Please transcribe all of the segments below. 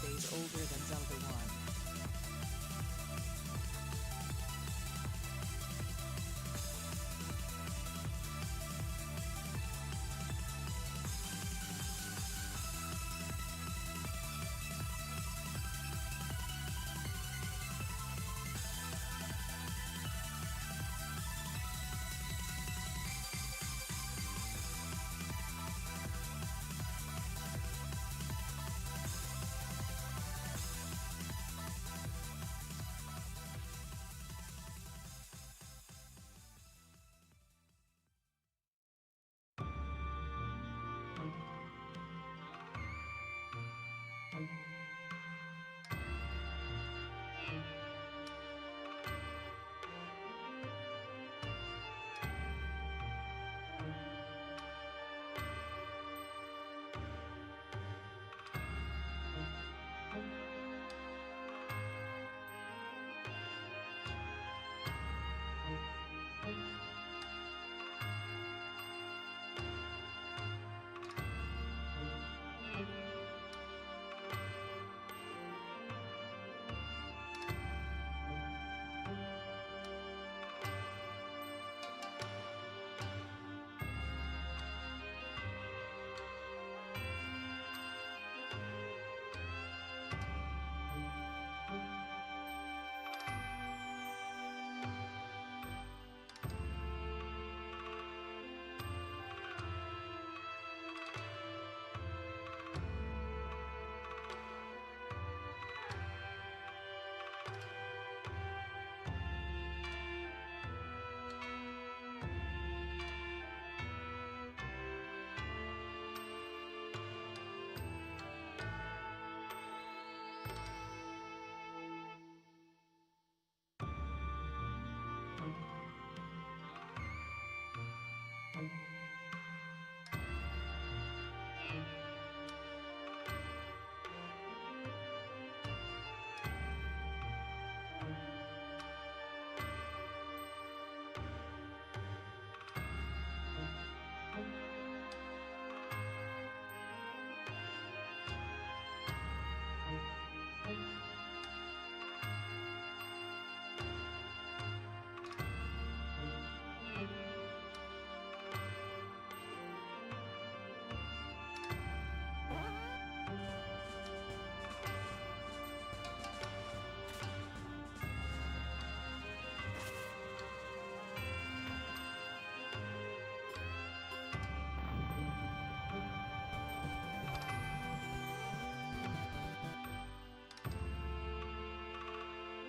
Days older than Zelda 1.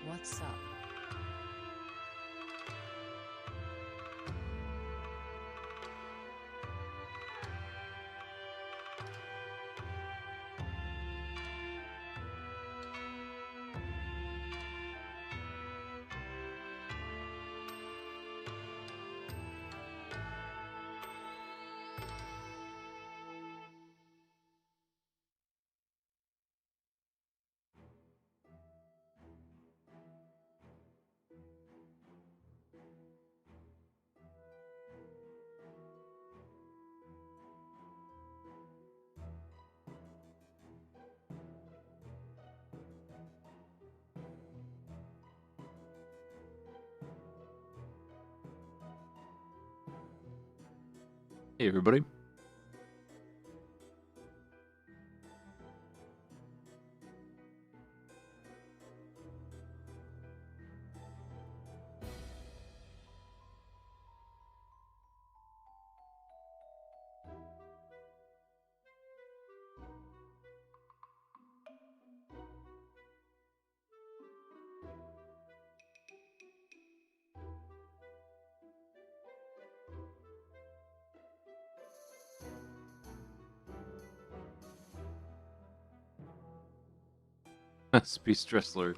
What's up? Hey, everybody. Space Dressler.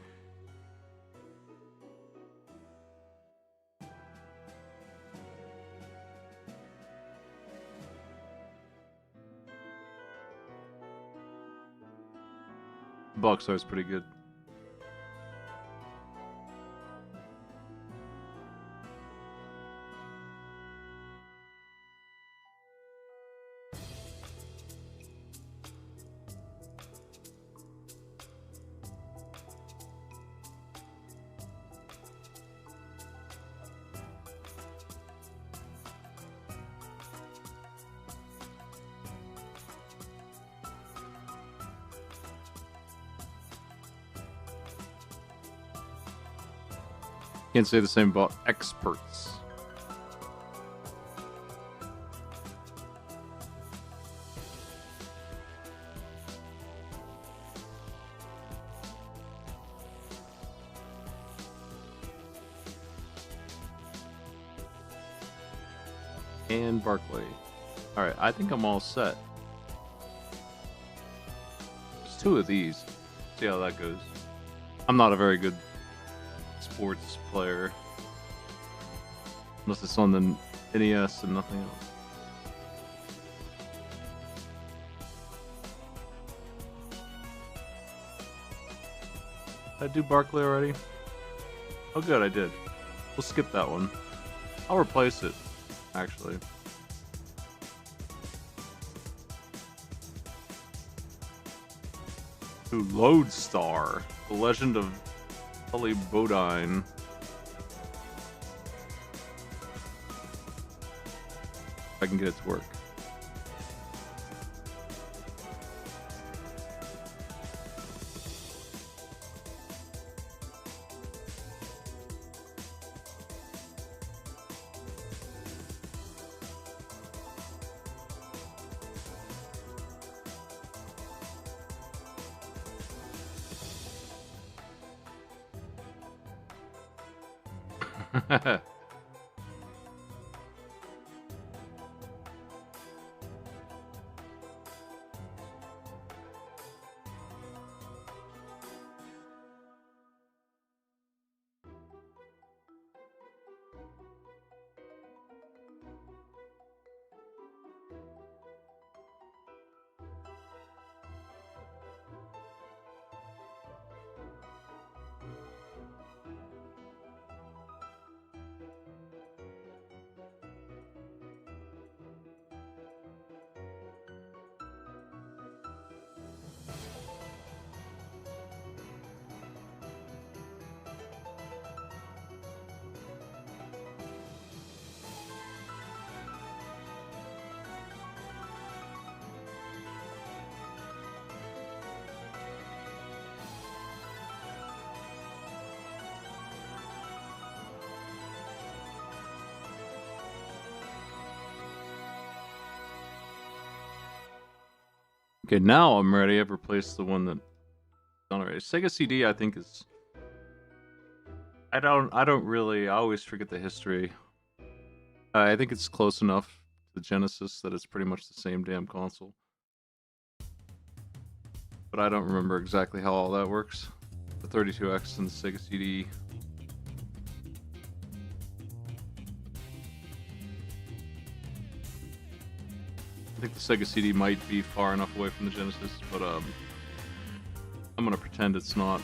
Bucks are pretty good. Can't say the same about X-Perts. And Barkley. Alright, I think I'm all set. There's 2 of these. See how that goes. I'm not a very good sports player. Unless it's on the NES and nothing else. Did I do Barkley already? Oh good, I did. We'll skip that one. I'll replace it, actually. Ooh, Lodestar. The Legend of Tully Bodine. If I can get it to work. Okay, now I'm ready. I've replaced the one that done already. Sega CD, I think is. I don't really. I always forget the history. I think it's close enough to the Genesis that it's pretty much the same damn console. But I don't remember exactly how all that works. The 32X and the Sega CD. I think the Sega CD might be far enough away from the Genesis, but I'm gonna pretend it's not.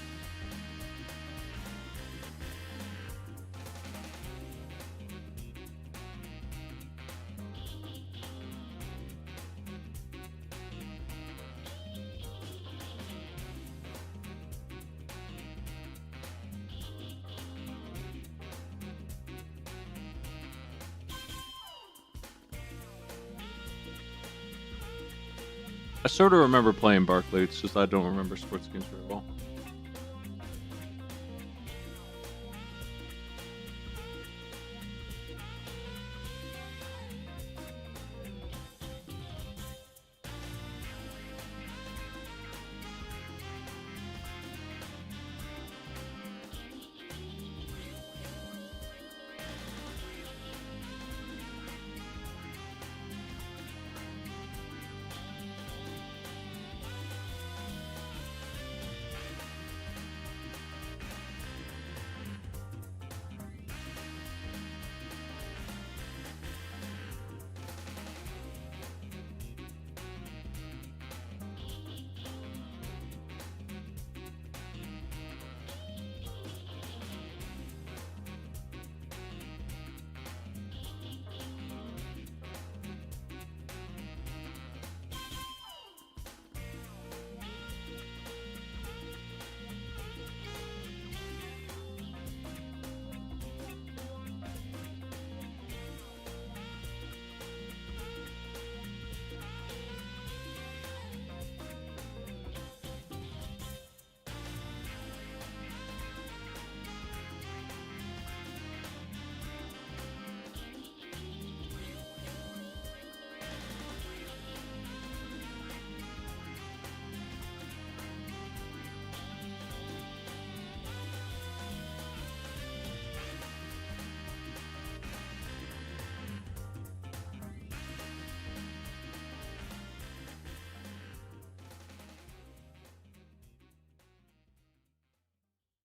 I sort of remember playing Barkley, it's just I don't remember sports games very well.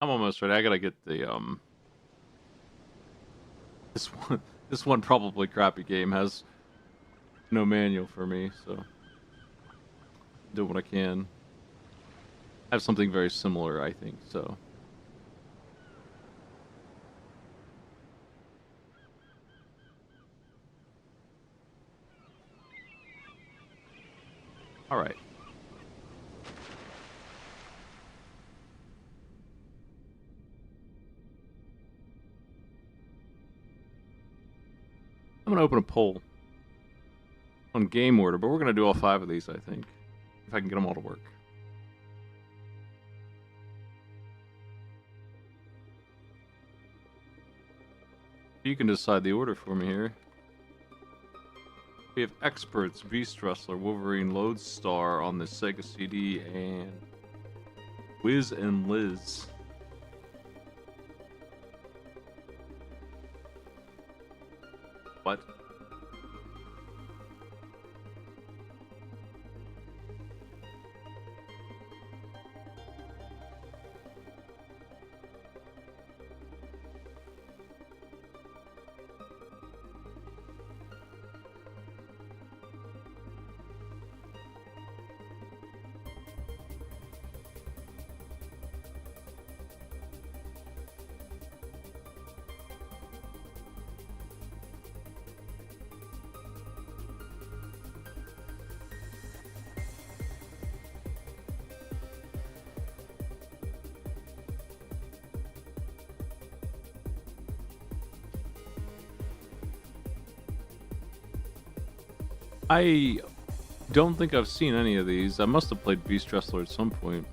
I'm almost ready. I gotta get the this one. This one probably crappy game has no manual for me, so do what I can. I have something very similar, I think. So. All right. I'm gonna open a poll on game order, but we're gonna do all 5 of these, I think, if I can get them all to work. You can decide the order for me here. We have X-Perts, Beast Wrestler, Wolverine, Lodestar on the Sega CD, and Wiz and Liz. What? I don't think I've seen any of these. I must have played Beast Wrestler at some point.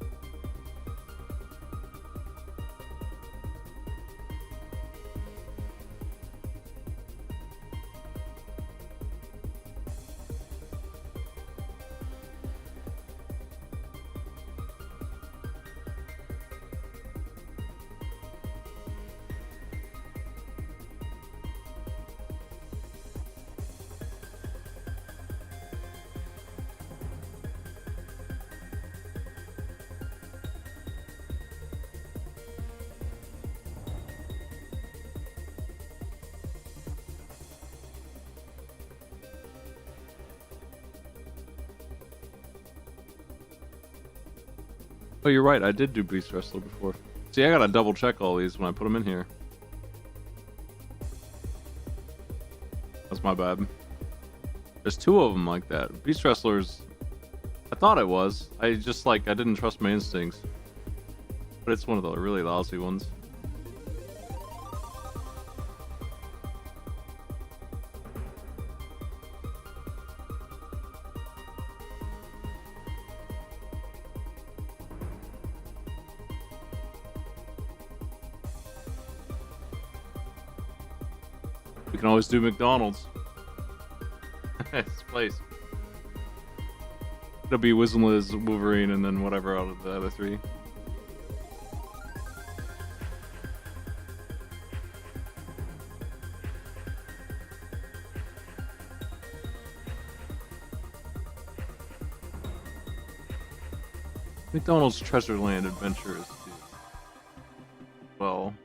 Oh, you're right. I did do Beast Wrestler before. See, I gotta double check all these when I put them in here. That's my bad. There's 2 of them like that. Beast Wrestlers, I thought it was. I just I didn't trust my instincts. But it's one of the really lousy ones. We can always do McDonald's. This place. It'll be Wiz and Liz, Wolverine, and then whatever out of the other 3. McDonald's Treasure Land Adventures. Well,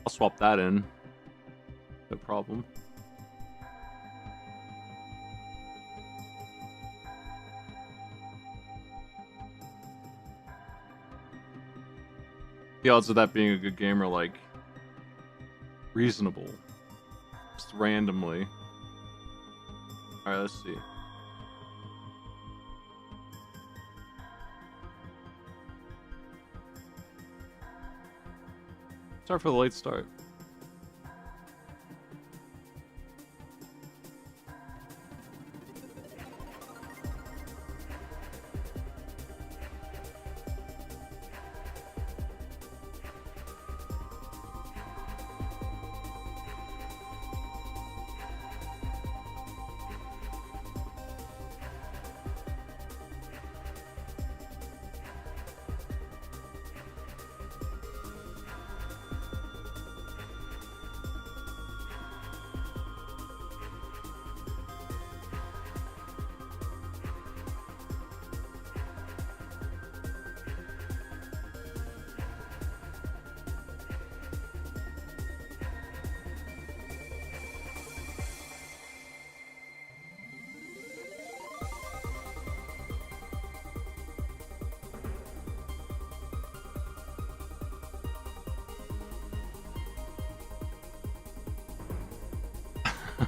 I'll swap that in. No problem. The odds of that being a good game are reasonable. Just randomly. Alright, let's see. Sorry for the late start.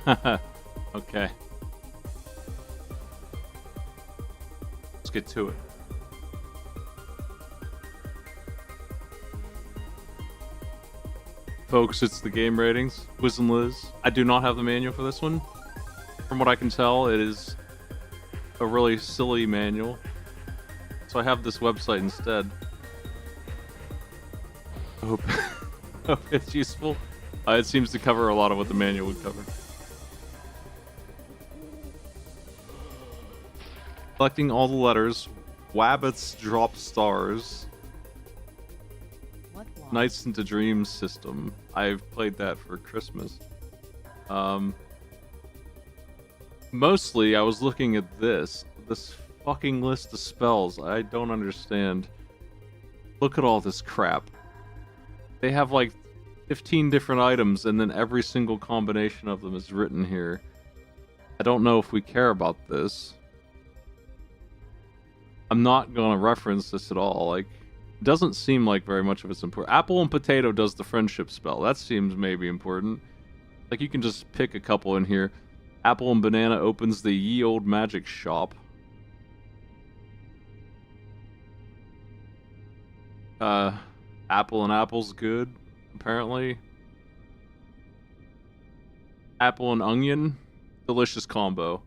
Okay. Let's get to it. Folks, it's the game ratings. Wiz and Liz. I do not have the manual for this one. From what I can tell, it is a really silly manual. So I have this website instead. I hope, hope it's useful. It seems to cover a lot of what the manual would cover. Collecting all the letters. Wabbits drop stars. What was? Nights into Dreams system. I've played that for Christmas. Mostly I was looking at this fucking list of spells. I don't understand. Look at all this crap. They have like 15 different items and then every single combination of them is written here. I don't know if we care about this. I'm not gonna reference this at all. Like, it doesn't seem like very much of it's important. Apple and Potato does the friendship spell. That seems maybe important. Like, you can just pick a couple in here. Apple and Banana opens the Ye Old Magic Shop. Apple and Apple's good, apparently. Apple and Onion, delicious combo.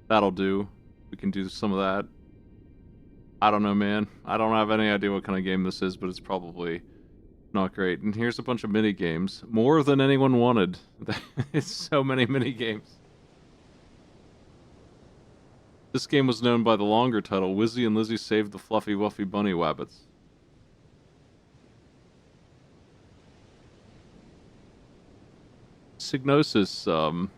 That'll do. We can do some of that. I don't know, man. I don't have any idea what kind of game this is, but it's probably not great. And here's a bunch of mini games. More than anyone wanted. It's so many mini games. This game was known by the longer title, Wizzy and Lizzy Saved the Fluffy Wuffy Bunny Wabbits. Psygnosis,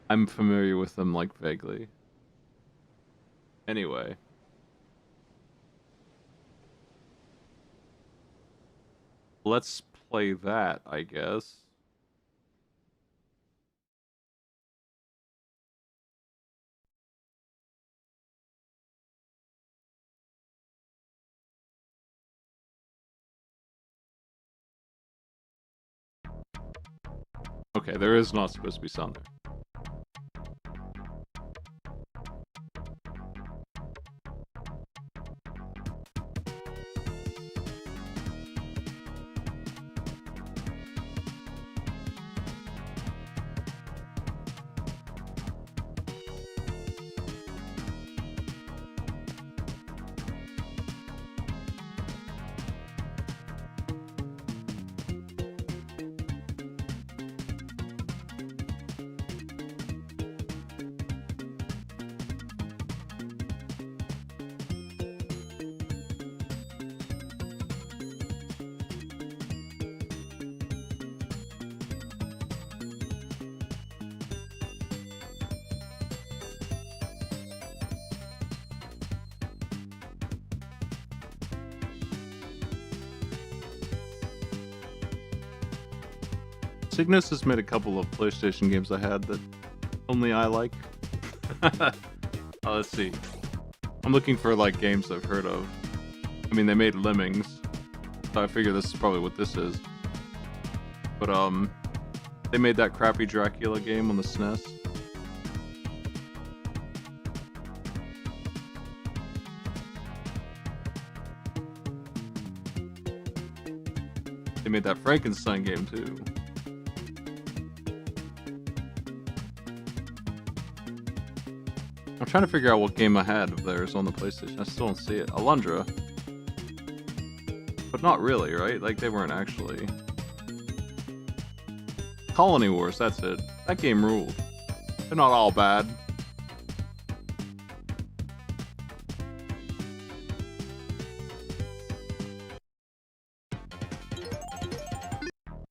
I'm familiar with them, like, vaguely. Anyway. Let's play that, I guess. Okay, there is not supposed to be sound there. Cygnus has made a couple of PlayStation games I had that only I like. Let's see. I'm looking for like games I've heard of. I mean, they made Lemmings, so I figure this is probably what this is. But they made that crappy Dracula game on the SNES. They made that Frankenstein game too. I'm trying to figure out what game I had of theirs on the PlayStation. I still don't see it. Alundra. But not really, right? Like, they weren't actually. Colony Wars, that's it. That game ruled. They're not all bad.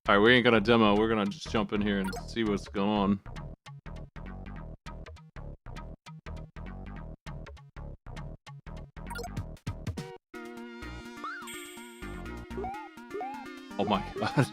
Alright, we ain't gonna demo. We're gonna just jump in here and see what's going on. Oh my god.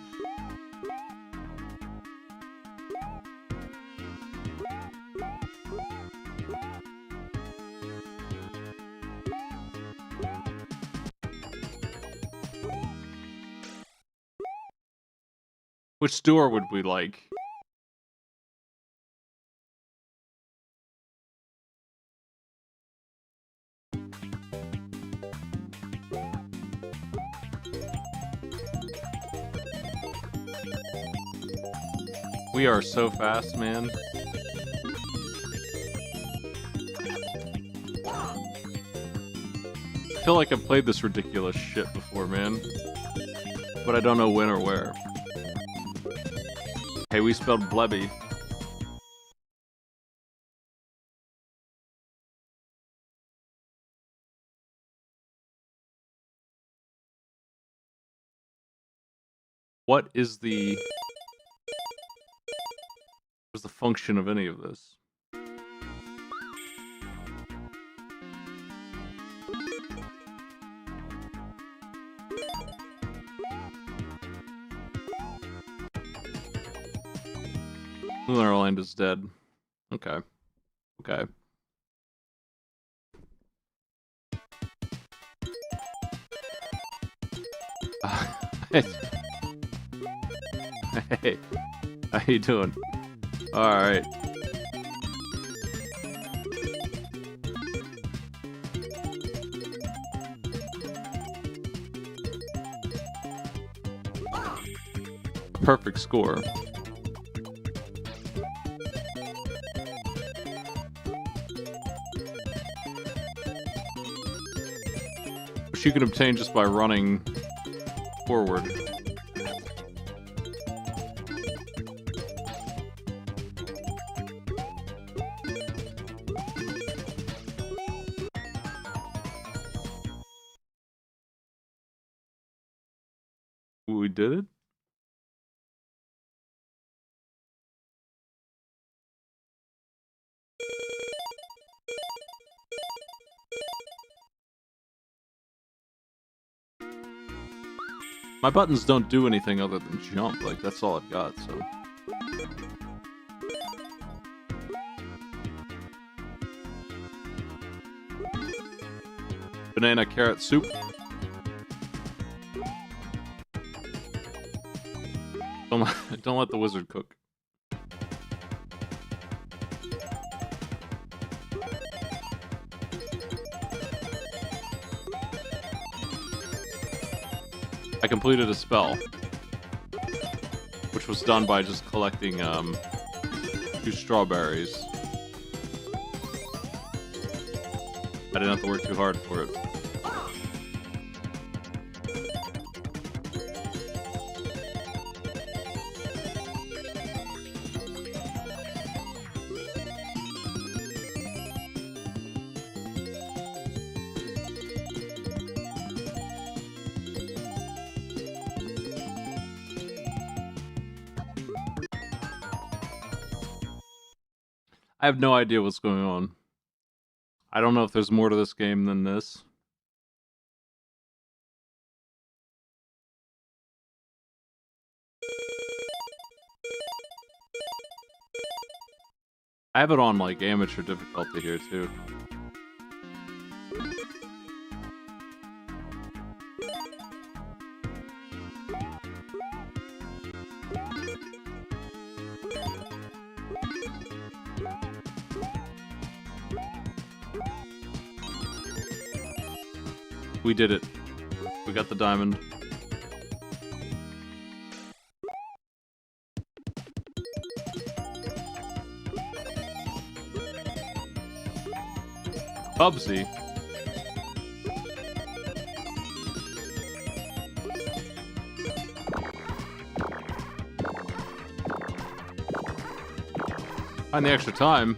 Which store would we like? We are so fast, man. I feel like I've played this ridiculous shit before, man. But I don't know when or where. Hey, we spelled Blebby. What is the function of any of this? Lunar Land is dead. Okay. Okay. Hey, how you doing? Alright. Perfect score. Which you can obtain just by running forward. We did it? My buttons don't do anything other than jump, like that's all I've got, so. Banana carrot soup. Don't let the wizard cook. I completed a spell, which was done by just collecting 2 strawberries. I didn't have to work too hard for it. I have no idea what's going on. I don't know if there's more to this game than this. I have it on, like, amateur difficulty here, too. We did it. We got the diamond. Bubsy. Find the extra time.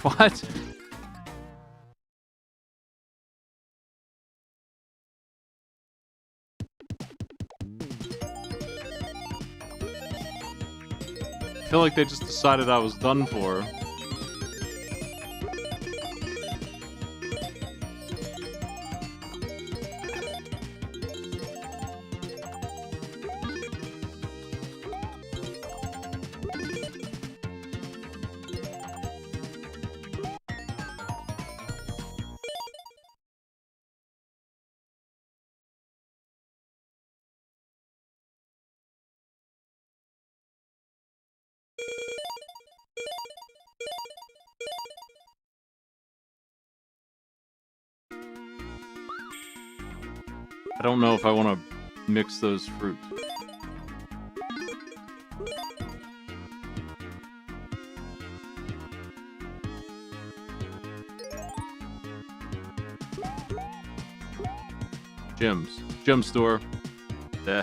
What? I feel like they just decided I was done for. I don't know if I want to mix those fruits. Gems. Gem store. Yeah.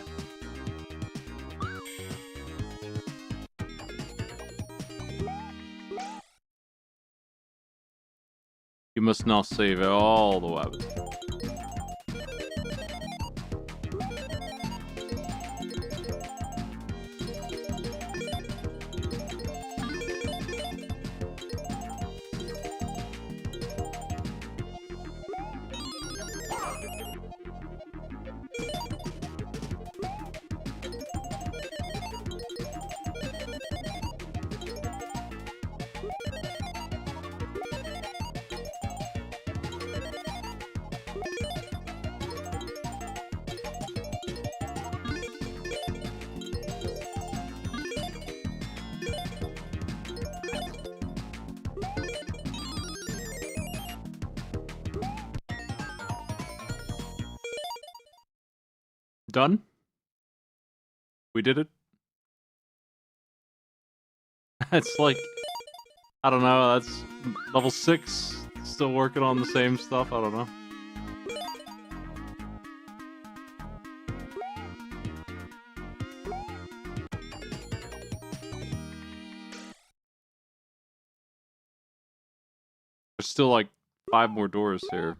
You must now save all the weapons. Done? We did it? It's like, I don't know, that's level 6. Still working on the same stuff, I don't know. There's still like 5 more doors here.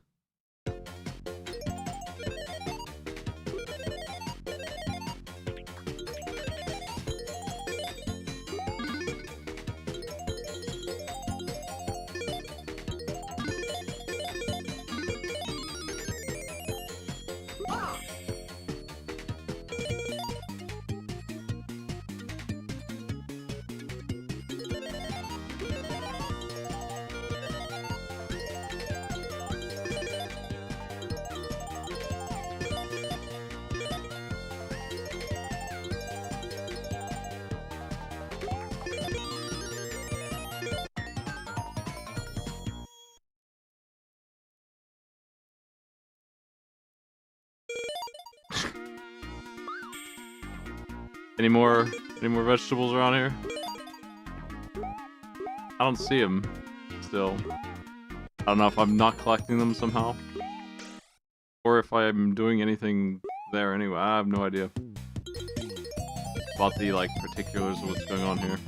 Any more vegetables around here? I don't see them still. I don't know if I'm not collecting them somehow. Or if I'm doing anything there anyway. I have no idea. About the, like, particulars of what's going on here.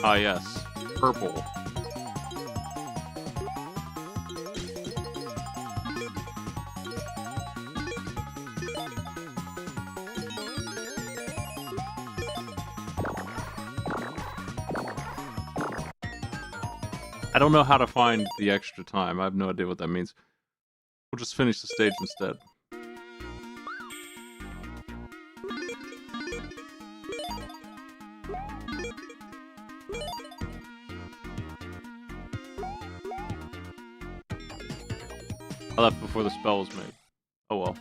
Ah, yes. Purple. I don't know how to find the extra time. I have no idea what that means. We'll just finish the stage instead. I left before the spell was made. Oh well.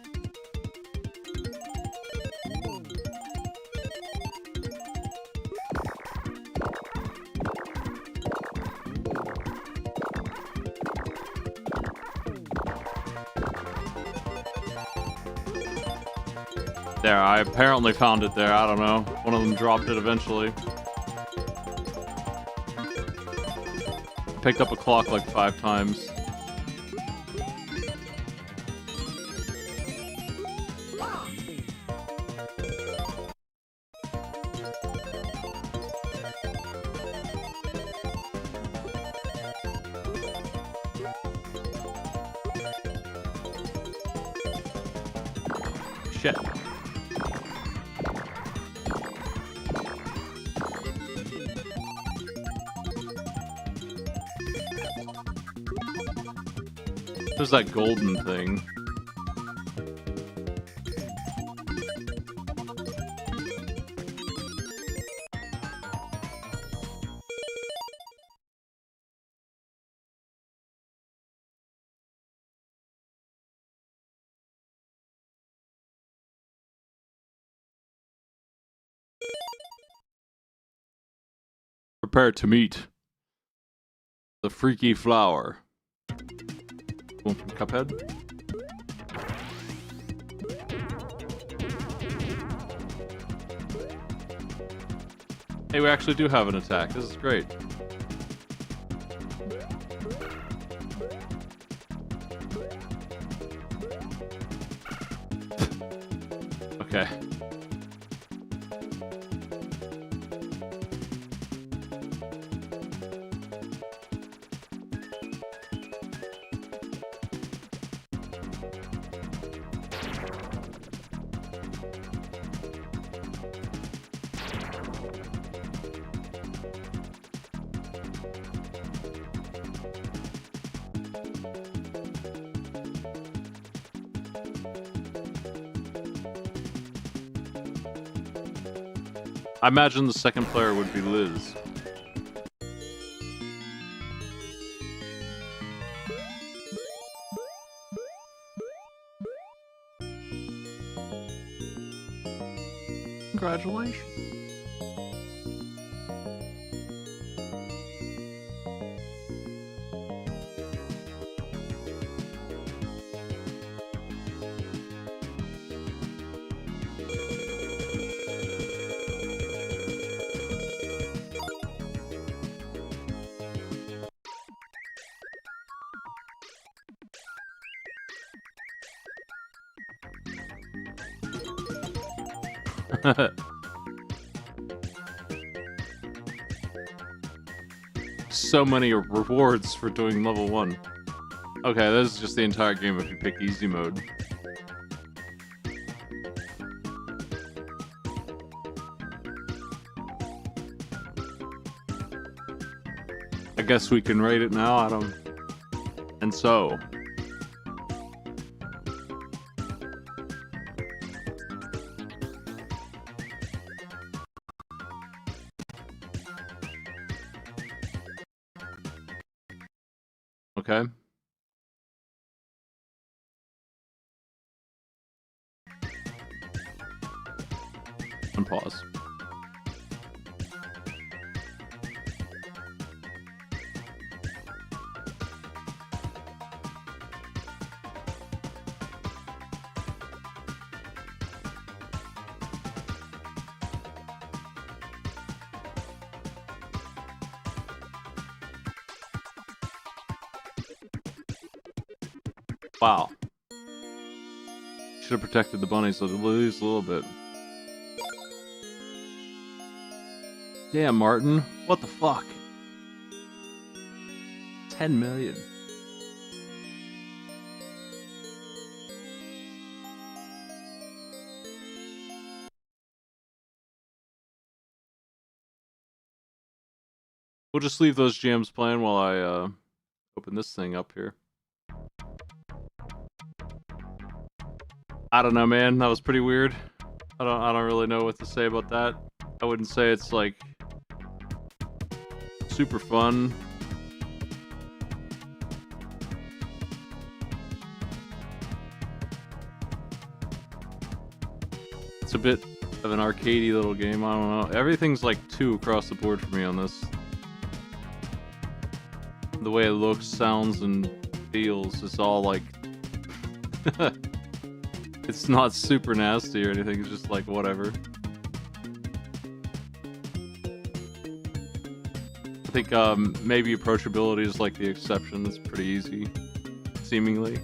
There, I apparently found it there. I don't know. One of them dropped it eventually. Picked up a clock like 5 times. Shit. There's that golden thing. Prepare to meet the freaky flower. One from Cuphead. Hey, we actually do have an attack. This is great. Okay. I imagine the second player would be Liz. Congratulations. So many rewards for doing level 1. Okay, this is just the entire game if you pick easy mode. I guess we can rate it now, Adam. And so... Okay. And pause. Wow. Should have protected the bunny so they lose a little bit. Damn, Martin. What the fuck? 10 million. We'll just leave those jams playing while I open this thing up here. I don't know, man. That was pretty weird. I don't really know what to say about that. I wouldn't say it's like super fun. It's a bit of an arcadey little game. I don't know. Everything's like 2 across the board for me on this. The way it looks, sounds, and feels is all like... It's not super nasty or anything, it's just like whatever. I think maybe approachability is like the exception. It's pretty easy, seemingly.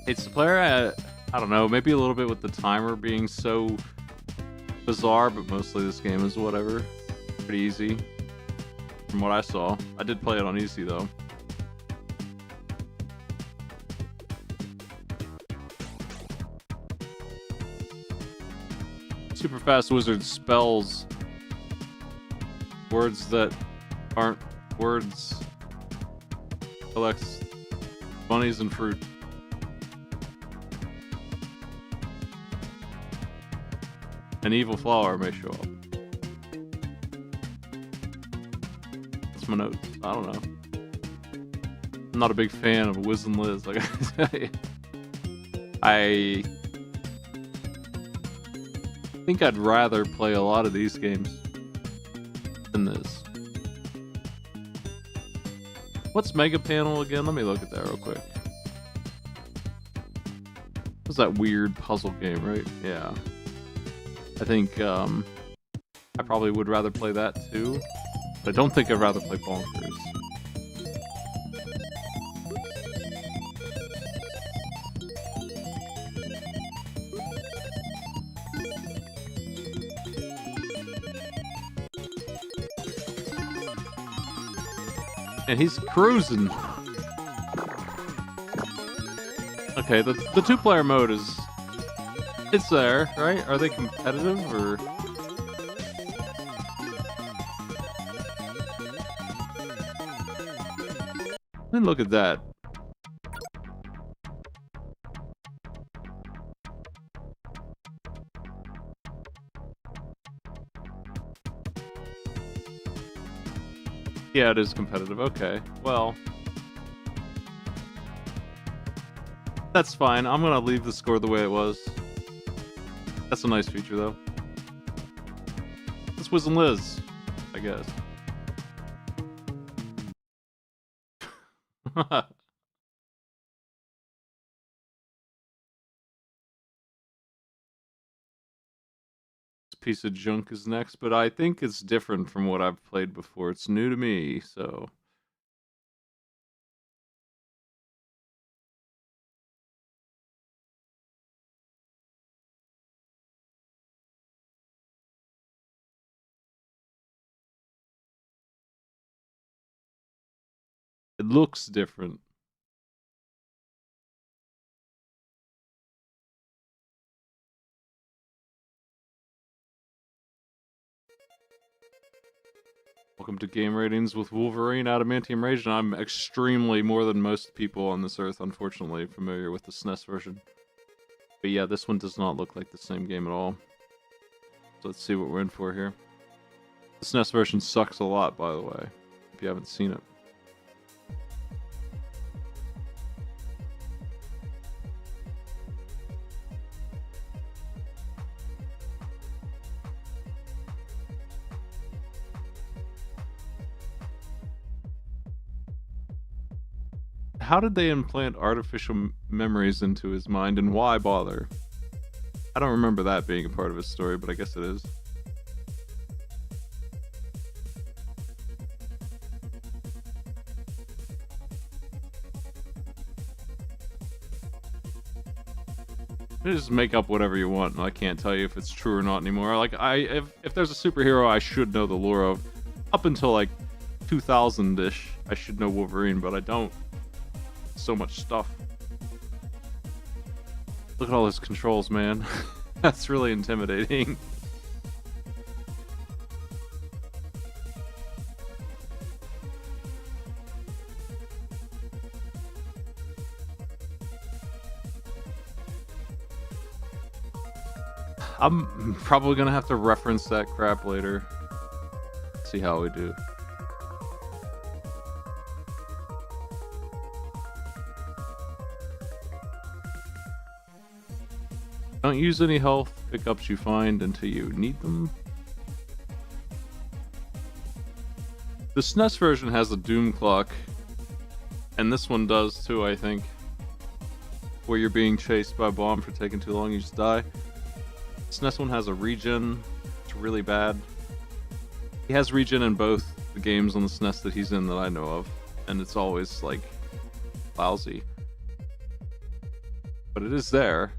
It's the player, I don't know, maybe a little bit with the timer being so bizarre, but mostly this game is whatever. Pretty easy, from what I saw. I did play it on easy though. Super Fast Wizard spells words that aren't words. Collects bunnies and fruit. An evil flower may show up. That's my notes. I don't know. I'm not a big fan of Wiz and Liz, like I tell you. I think I'd rather play a lot of these games than this. What's Mega Panel again? Let me look at that real quick. What's that weird puzzle game, right? Yeah. I think I probably would rather play that too. But I don't think I'd rather play Bonkers. And he's cruising. Okay, the two-player mode is... It's there, right? Are they competitive, or... And look at that. Yeah, it is competitive. Okay, well... That's fine. I'm gonna leave the score the way it was. That's a nice feature, though. It's Wiz and Liz, I guess. This piece of junk is next, but I think it's different from what I've played before. It's new to me, so... It looks different. Welcome to Game Ratings with Wolverine, Adamantium Rage, and I'm extremely, more than most people on this earth, unfortunately, familiar with the SNES version. But yeah, this one does not look like the same game at all. So let's see what we're in for here. The SNES version sucks a lot, by the way, if you haven't seen it. How did they implant artificial memories into his mind, and why bother? I don't remember that being a part of his story, but I guess it is. You just make up whatever you want, and I can't tell you if it's true or not anymore. Like, if there's a superhero I should know the lore of, up until like 2000-ish, I should know Wolverine, but I don't. So much stuff. Look at all his controls, man. That's really intimidating. I'm probably gonna have to reference that crap later. See how we do. Don't use any health pickups you find until you need them. The SNES version has a doom clock, and this one does too, I think. Where you're being chased by a bomb for taking too long, you just die. SNES one has a regen. It's really bad. He has regen in both the games on the SNES that he's in that I know of, and it's always, like, lousy. But it is there.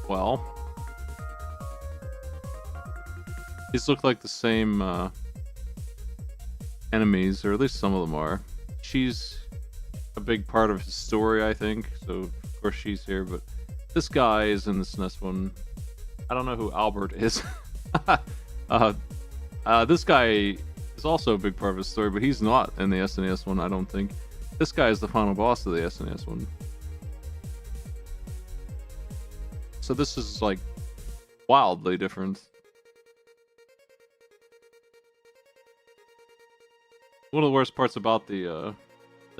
Well, these look like the same enemies, or at least some of them are. She's a big part of his story, I think, so of course she's here, but this guy is in the SNES one. I don't know who Albert is. This guy is also a big part of his story, but he's not in the SNES one, I don't think. This guy is the final boss of the SNES one. So this is, like, wildly different. One of the worst parts about the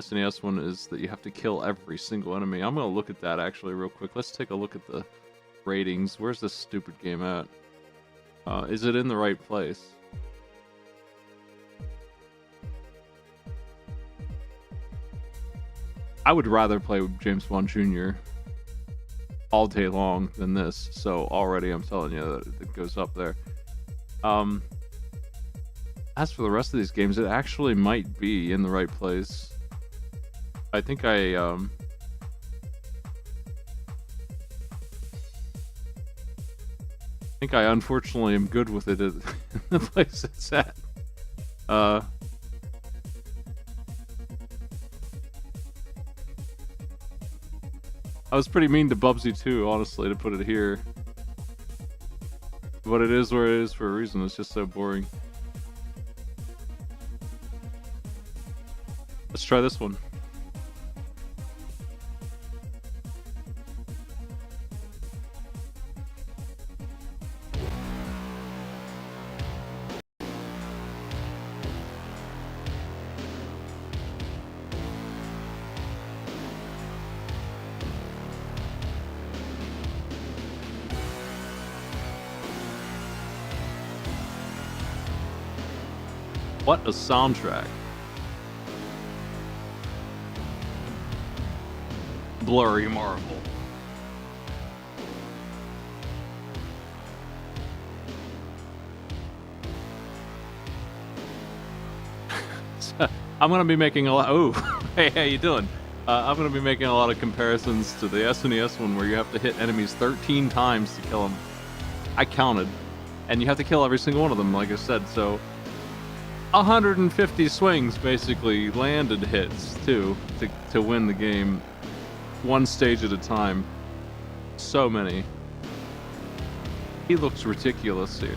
SNES one is that you have to kill every single enemy. I'm gonna look at that actually real quick. Let's take a look at the ratings. Where's this stupid game at? Is it in the right place? I would rather play with James Bond Jr. all day long than this, so already I'm telling you that it goes up there. As for the rest of these games, it actually might be in the right place. I think I unfortunately am good with it at the place it's at. I was pretty mean to Bubsy too, honestly, to put it here. But it is where it is for a reason. It's just so boring. Let's try this one. What a soundtrack. Blurry Marvel. I'm gonna be making a lot. Oh, hey, how you doing? I'm gonna be making a lot of comparisons to the SNES one where you have to hit enemies 13 times to kill them. I counted, and you have to kill every single one of them, like I said. So 150 swings basically landed hits too to win the game, one stage at a time. So many. He looks ridiculous here.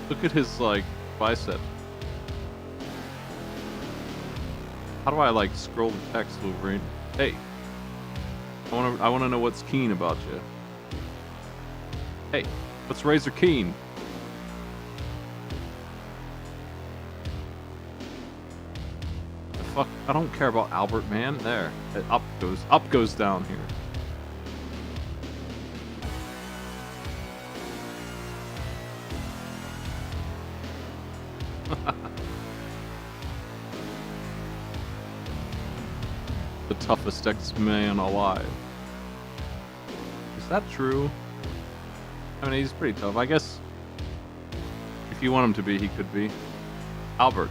Look at his like bicep. How do I like scroll the text, Wolverine? Hey, I wanna know what's keen about you. Hey, what's Razor Keen? Fuck, I don't care about Albert, man. There, up goes down here. The toughest X-Man alive. Is that true? I mean, he's pretty tough. I guess if you want him to be, he could be. Albert.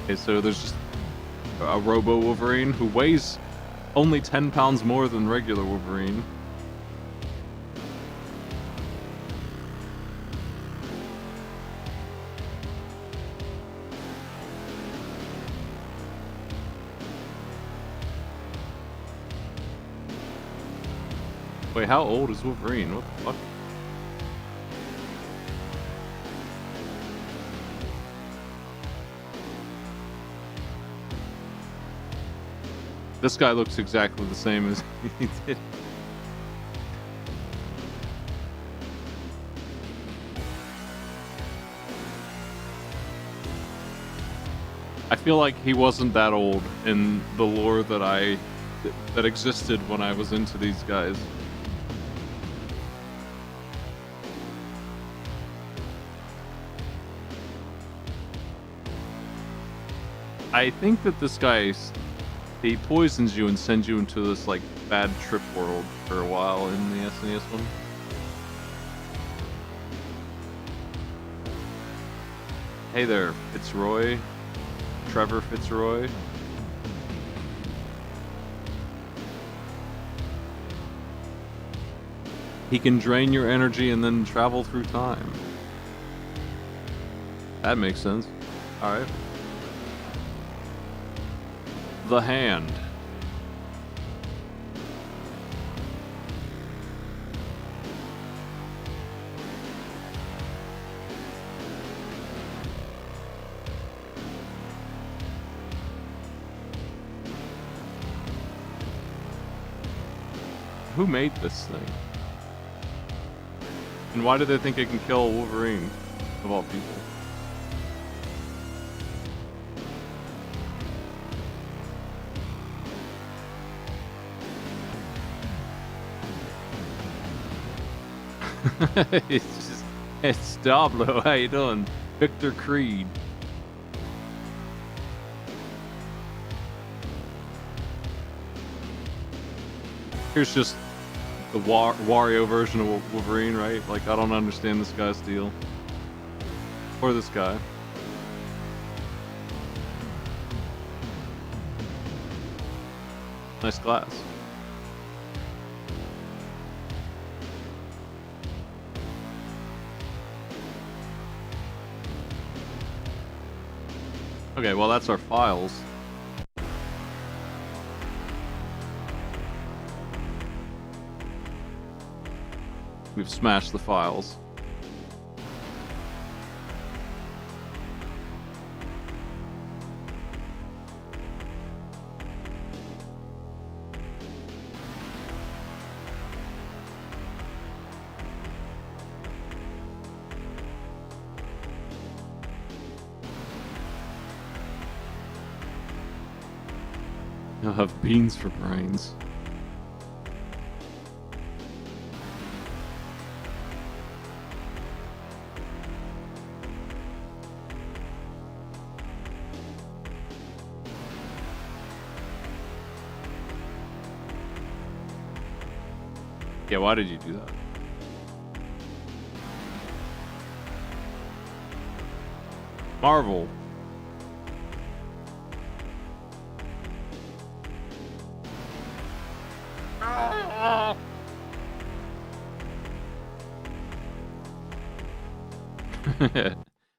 Okay, so there's just a Robo Wolverine who weighs only 10 pounds more than regular Wolverine. Wait, how old is Wolverine? What the fuck? This guy looks exactly the same as he did. I feel like he wasn't that old in the lore that existed when I was into these guys. I think that this guy, he poisons you and sends you into this like bad trip world for a while in the SNES one. Hey there, Fitzroy. Trevor Fitzroy. He can drain your energy and then travel through time. That makes sense. Alright. The Hand. who made this thing? And why do they think it can kill Wolverine, of all people? It's Diablo. How you doing, Victor Creed? Here's just the Wario version of Wolverine, right? Like, I don't understand this guy's deal. Or this guy. Nice glass. Okay, well, that's our files. We've smashed the files. You'll have beans for brains. Yeah, why did you do that? Marvel.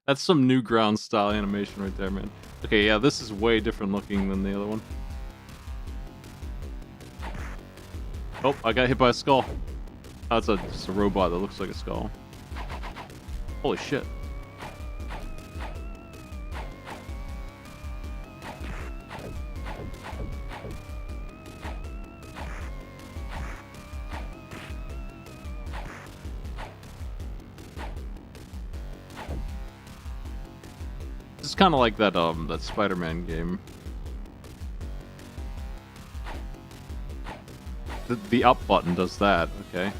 That's some new ground style animation right there, man. Okay, yeah, this is way different looking than the other one. Oh, I got hit by a skull. Oh, that's just a robot that looks like a skull. Holy shit. It's kind of like that that Spider-Man game. The up button does that, okay.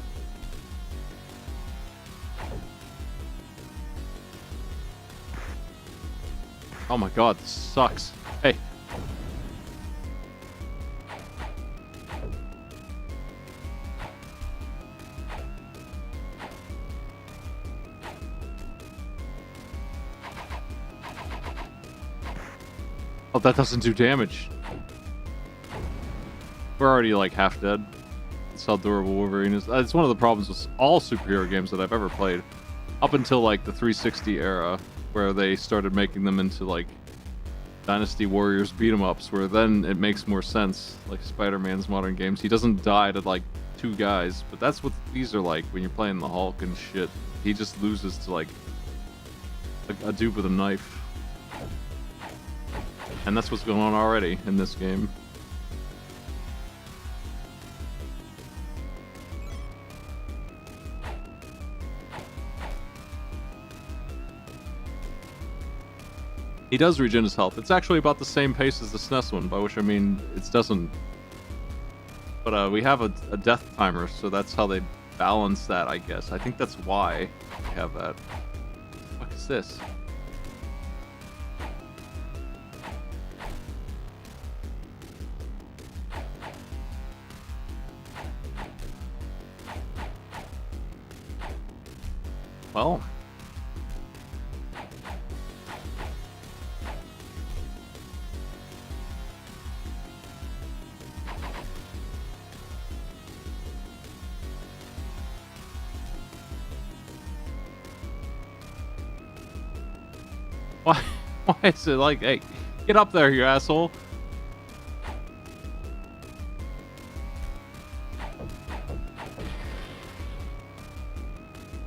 Oh my god, this sucks. Hey. Oh, that doesn't do damage. We're already like half dead. That's how durable Wolverine is. It's one of the problems with all superhero games that I've ever played. Up until like the 360 era, where they started making them into like Dynasty Warriors beat 'em ups, where then it makes more sense. Like Spider-Man's modern games, he doesn't die to like 2 guys, but that's what these are like when you're playing the Hulk and shit. He just loses to like a dude with a knife. And that's what's going on already in this game. He does regen his health. It's actually about the same pace as the SNES one, by which I mean it doesn't. But we have a death timer, so that's how they balance that, I guess. I think that's why we have that. What the fuck is this? Well. Why is it like, hey, get up there, you asshole?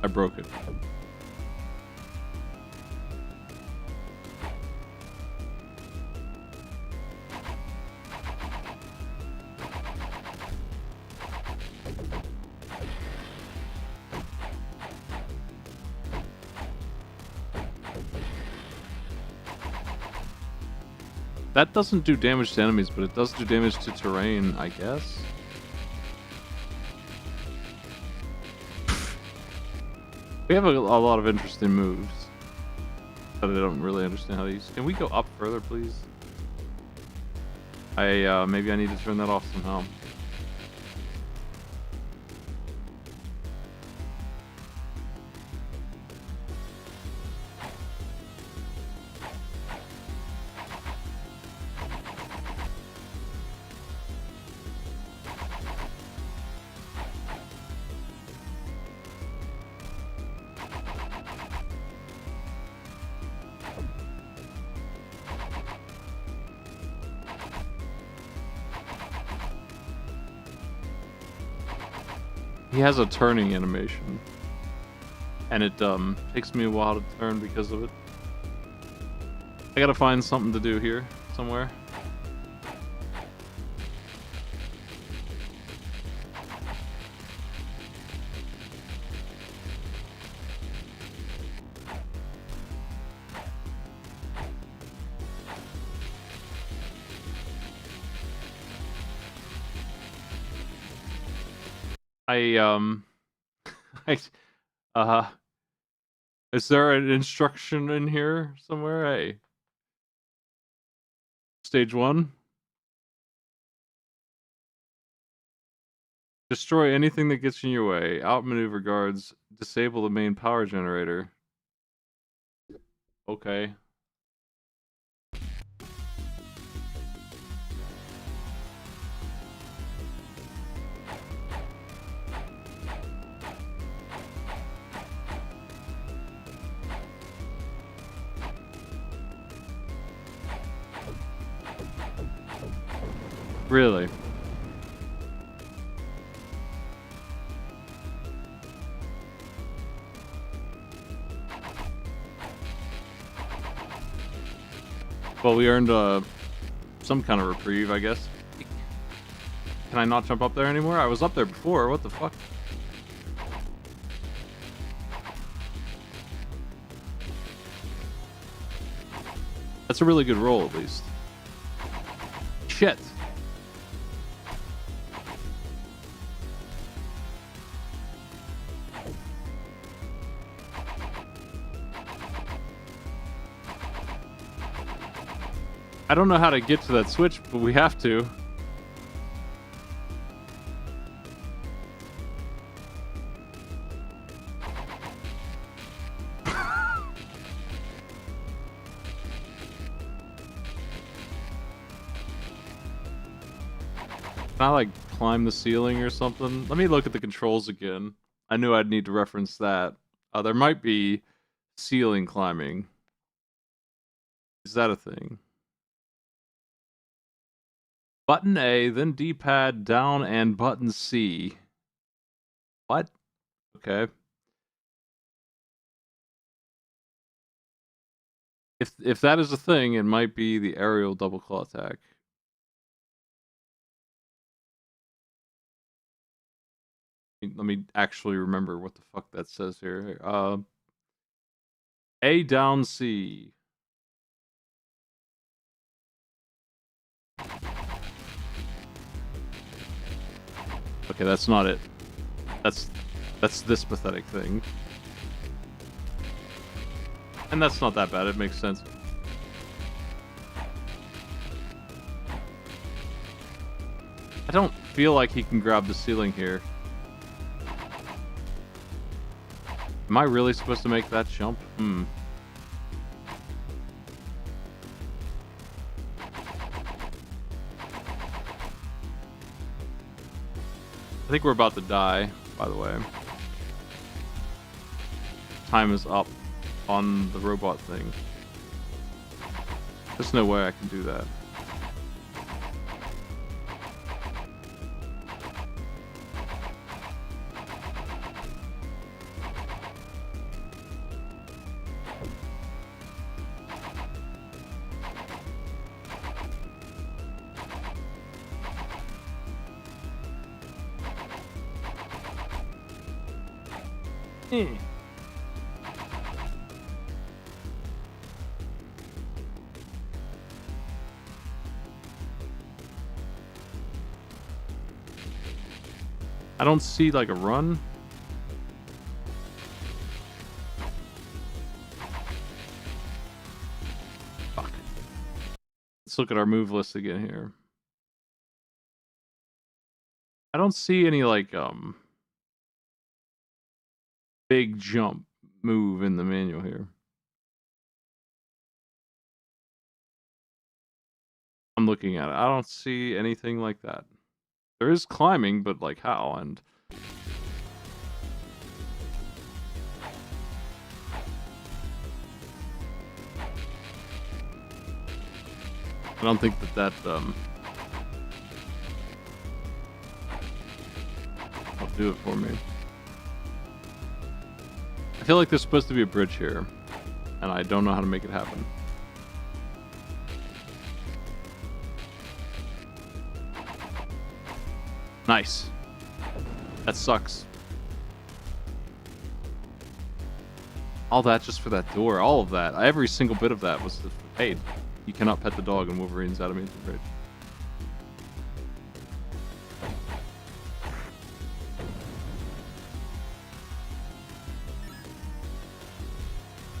I broke it. That doesn't do damage to enemies, but it does do damage to terrain, I guess. We have a lot of interesting moves, but I don't really understand how to use. Can we go up further, please? Maybe I need to turn that off somehow. He has a turning animation, and it takes me a while to turn because of it. I gotta find something to do here somewhere. I, is there an instruction in here somewhere? Hey. Stage 1. Destroy anything that gets in your way. Outmaneuver guards. Disable the main power generator. Okay. Really? Well, we earned some kind of reprieve, I guess. Can I not jump up there anymore? I was up there before. What the fuck? That's a really good roll, at least. Shit. I don't know how to get to that switch, but we have to. Can I, like, climb the ceiling or something? Let me look at the controls again. I knew I'd need to reference that. There might be ceiling climbing. Is that a thing? Button A, then D-pad down and button C. What? Okay. If that is a thing, it might be the aerial double claw attack. Let me actually remember what the fuck that says here. A down C. Okay, that's not it. That's this pathetic thing. And that's not that bad, it makes sense. I don't feel like he can grab the ceiling here. Am I really supposed to make that jump? I think we're about to die, by the way. Time is up on the robot thing. There's no way I can do that. I don't see like a run. Fuck. Let's look at our move list again here. I don't see any like big jump move in the manual here. I'm looking at it. I don't see anything like that. There is climbing, but like how? And I don't think that will do it for me. I feel like there's supposed to be a bridge here, and I don't know how to make it happen. Nice. That sucks. All that just for that door. All of that. Every single bit of that was hey, you cannot pet the dog in Wolverine's Adamantium Bridge.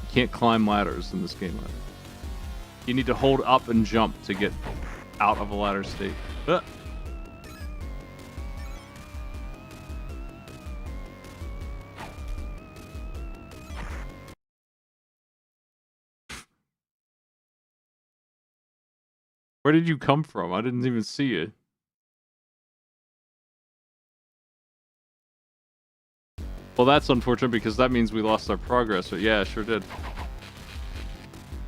You can't climb ladders in this game either. You need to hold up and jump to get out of a ladder state. Where did you come from? I didn't even see you. Well, that's unfortunate because that means we lost our progress. But yeah, sure did.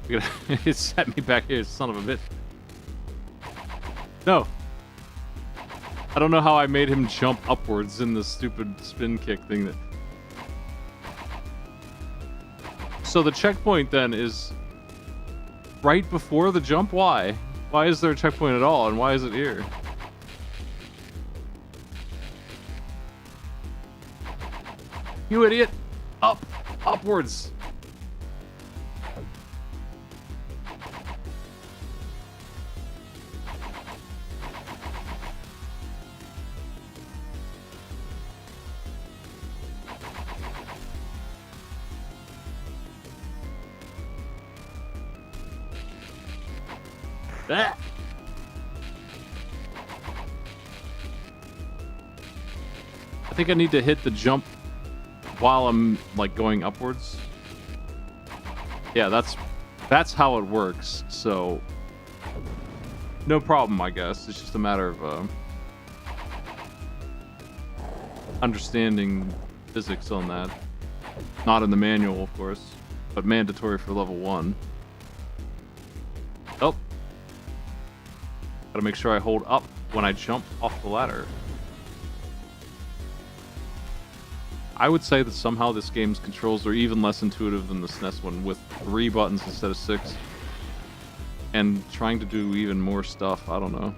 It set me back here, son of a bitch. No. I don't know how I made him jump upwards in the stupid spin kick thing that... So the checkpoint then is right before the jump? Why? Why is there a checkpoint at all, and why is it here? You idiot! Up! Upwards! Ah. I think I need to hit the jump while I'm like going upwards. Yeah, that's how it works. So no problem, I guess. It's just a matter of understanding physics on that. Not in the manual, of course, but mandatory for level 1. Oh. Gotta make sure I hold up when I jump off the ladder. I would say that somehow this game's controls are even less intuitive than the SNES one, with 3 buttons instead of 6. And trying to do even more stuff, I don't know.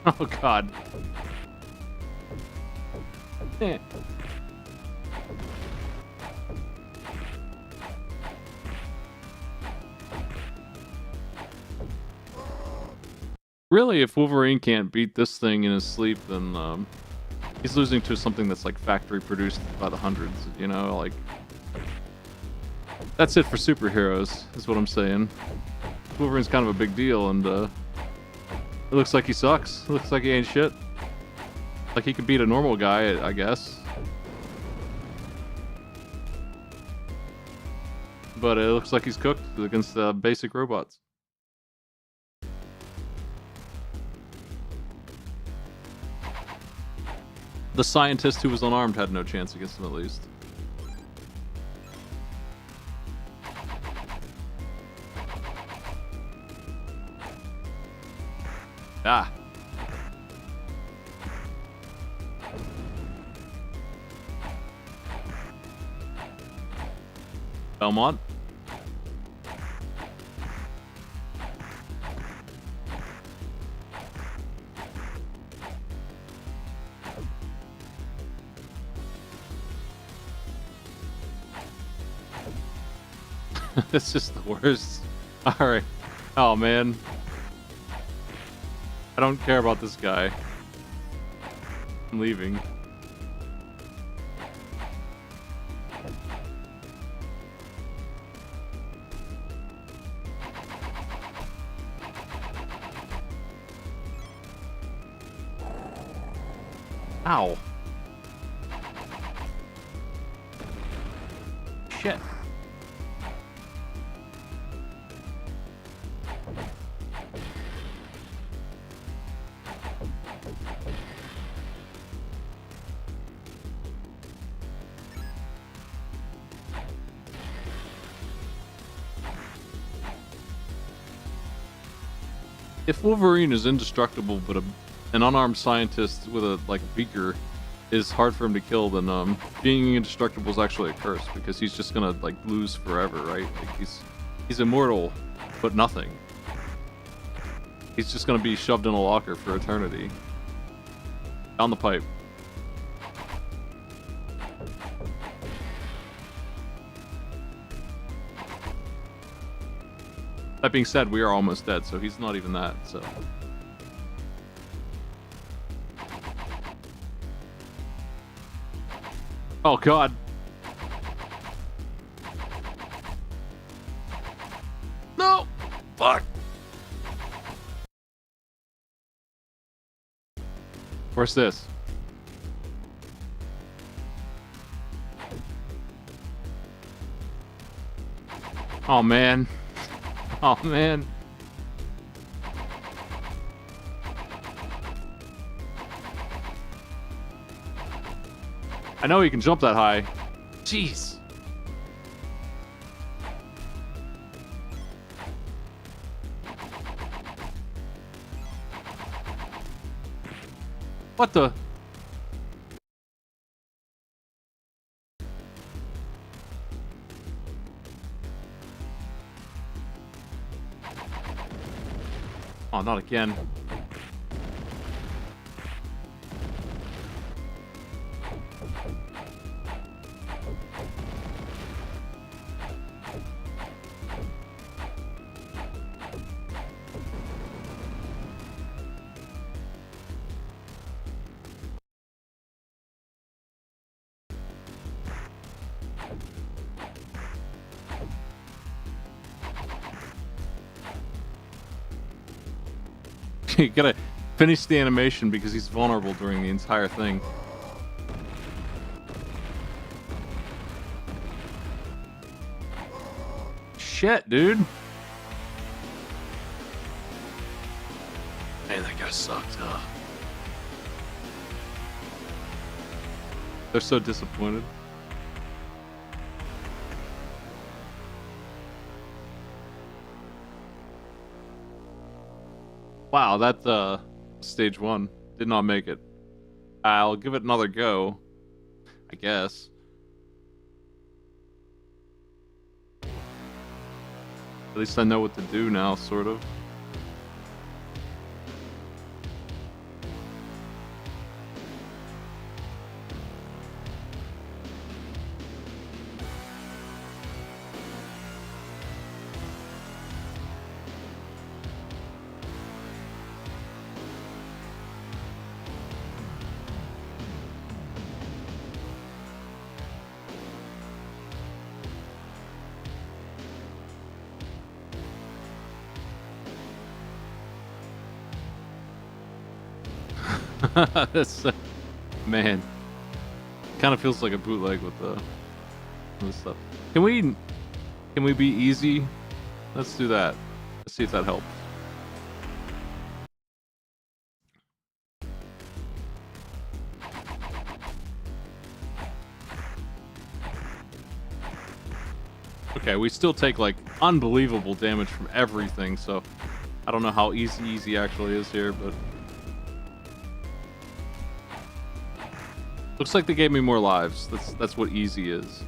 Oh god. Eh. Really, if Wolverine can't beat this thing in his sleep, then he's losing to something that's like factory produced by the hundreds, you know, like... That's it for superheroes, is what I'm saying. Wolverine's kind of a big deal, and it looks like he sucks. It looks like he ain't shit. Like he could beat a normal guy, I guess. But it looks like he's cooked against basic robots. The scientist who was unarmed had no chance against him, at least. Ah. Belmont. That's just the worst. Alright. Oh, man. I don't care about this guy. I'm leaving. Ow. Shit. If Wolverine is indestructible, but an unarmed scientist with a beaker is hard for him to kill, then being indestructible is actually a curse because he's just gonna lose forever, right? Like he's immortal, but nothing. He's just gonna be shoved in a locker for eternity. Down the pipe. That being said, we are almost dead, so he's not even that, so. Oh, God. No! Fuck! Where's this? Oh, man. Oh, man. I know he can jump that high. Jeez. What the? Oh, not again. You gotta finish the animation because he's vulnerable during the entire thing. Shit, dude. Man, that guy sucked, huh? They're so disappointed. Wow, that stage 1 did not make it. I'll give it another go, I guess. At least I know what to do now, sort of. That's man, kind of feels like a bootleg with this stuff. Can we be easy? Let's do that. Let's see if that helps. Okay, we still take unbelievable damage from everything, so I don't know how easy actually is here, but looks like they gave me more lives. That's what easy is.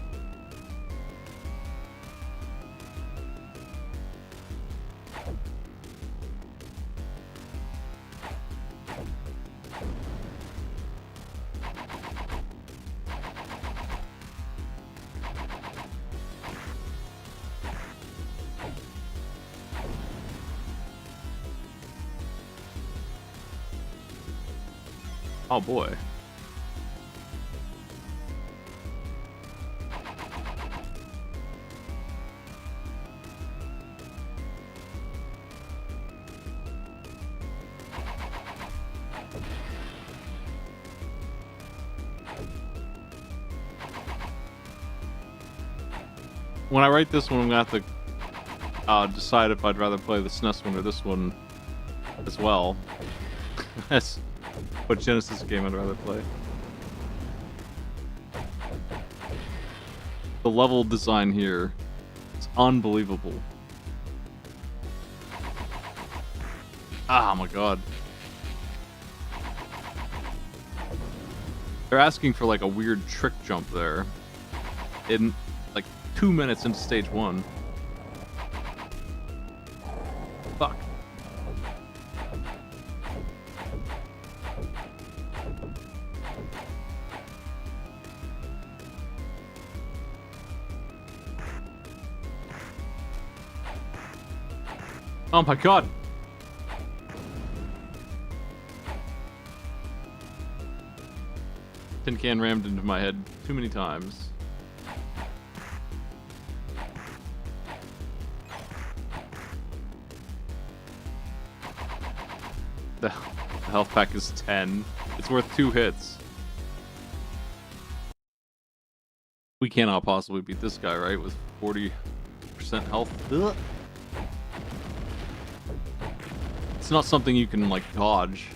Oh boy. When I write this one, I'm gonna have to decide if I'd rather play the SNES one or this one as well. That's what Genesis game I'd rather play. The level design here is unbelievable. Oh my god. They're asking for like a weird trick jump there. In like 2 minutes into stage 1. Fuck. Oh my god. Tin can rammed into my head too many times. The health pack is 10. It's worth 2 hits. We cannot possibly beat this guy, right? With 40% health. Ugh. It's not something you can, like, dodge.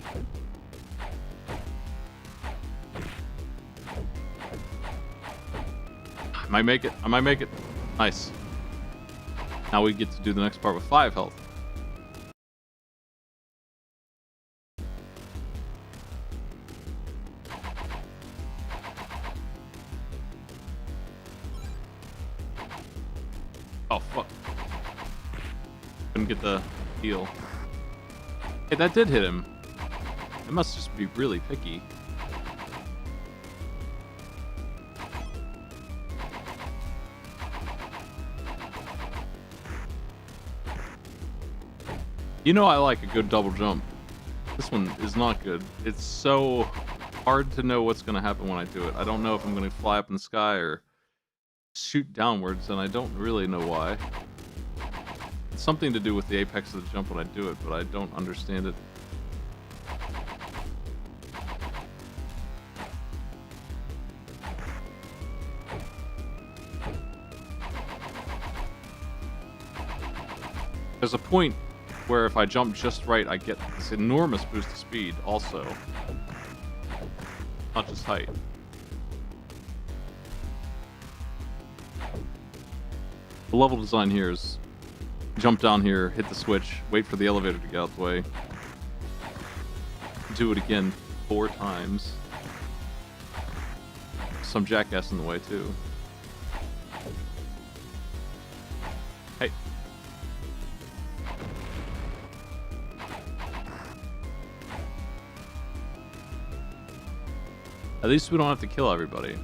I might make it. I might make it. Nice. Now we get to do the next part with 5 health. Oh, fuck. Couldn't get the heal. Hey, that did hit him. It must just be really picky. You know I like a good double jump. This one is not good. It's so hard to know what's going to happen when I do it. I don't know if I'm going to fly up in the sky or shoot downwards, and I don't really know why. It's something to do with the apex of the jump when I do it, but I don't understand it. There's a point where if I jump just right, I get this enormous boost of speed also. Not just height. The level design here is jump down here, hit the switch, wait for the elevator to get out of the way. Do it again 4 times. Some jackass in the way too. Hey. At least we don't have to kill everybody.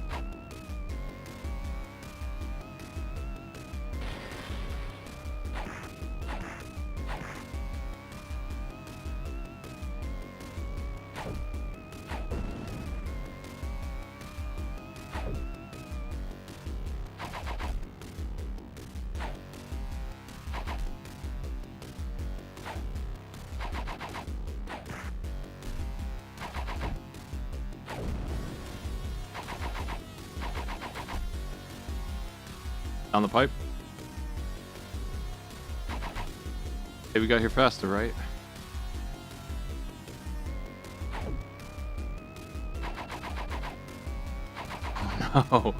Down the pipe. Hey, we got here faster, right? Oh no.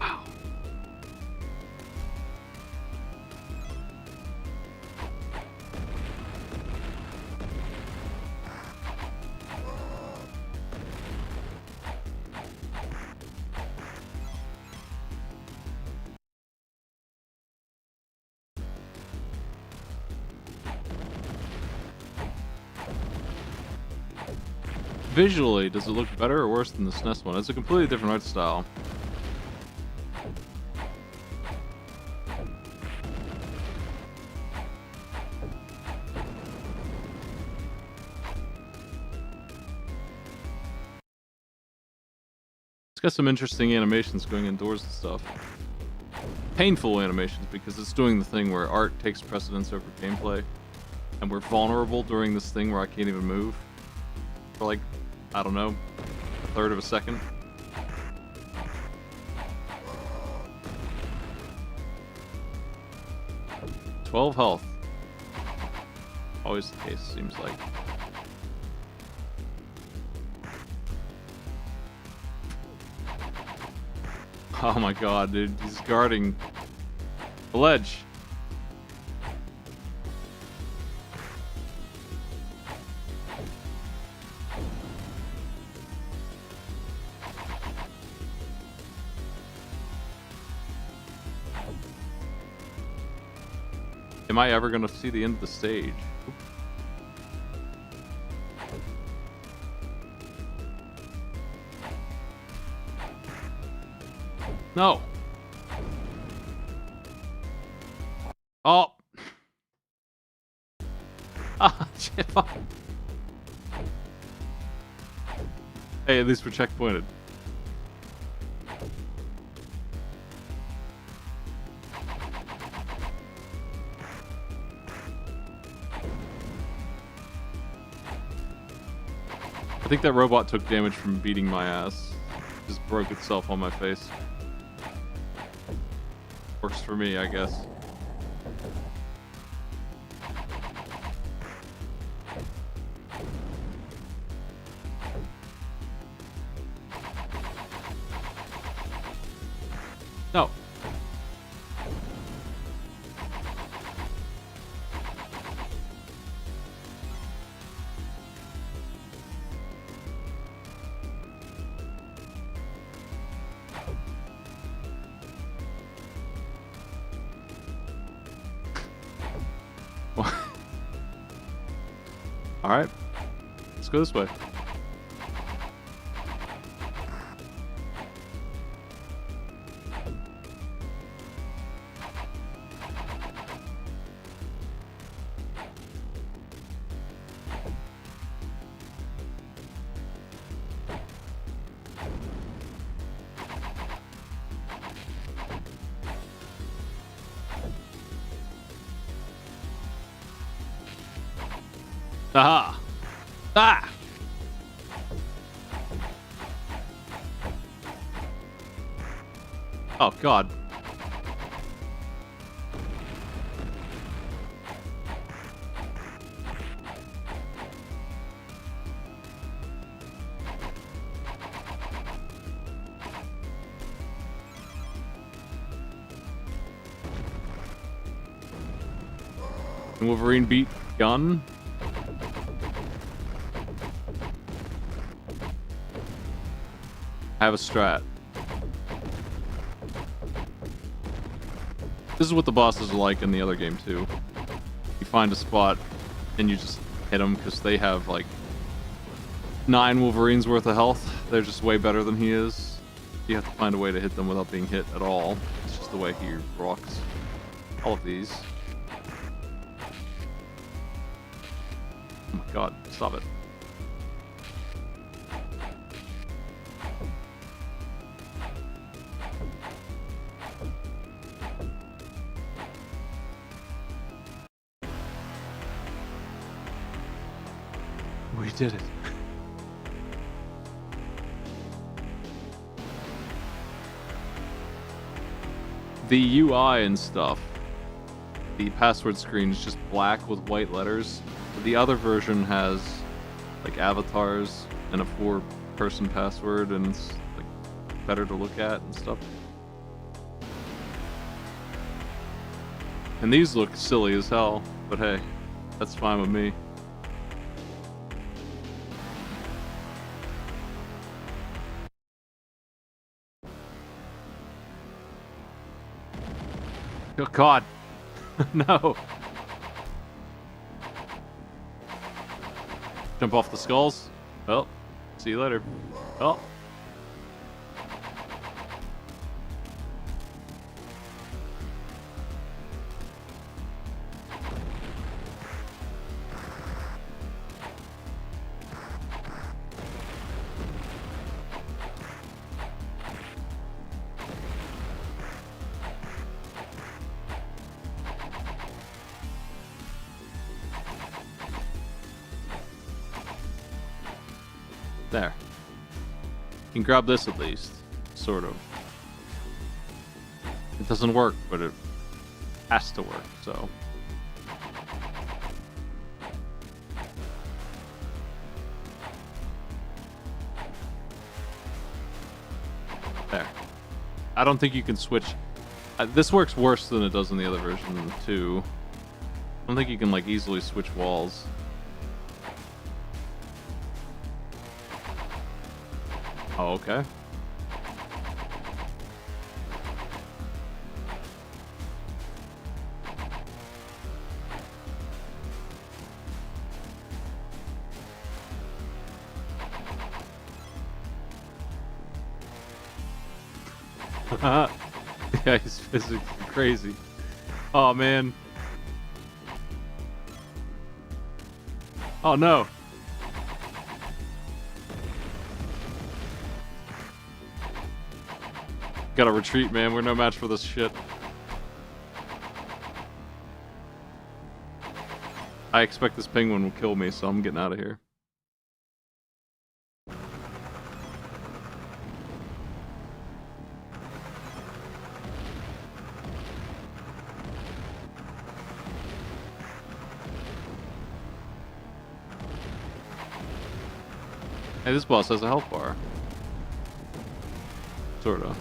Wow. Visually, does it look better or worse than the SNES one? It's a completely different art style. It's got some interesting animations going indoors and stuff. Painful animations because it's doing the thing where art takes precedence over gameplay. And we're vulnerable during this thing where I can't even move. For like, I don't know, a third of a second. $12 health. Always the case, seems like. Oh my god, dude. He's guarding the ledge. Am I ever going to see the end of the stage? No. Oh. Ah, shit. Hey, at least we're checkpointed. I think that robot took damage from beating my ass. Just broke itself on my face. Works for me, I guess. No. Alright. Let's go this way. Aha! Ah! Oh, God. Can Wolverine beat Gun? I have a strat. This is what the bosses are like in the other game too. You find a spot and you just hit them because they have like 9 Wolverines worth of health. They're just way better than he is. You have to find a way to hit them without being hit at all. It's just the way he rocks. All of these. Oh my god, stop it. We did it. The UI and stuff, the password screen is just black with white letters. The other version has like avatars and a 4-person password, and it's like better to look at and stuff. And these look silly as hell, but hey, that's fine with me. Oh god. No. Jump off the skulls. Well, see you later. Oh. There. You can grab this at least. Sort of. It doesn't work, but it has to work, so. There. I don't think you can switch. This works worse than it does in the other version, too. I don't think you can, like, easily switch walls. Oh, okay. Yeah, he's physically crazy. Oh, man. Oh, no. Gotta retreat, man. We're no match for this shit. I expect this penguin will kill me, so I'm getting out of here. Hey, this boss has a health bar. Sorta.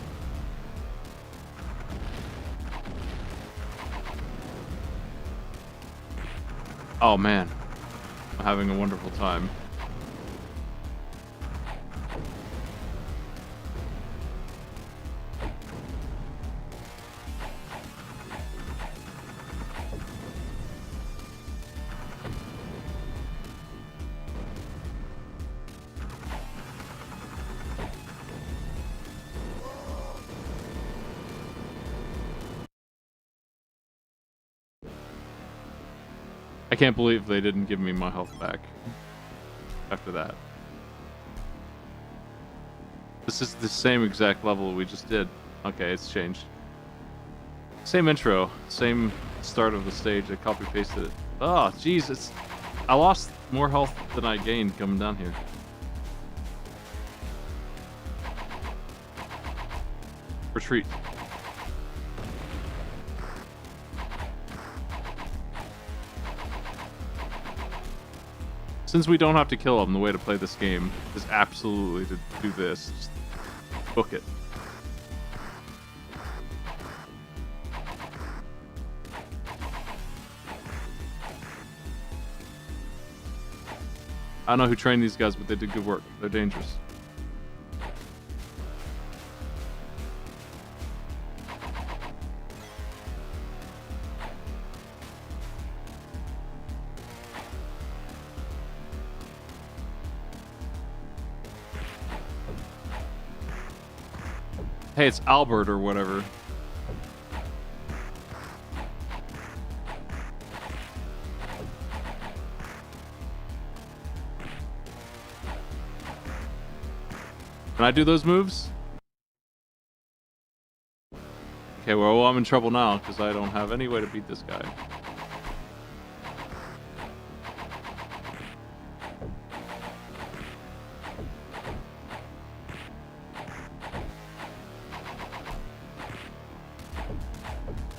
Oh man, I'm having a wonderful time. I can't believe they didn't give me my health back after that. This is the same exact level we just did. Okay, it's changed. Same intro, same start of the stage. I copy pasted it. Oh, jeez, I lost more health than I gained coming down here. Retreat. Since we don't have to kill him, the way to play this game is absolutely to do this. Just book it. I don't know who trained these guys, but they did good work. They're dangerous. Hey, it's Albert or whatever. Can I do those moves? Okay, well, I'm in trouble now because I don't have any way to beat this guy.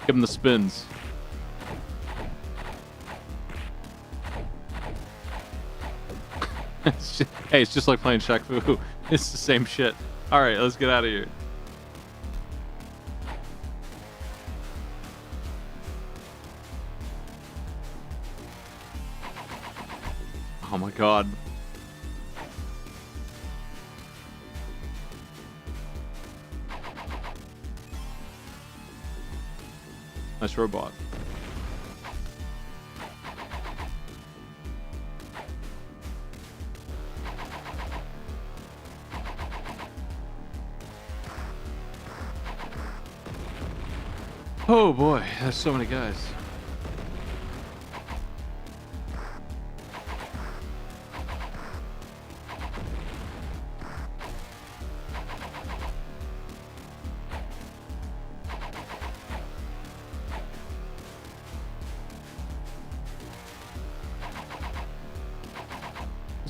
Give him the spins. Hey, it's just like playing Shaq Fu. It's the same shit. Alright, let's get out of here. Oh my god. Nice robot. Oh boy, there's so many guys.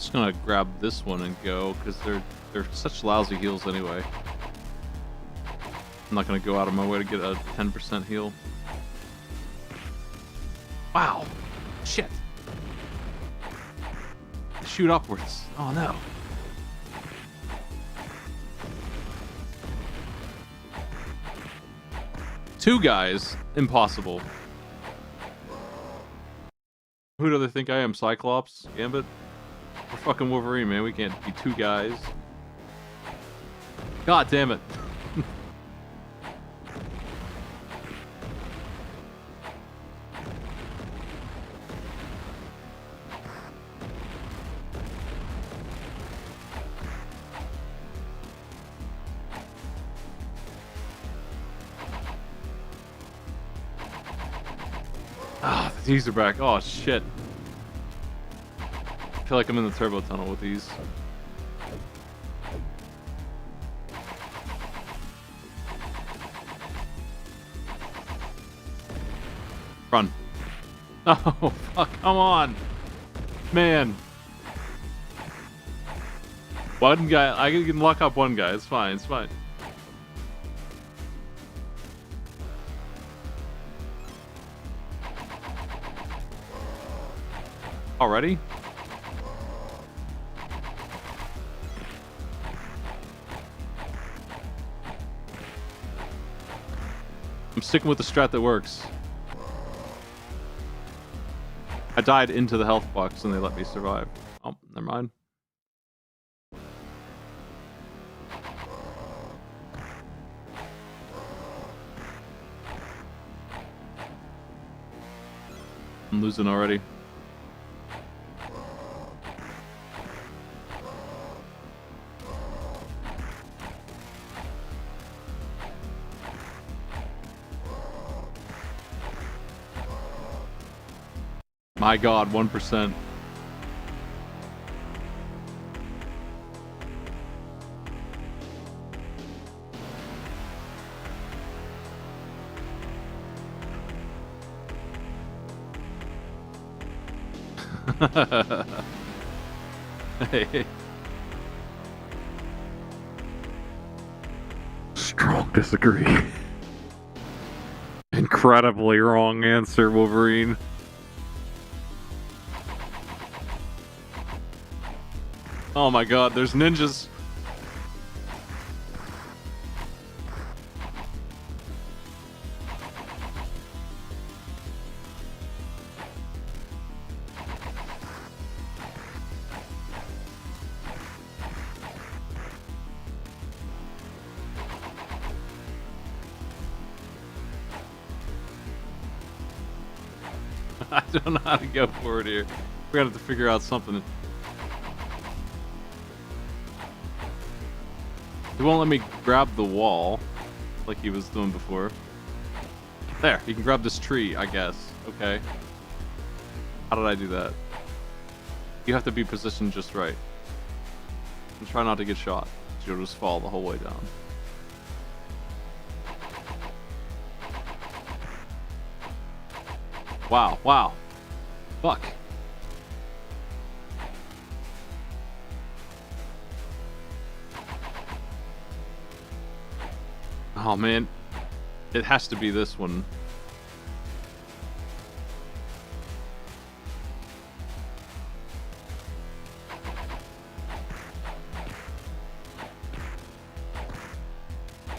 Just gonna grab this one and go because they're such lousy heals anyway. I'm not gonna go out of my way to get a 10% heal. Wow, shit! Shoot upwards. Oh no. Two guys, impossible. Who do they think I am? Cyclops? Gambit? We're fucking Wolverine, man. We can't be two guys. God damn it. Ah, the T's are back. Oh, shit. I feel like I'm in the turbo tunnel with these. Run. Oh, fuck. Come on. Man. One guy. I can lock up one guy. It's fine. It's fine. Already? I'm sticking with the strat that works. I died into the health box and they let me survive. Oh, never mind. I'm losing already. My god, 1%. Hey. Strong disagree. Incredibly wrong answer, Wolverine. Oh my god, there's ninjas. I don't know how to go forward here. We're gonna have to figure out something. He won't let me grab the wall like he was doing before. There, you can grab this tree, I guess. Okay. How did I do that? You have to be positioned just right. And try not to get shot. You'll just fall the whole way down. Wow, wow. Fuck. Oh man, it has to be this one.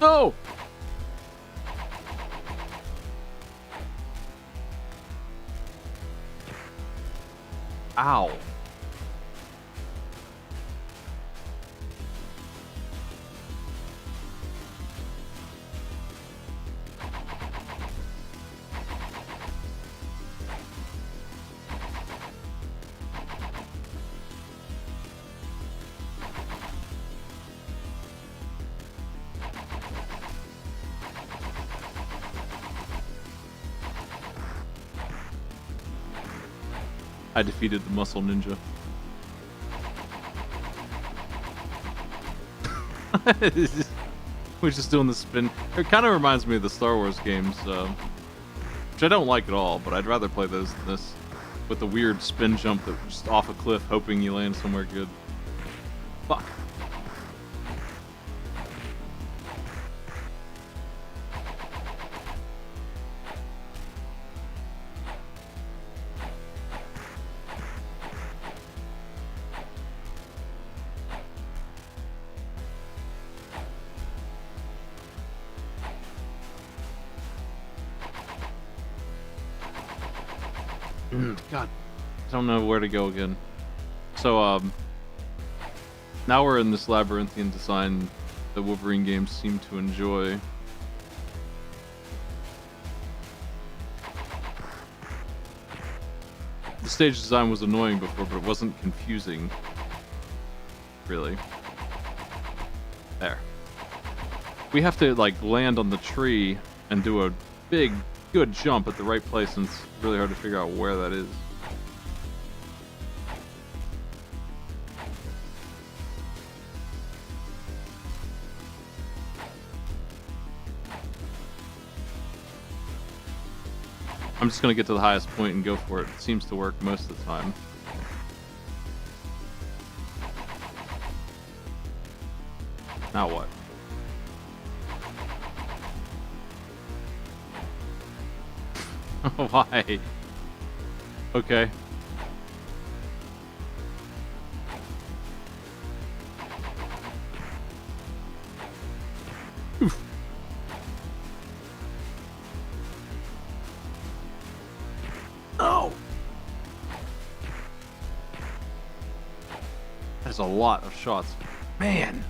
No! Ow. I defeated the muscle ninja. We're just doing the spin. It kind of reminds me of the Star Wars games, which I don't like at all, but I'd rather play those than this. with a weird spin jump that was just off a cliff, hoping you land somewhere good. Fuck. God, I don't know where to go again. So, now we're in this labyrinthian design that Wolverine games seem to enjoy. The stage design was annoying before, but it wasn't confusing. Really. There. We have to, like, land on the tree and do a big, good jump at the right place, and it's really hard to figure out where that is. I'm just gonna get to the highest point and go for it. It seems to work most of the time. Now what? Why? Okay. Oof. Oh! That's a lot of shots. Man!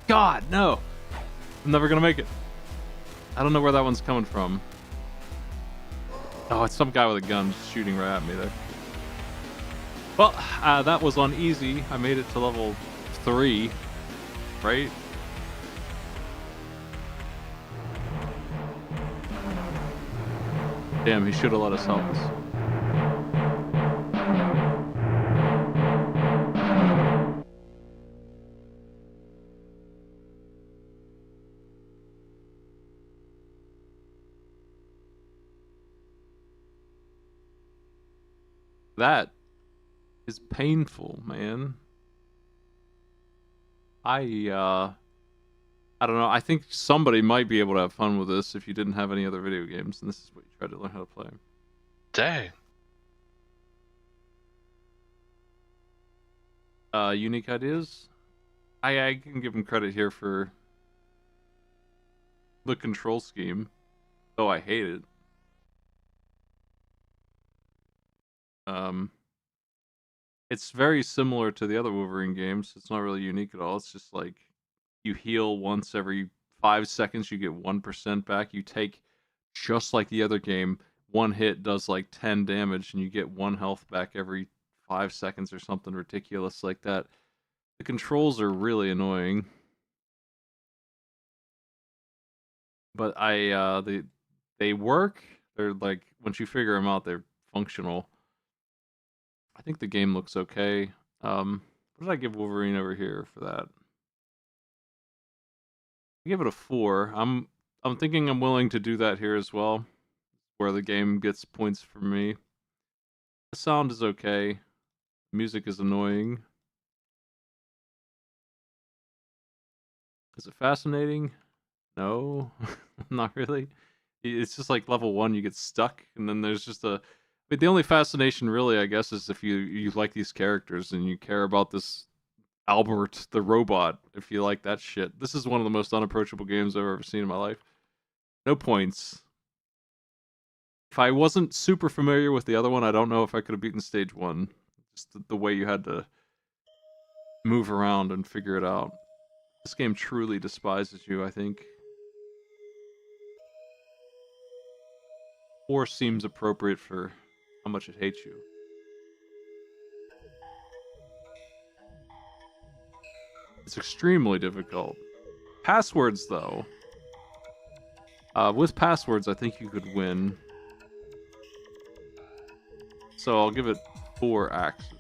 God, no! I'm never gonna make it. I don't know where that one's coming from. Oh, it's some guy with a gun shooting right at me there. Well, that was on easy. I made it to level 3, right? Damn, he should have let us help us. That is painful, man. I don't know. I think somebody might be able to have fun with this if you didn't have any other video games, and this is what you tried to learn how to play. Dang. Unique ideas? I can give him credit here for the control scheme, though I hate it. It's very similar to the other Wolverine games. It's not really unique at all. It's just like you heal once every 5 seconds, you get 1% back. You take, just like the other game, one hit does like 10 damage, and you get 1 health back every 5 seconds or something ridiculous like that. The controls are really annoying. But they work. They're like, once you figure them out, they're functional. I think the game looks okay. What did I give Wolverine over here for that? I give it a 4. I'm thinking I'm willing to do that here as well, where the game gets points for me. The sound is okay. Music is annoying. Is it fascinating? No, not really. It's just like level 1, you get stuck, and then there's just a... But the only fascination, really, I guess, is if you like these characters and you care about this Albert the robot, if you like that shit. This is one of the most unapproachable games I've ever seen in my life. No points. If I wasn't super familiar with the other one, I don't know if I could have beaten stage 1. Just the way you had to move around and figure it out. This game truly despises you, I think. 4 seems appropriate for how much it hates you. It's extremely difficult. Passwords, though. With passwords, I think you could win. So I'll give it 4 axes.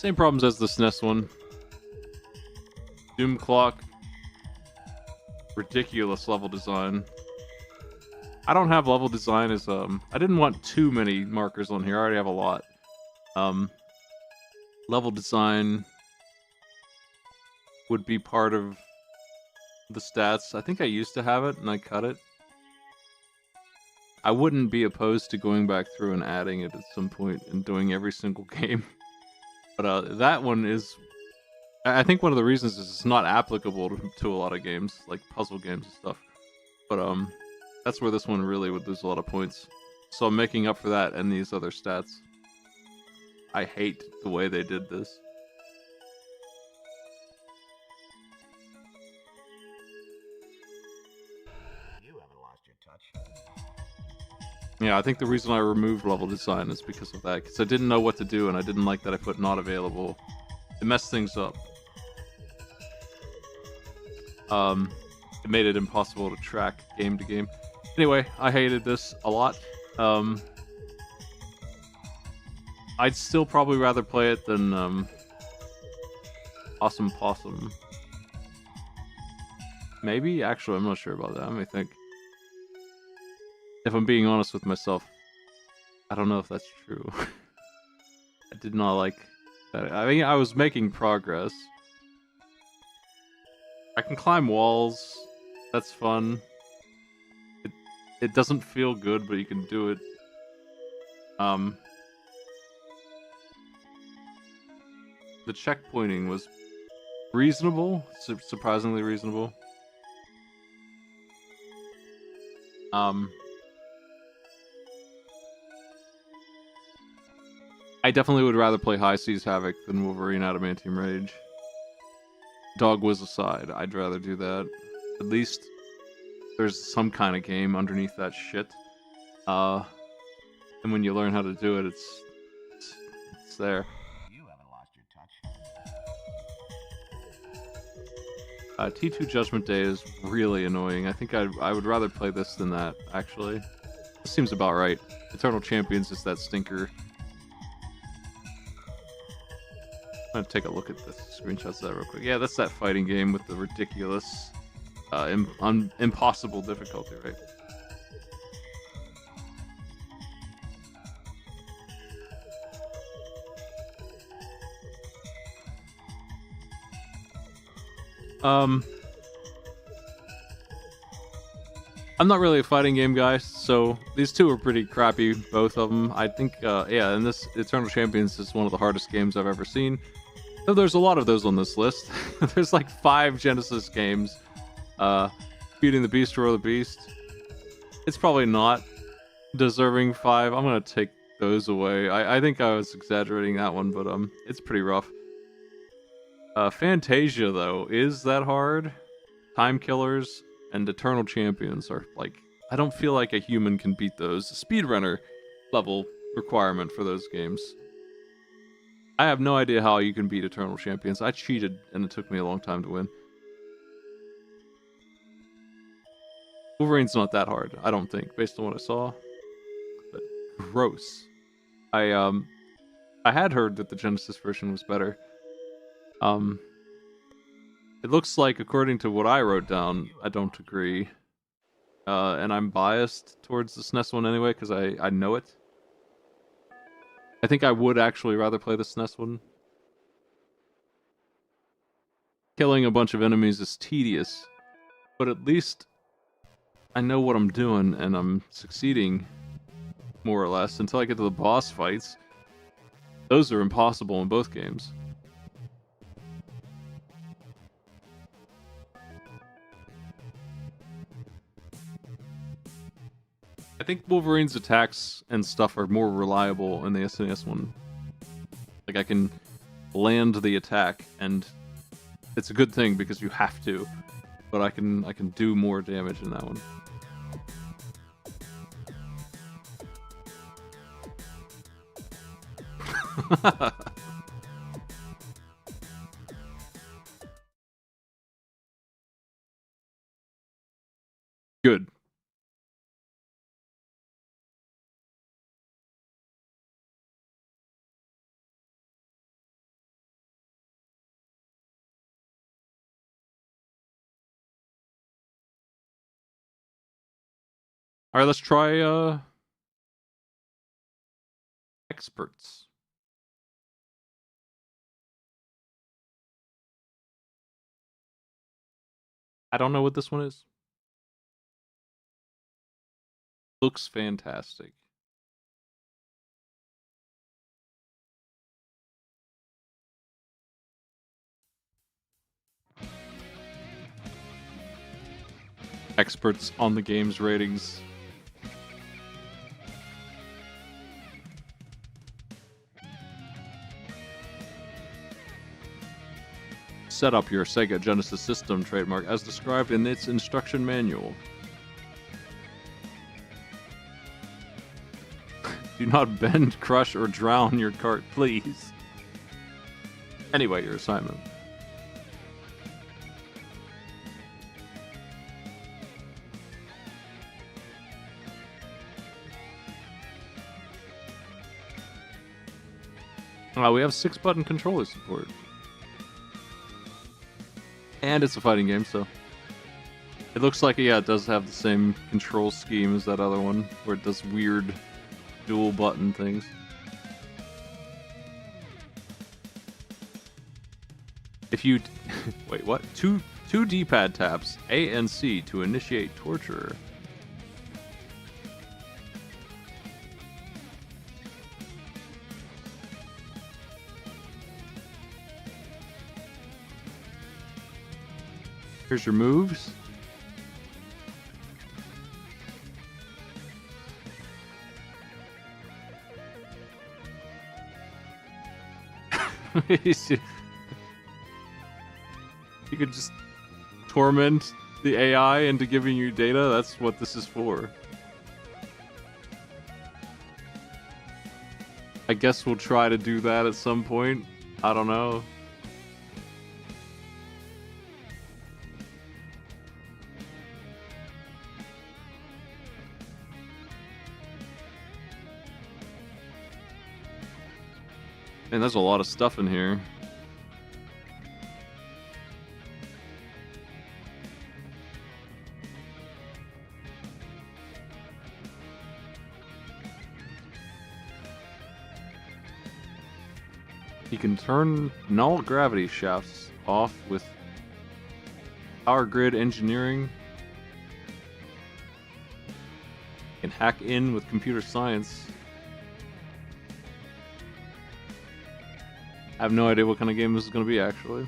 Same problems as the SNES one. Doom clock. Ridiculous level design. I don't have level design as I didn't want too many markers on here. I already have a lot. Level design would be part of the stats. I think I used to have it and I cut it. I wouldn't be opposed to going back through and adding it at some point and doing every single game. But that one is, I think one of the reasons is it's not applicable to a lot of games, like puzzle games and stuff. But that's where this one really would lose a lot of points. So I'm making up for that and these other stats. I hate the way they did this. You haven't lost your touch. Yeah, I think the reason I removed level design is because of that. Because I didn't know what to do and I didn't like that I put not available. It messed things up. It made it impossible to track game to game. Anyway, I hated this a lot. I'd still probably rather play it than Awesome Possum. Maybe? Actually, I'm not sure about that. Let me think. If I'm being honest with myself, I don't know if that's true. I did not like that. I mean, I was making progress. I can climb walls. That's fun. It doesn't feel good, but you can do it. The checkpointing was reasonable, surprisingly reasonable. I definitely would rather play High Seas Havoc than Wolverine Adamantium Rage. Dog Whiz aside, I'd rather do that. At least there's some kind of game underneath that shit. And when you learn how to do it, it's there. You haven't lost your touch. T2 Judgment Day is really annoying. I think I would rather play this than that, actually. This seems about right. Eternal Champions is that stinker. I'm gonna take a look at the screenshots of that real quick. Yeah, that's that fighting game with the ridiculous, impossible difficulty, right? I'm not really a fighting game guy, so these two are pretty crappy, both of them. I think, yeah, and this Eternal Champions is one of the hardest games I've ever seen. So there's a lot of those on this list. There's like 5 Genesis games. Beating the Beast, Roar the Beast. It's probably not deserving 5. I'm gonna take those away. I think I was exaggerating that one, but it's pretty rough. Fantasia, though, is that hard? Time Killers and Eternal Champions are like, I don't feel like a human can beat those. Speedrunner level requirement for those games. I have no idea how you can beat Eternal Champions. I cheated and it took me a long time to win. Wolverine's not that hard, I don't think, based on what I saw. But gross. I had heard that the Genesis version was better. It looks like, according to what I wrote down, I don't agree. And I'm biased towards the SNES one anyway, because I know it. I think I would actually rather play the SNES one. Killing a bunch of enemies is tedious, but at least I know what I'm doing and I'm succeeding, more or less, until I get to the boss fights. Those are impossible in both games. I think Wolverine's attacks and stuff are more reliable in the SNES one. Like, I can land the attack, and it's a good thing because you have to. But I can do more damage in that one. Good. All right, let's try X-Perts. I don't know what this one is. Looks fantastic. Experts on the game's ratings. Set up your Sega Genesis System trademark as described in its instruction manual. Do not bend, crush, or drown your cart, please. Anyway, your assignment. We have 6-button controller support. And it's a fighting game, so... It looks like, yeah, it does have the same control scheme as that other one, where it does weird dual button things. If you... Wait, what? Two D-pad taps, A and C, to initiate torture. Here's your moves. You could just torment the AI into giving you data. That's what this is for. I guess we'll try to do that at some point. I don't know. Man, there's a lot of stuff in here. You can turn null gravity shafts off with power grid engineering. You can hack in with computer science. I have no idea what kind of game this is going to be, actually.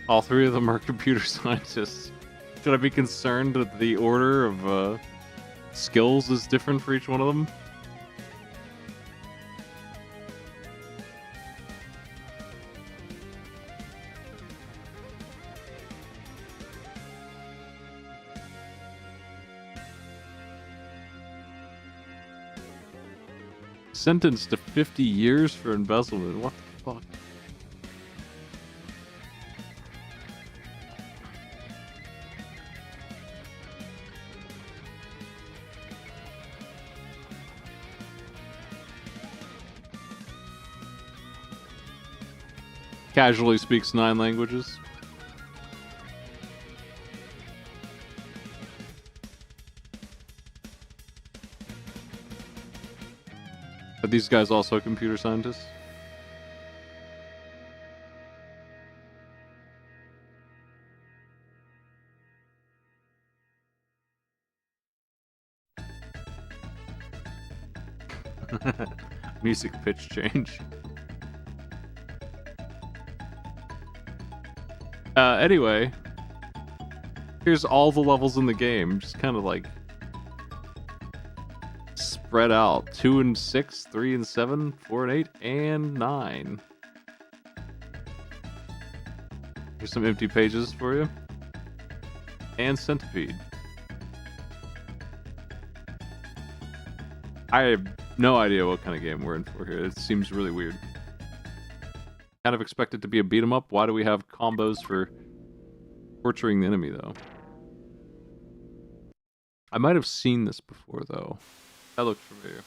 All three of them are computer scientists. Should I be concerned that the order of skills is different for each one of them? Sentenced to 50 years for embezzlement. What the fuck? Casually speaks 9 languages. Are these guys also computer scientists? Music pitch change. Anyway, here's all the levels in the game, just kind of like spread out. 2 and 6, 3 and 7, 4 and 8, and 9. Here's some empty pages for you. And Centipede. I have no idea what kind of game we're in for here. It seems really weird. Kind of expect it to be a beat 'em up. Why do we have combos for torturing the enemy, though? I might have seen this before, though. That looked familiar.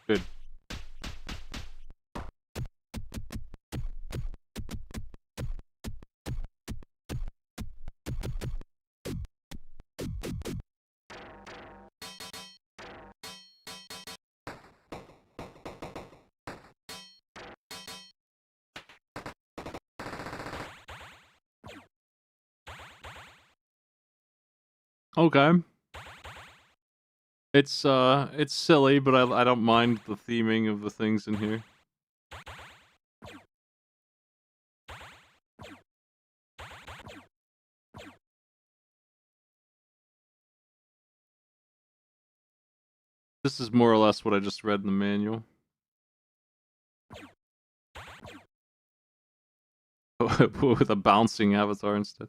Good. Okay. It's silly, but I don't mind the theming of the things in here. This is more or less what I just read in the manual. With a bouncing avatar instead.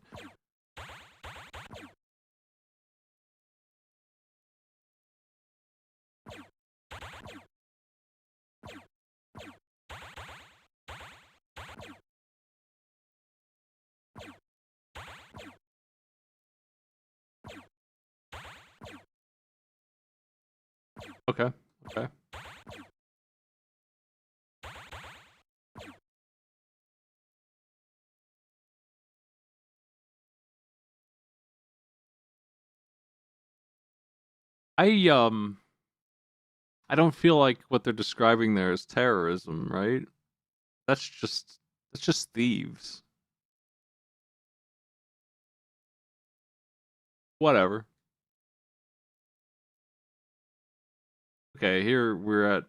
Okay. Okay. I don't feel like what they're describing there is terrorism, right? That's just thieves. Whatever. Okay, here we're at.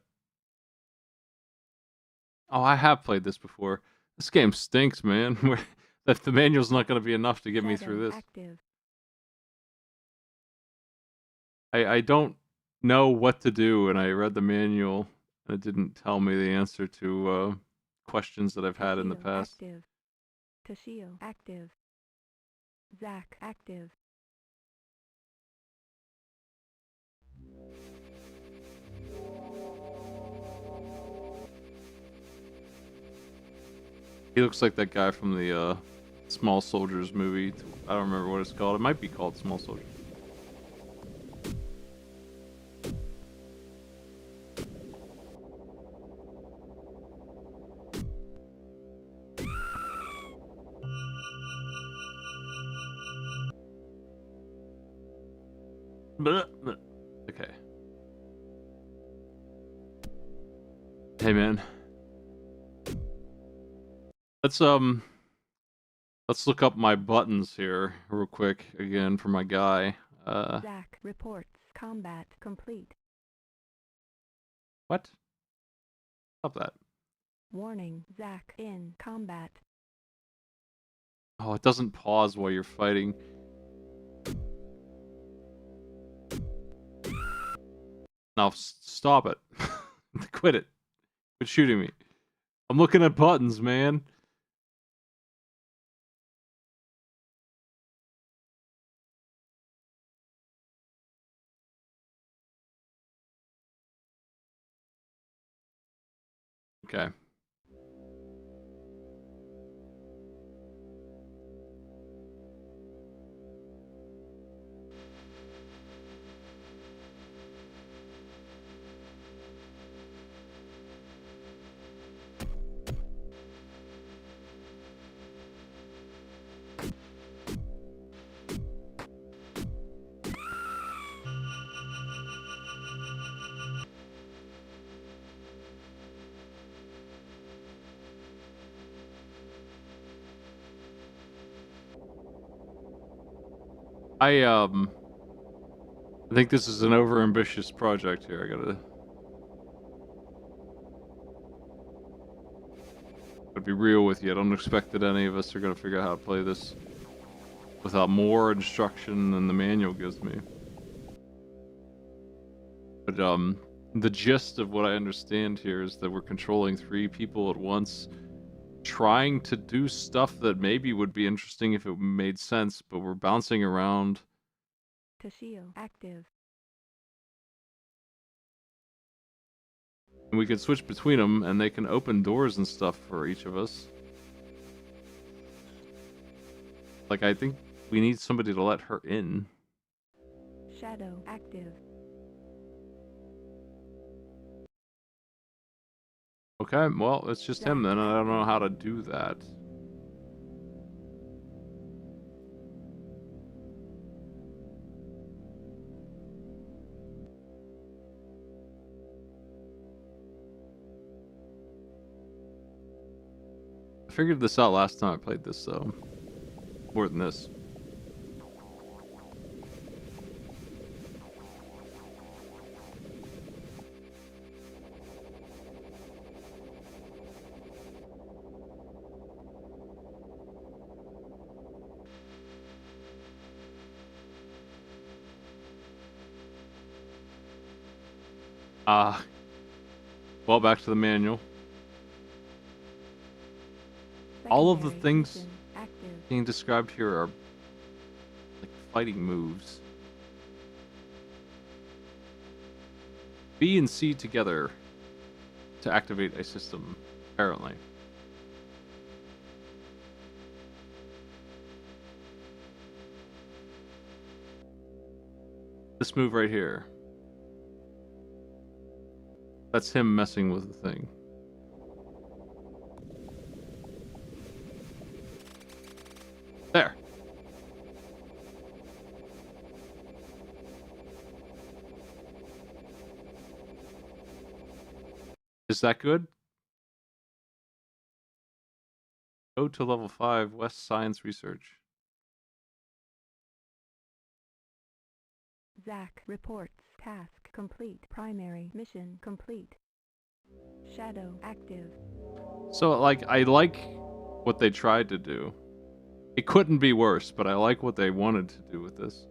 Oh, I have played this before. This game stinks, man. That the manual's not going to be enough to get me through this. Active. I don't know what to do, and I read the manual, and it didn't tell me the answer to questions that I've had in the past. Active. Toshio active. Zach active. He looks like that guy from the Small Soldiers movie. I don't remember what it's called. It might be called Small Soldiers. Okay. Hey, man. Let's look up my buttons here real quick again for my guy. Zach reports combat complete. What? Stop that. Warning, Zach in combat. Oh, it doesn't pause while you're fighting. Now stop it. Quit it. Quit shooting me. I'm looking at buttons, man. Okay. I think this is an overambitious project here. I gotta be real with you. I don't expect that any of us are gonna figure out how to play this without more instruction than the manual gives me. But The gist of what I understand here is that we're controlling 3 people at once, trying to do stuff that maybe would be interesting if it made sense, but we're bouncing around. Toshio active. And we can switch between them, and they can open doors and stuff for each of us. Like, I think we need somebody to let her in. Shadow active. Okay, well, it's just him then, and I don't know how to do that. I figured this out last time I played this, though. More than this. Well, back to the manual. All of the Secondary things mission active. being described here are like fighting moves. B and C together to activate a system, apparently. This move right here. That's him messing with the thing. There. Is that good? Go to level 5, West Science Research. Zach reports. Task complete. Primary mission complete. Shadow active. So, like, I like what they tried to do. It couldn't be worse, but I like what they wanted to do with this.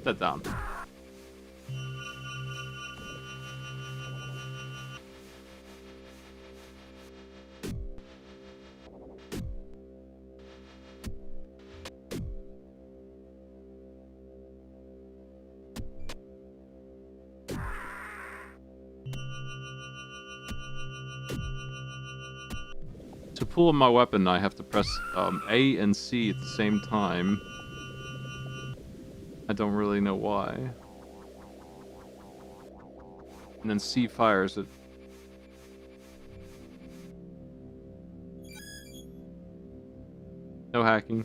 Put that down. To pull my weapon, I have to press A and C at the same time. I don't really know why. And then C fires it. No hacking.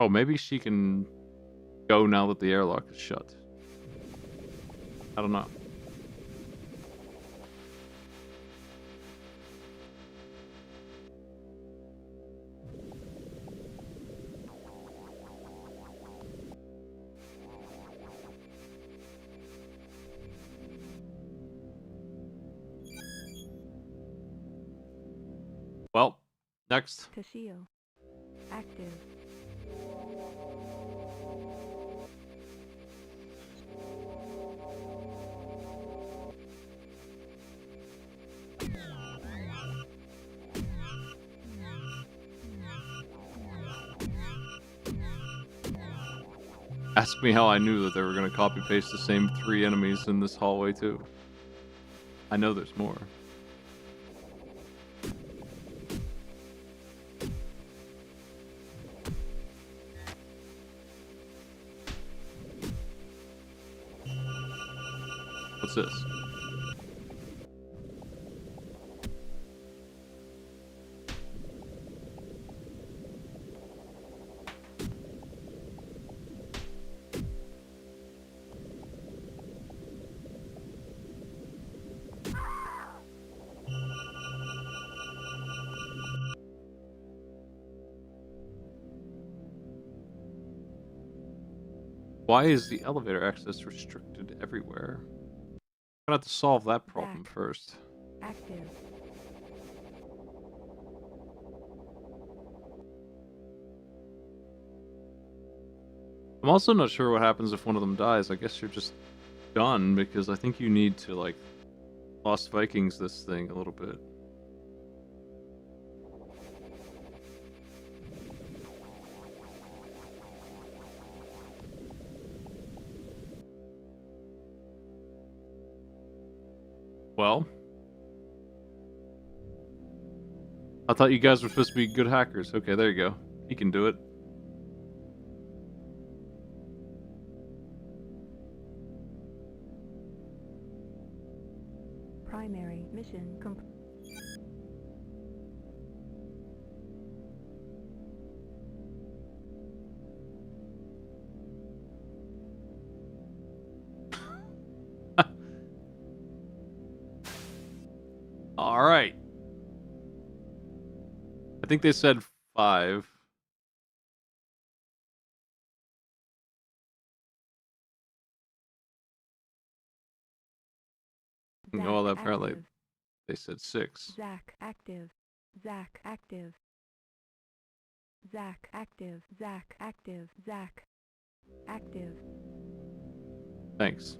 Oh, maybe she can go now that the airlock is shut. I don't know. Well, next. Toshio active. Ask me how I knew that they were going to copy paste the same 3 enemies in this hallway too. I know there's more. What's this? Why is the elevator access restricted everywhere? I'm gonna have to solve that problem Back. first. Active. I'm also not sure what happens if one of them dies. I guess you're just done, because I think you need to, like, Lost Vikings this thing a little bit. Well, I thought you guys were supposed to be good hackers. Okay, there you go. He can do it. Primary mission complete. All right. I think they said 5. Well, Zach apparently active. they said 6. Zach active. Zach active. Zach active. Zach active. Zach active. Thanks.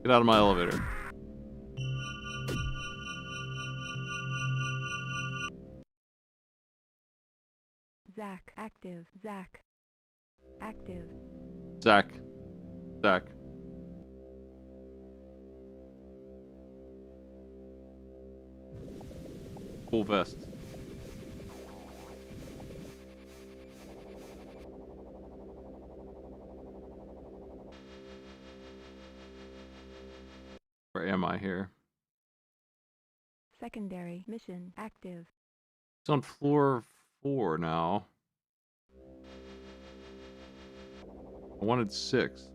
Get out of my elevator. Zach active. Zach active. Zach. Zach. Full vest. Where am I here? Secondary mission active. It's on floor 4 now. I wanted 6.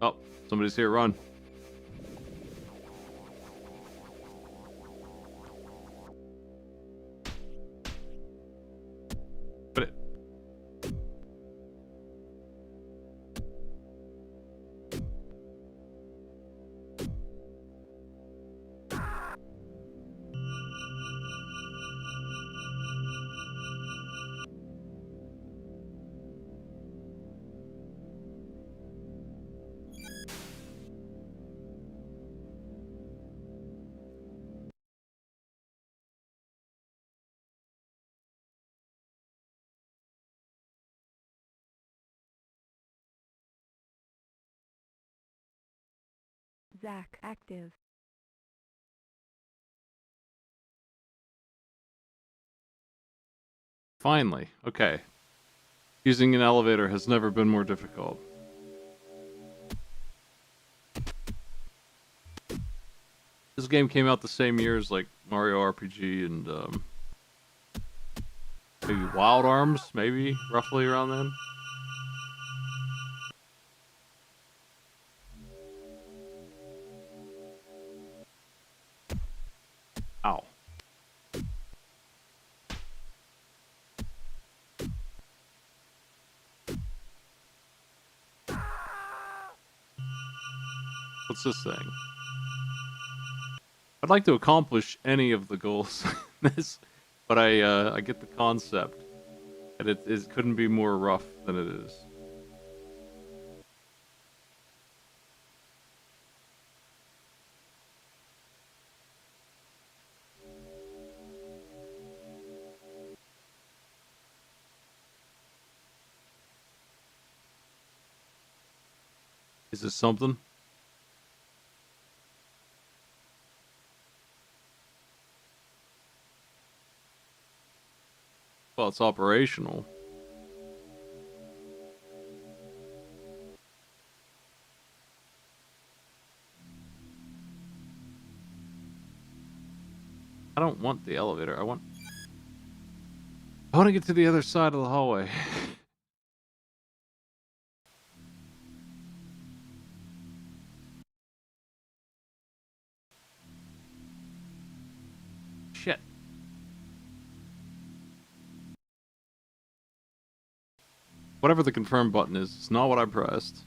Oh, somebody's here. Run. Put it. Zach active. Finally. Okay. Using an elevator has never been more difficult. This game came out the same year as, like, Mario RPG and maybe Wild Arms, maybe roughly around then. Ow. What's this thing? I'd like to accomplish any of the goals in this, but I get the concept, and it couldn't be more rough than it is. Is this something? Well, it's operational. I don't want the elevator. I want... I want to get to the other side of the hallway. Shit. Whatever the confirm button is, it's not what I pressed.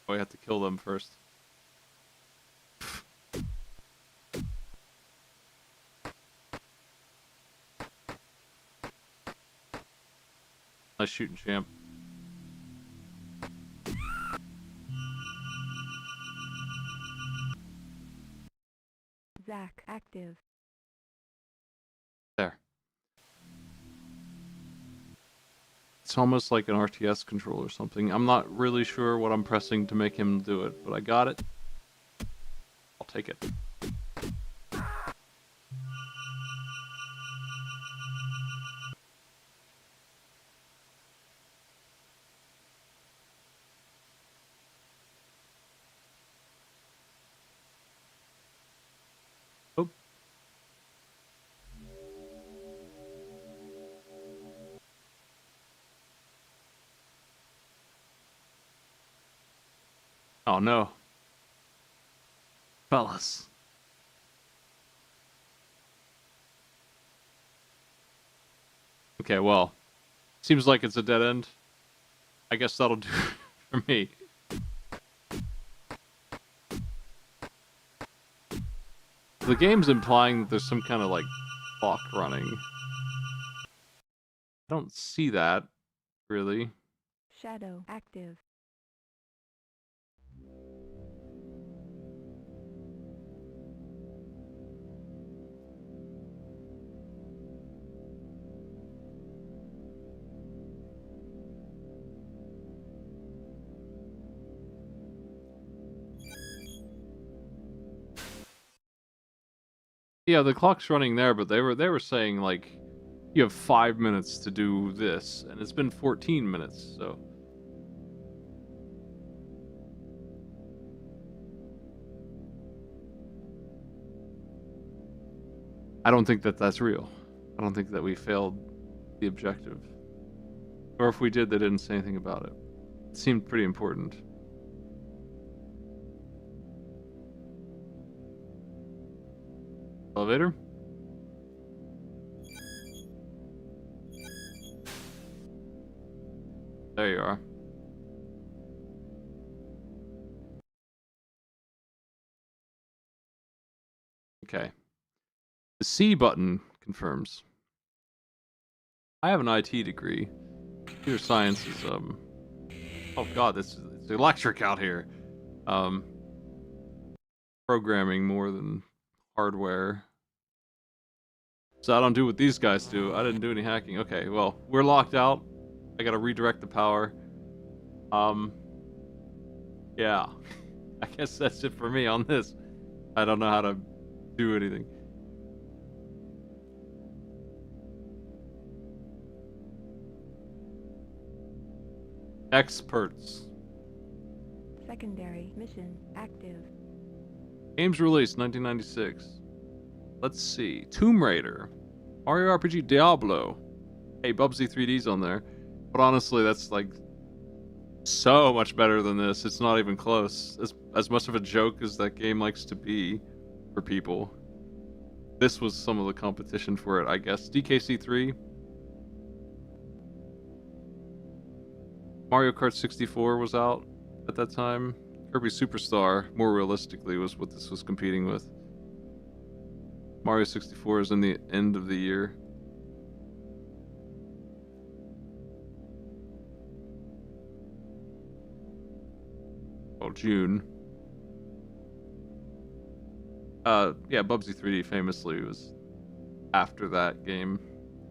Oh, I have to kill them first. Nice shooting, champ. Zach, active. There. It's almost like an RTS control or something. I'm not really sure what I'm pressing to make him do it, but I got it. I'll take it. Oh. Oh no. Fellas. Okay, well. Seems like it's a dead end. I guess that'll do for me. The game's implying that there's some kind of, like, clock running. I don't see that, really. Shadow, active. Yeah, the clock's running there, but they were saying, like, you have 5 minutes to do this, and it's been 14 minutes, so... I don't think that that's real. I don't think that we failed the objective. Or if we did, they didn't say anything about it. It seemed pretty important. Elevator? There you are. Okay. The C button confirms. I have an IT degree. Computer science is, oh god, it's electric out here. Programming more than hardware. So I don't do what these guys do. I didn't do any hacking. Okay, well, we're locked out. I gotta redirect the power. Yeah. I guess that's it for me on this. I don't know how to do anything. X-Perts. Secondary, mission, active. Games released 1996. Let's see. Tomb Raider. Mario RPG Diablo. Hey, Bubsy 3D's on there. But honestly, that's like so much better than this. It's not even close. As much of a joke as that game likes to be for people. This was some of the competition for it, I guess. DKC3. Mario Kart 64 was out at that time. Kirby Superstar, more realistically, was what this was competing with. Mario 64 is in the end of the year. Well, June. Yeah, Bubsy 3D famously was after that game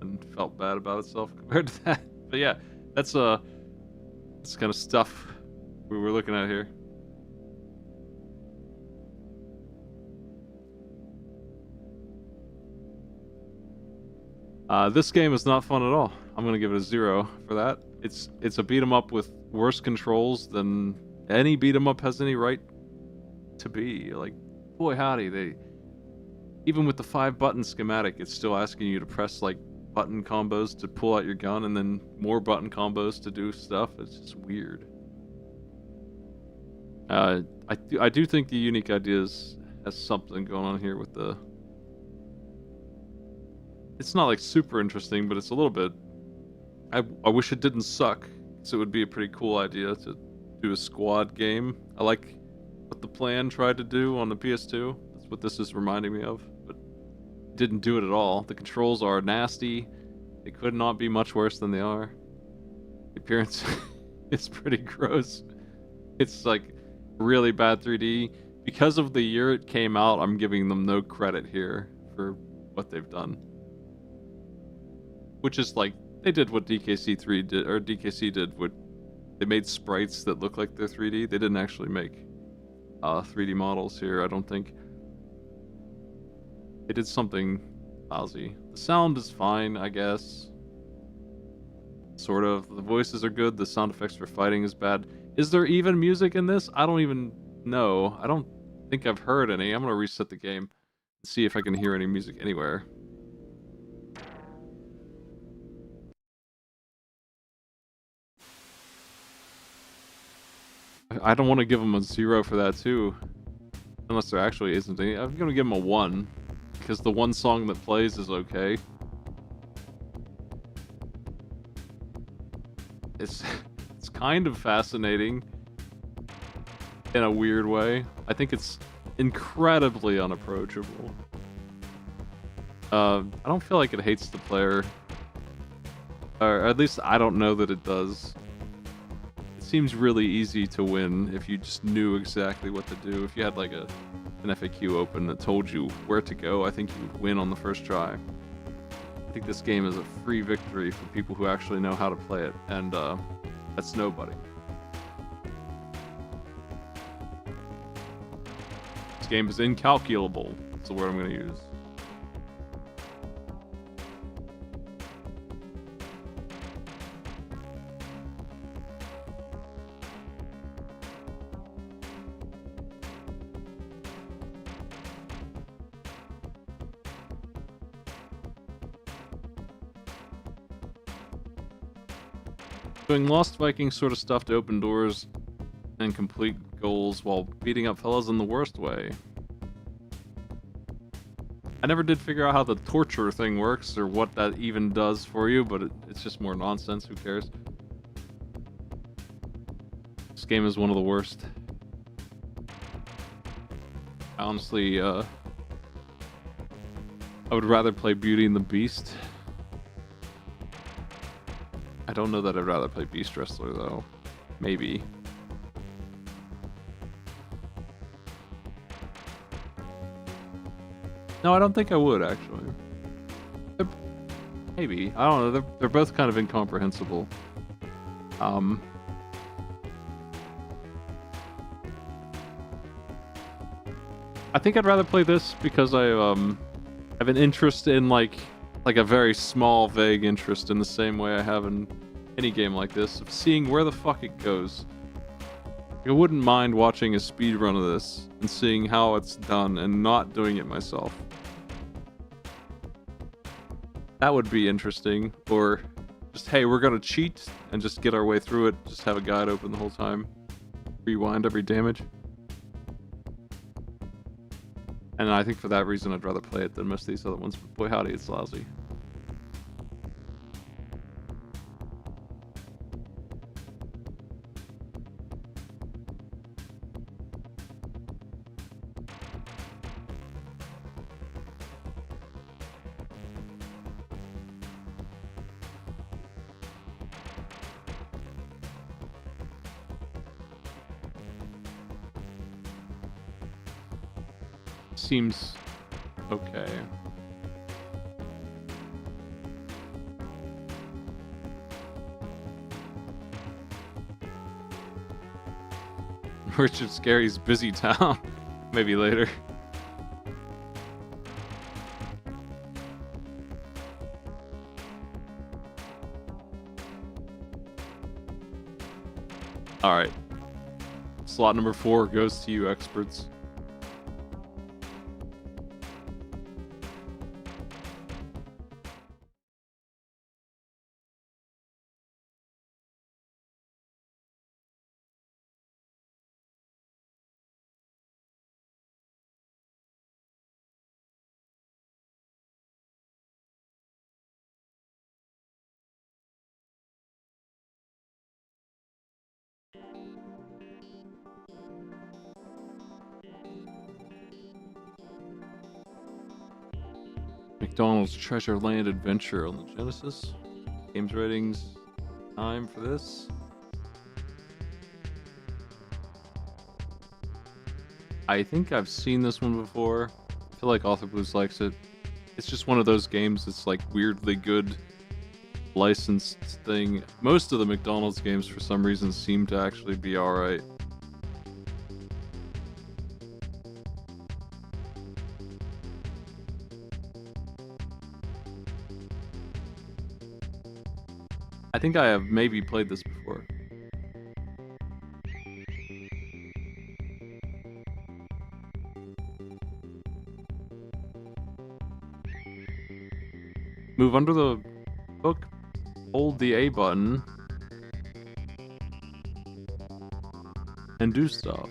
and felt bad about itself compared to that. But yeah, that's kind of stuff we were looking at here. This game is not fun at all. I'm gonna give it a 0 for that. It's a beat 'em up with worse controls than any beat 'em up has any right to be. Like, boy howdy, they even with the 5-button schematic, it's still asking you to press like button combos to pull out your gun and then more button combos to do stuff. It's just weird. I do think the unique ideas has something going on here with the. It's not like super interesting, but it's a little bit. I wish it didn't suck, so it would be a pretty cool idea to do a squad game. I like what the plan tried to do on the PS2. That's what this is reminding me of, but it didn't do it at all. The controls are nasty. They could not be much worse than they are. The appearance is pretty gross. It's like really bad 3D. Because of the year it came out, I'm giving them no credit here for what they've done. Which is like, they did what DKC3 did, or DKC did, what they made sprites that look like they're 3D. They didn't actually make 3D models here, I don't think. They did something lousy. The sound is fine, I guess. Sort of. The voices are good, the sound effects for fighting is bad. Is there even music in this? I don't even know. I don't think I've heard any. I'm gonna reset the game and see if I can hear any music anywhere. I don't want to give them a 0 for that too, unless there actually isn't any. I'm gonna give them a 1 because the one song that plays is okay. It's kind of fascinating in a weird way. I think it's incredibly unapproachable. I don't feel like it hates the player, or at least I don't know that it does. Seems really easy to win if you just knew exactly what to do. If you had like an FAQ open that told you where to go, I think you would win on the first try. I think this game is a free victory for people who actually know how to play it, and that's nobody. This game is incalculable. That's the word I'm going to use. Doing Lost Viking sort of stuff to open doors and complete goals while beating up fellas in the worst way. I never did figure out how the torture thing works or what that even does for you, but it's just more nonsense. Who cares? This game is one of the worst. Honestly, I would rather play Beauty and the Beast. I don't know that I'd rather play Beast Wrestler, though. Maybe. No, I don't think I would, actually. Maybe. I don't know. They're both kind of incomprehensible. I think I'd rather play this because I have an interest in like a very small, vague interest in the same way I have in any game like this, of seeing where the fuck it goes. I wouldn't mind watching a speed run of this and seeing how it's done and not doing it myself. That would be interesting. Or just, hey, we're gonna cheat and just get our way through it, just have a guide open the whole time. Rewind every damage. And I think for that reason I'd rather play it than most of these other ones, but boy howdy, it's lousy. Seems okay. Richard Scarry's Busy Town. Maybe later. Alright. Slot number 4 goes to you, X-Perts. McDonald's Treasure Land Adventure on the Genesis. Games ratings. Time for this. I think I've seen this one before. I feel like Author Blues likes it. It's just one of those games that's like weirdly good licensed thing. Most of the McDonald's games for some reason seem to actually be alright. I think I have maybe played this before. Move under the hook, hold the A button, and do stuff.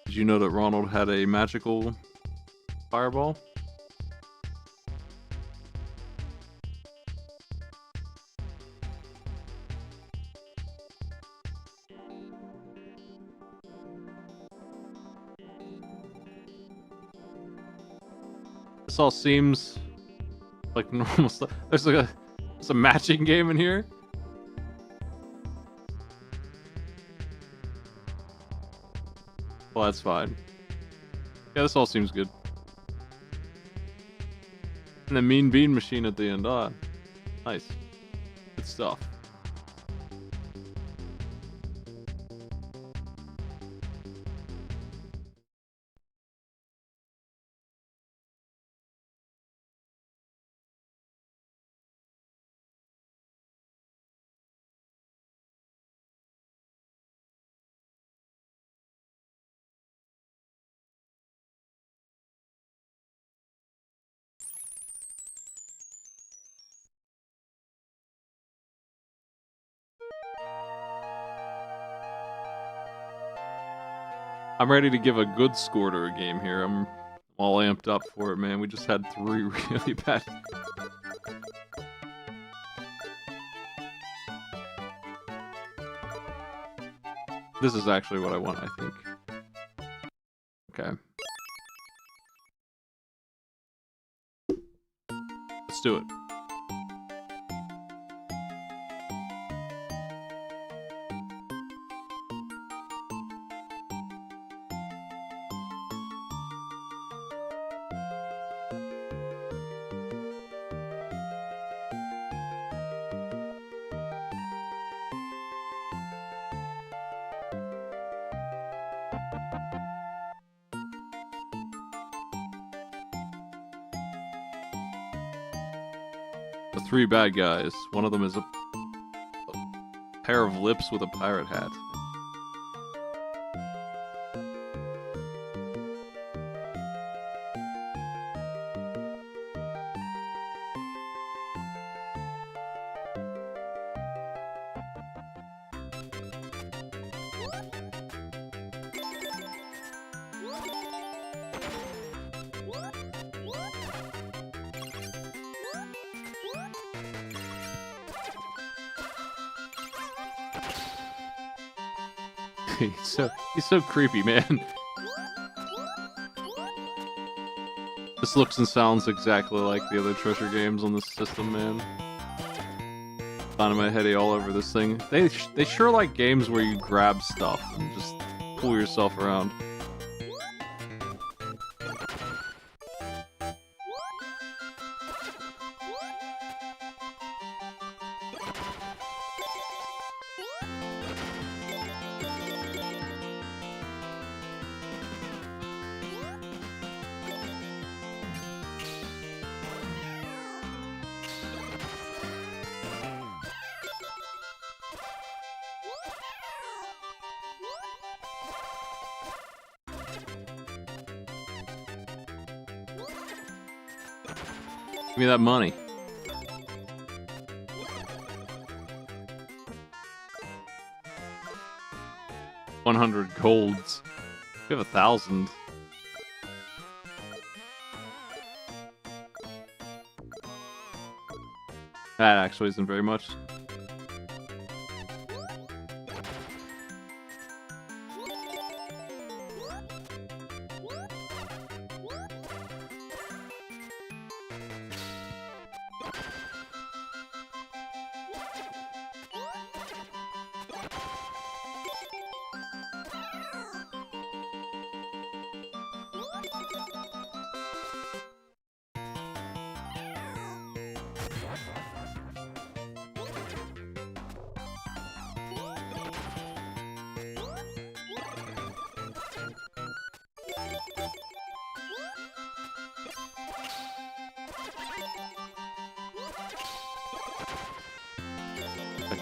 Did you know that Ronald had a magical fireball? This all seems like normal stuff. There's like a matching game in here. Well, that's fine. Yeah, this all seems good. And the mean bean machine at the end. Ah, nice. Good stuff. I'm ready to give a good score to a game here. I'm all amped up for it, man. We just had 3 really bad. This is actually what I want, I think. Okay. Let's do it. The 3 bad guys. One of them is a pair of lips with a pirate hat. He's so creepy, man. This looks and sounds exactly like the other treasure games on this system, man. Dynamite Heady all over this thing. They sure like games where you grab stuff and just pull yourself around. Give me that money. $100 golds. We have 1,000. That actually isn't very much.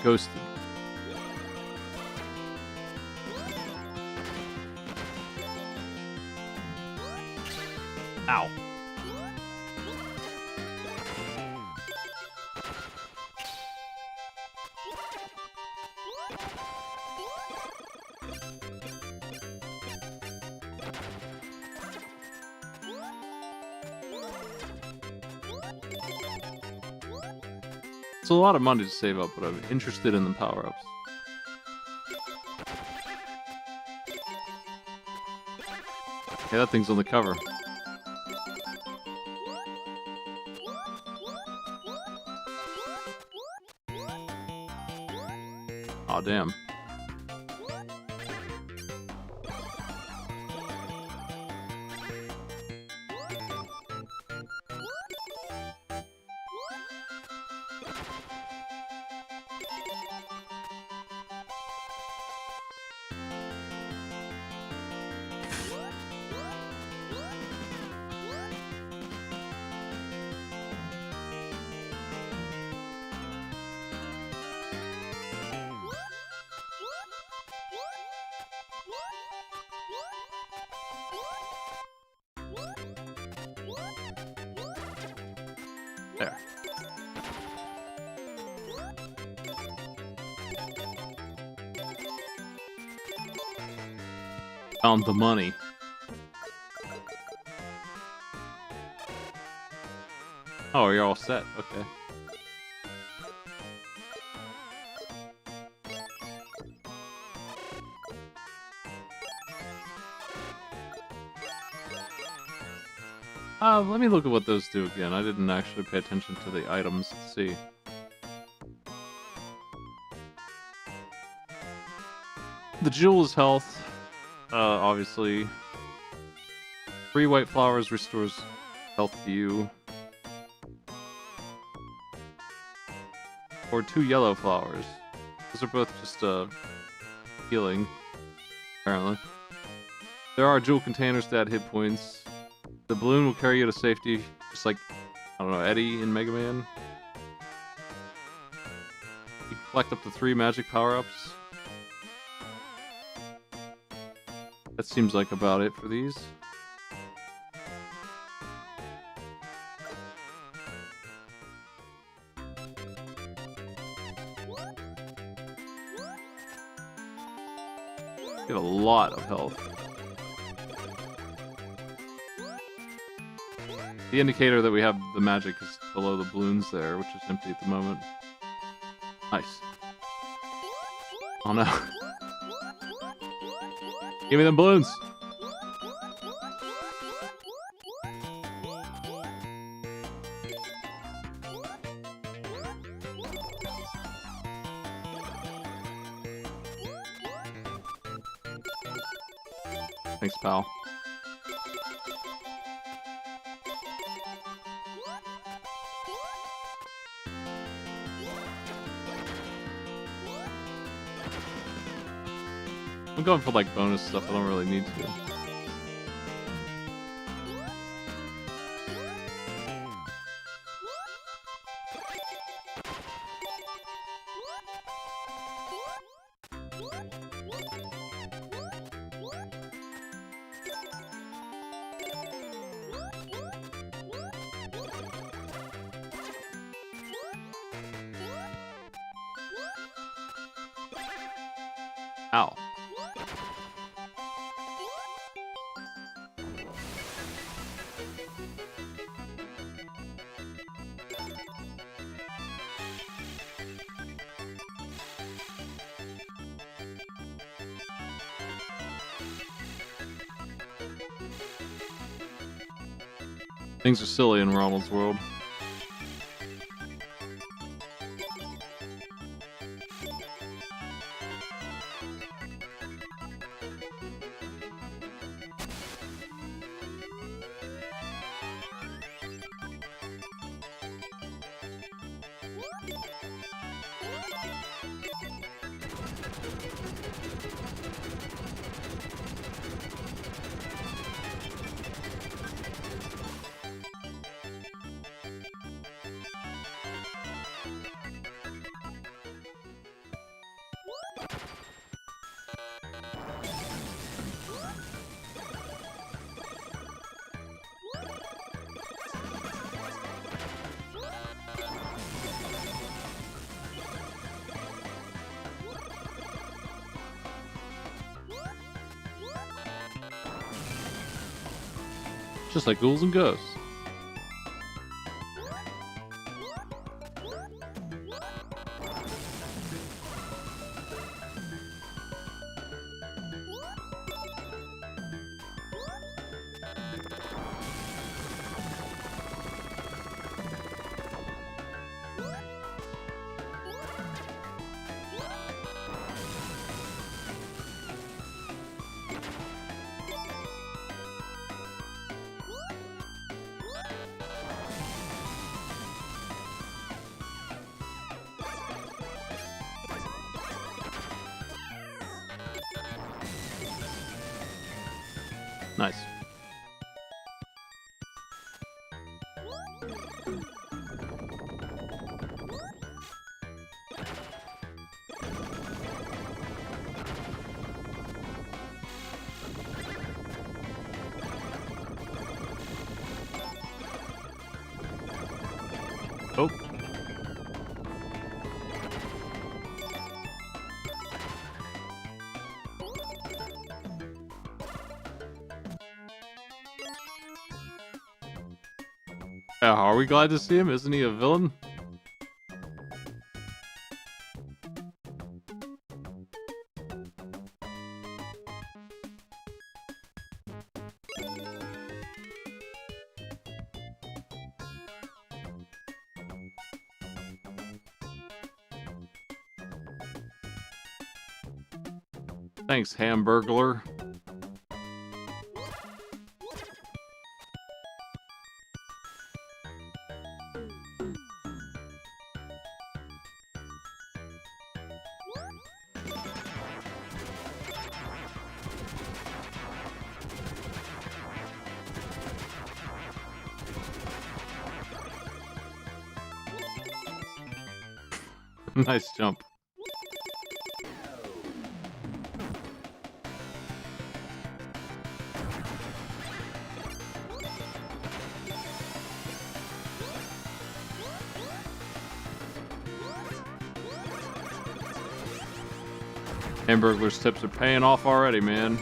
Ghosted. Ow. It's a lot of money to save up, but I'm interested in the power-ups. Yeah, that thing's on the cover. Aw, damn. There. Found the money. Oh, you're all set. Okay. Let me look at what those do again. I didn't actually pay attention to the items. Let's see. The jewel is health. Obviously. 3 white flowers restores health to you. Or 2 yellow flowers. Those are both just, healing. Apparently. There are jewel containers to add hit points. The balloon will carry you to safety, just like, I don't know, Eddie in Mega Man. You can collect up to 3 magic power-ups. That seems like about it for these. Get a lot of health. The indicator that we have the magic is below the balloons there, which is empty at the moment. Nice. Oh no. Give me them balloons! Thanks, pal. I'm going for like bonus stuff I don't really need to. Ow. Things are silly in Rommel's world. Just like ghouls and ghosts. Nice. Oh. Are we glad to see him? Isn't he a villain? Thanks, Hamburglar. Nice jump. Hamburglar's tips are paying off already, man.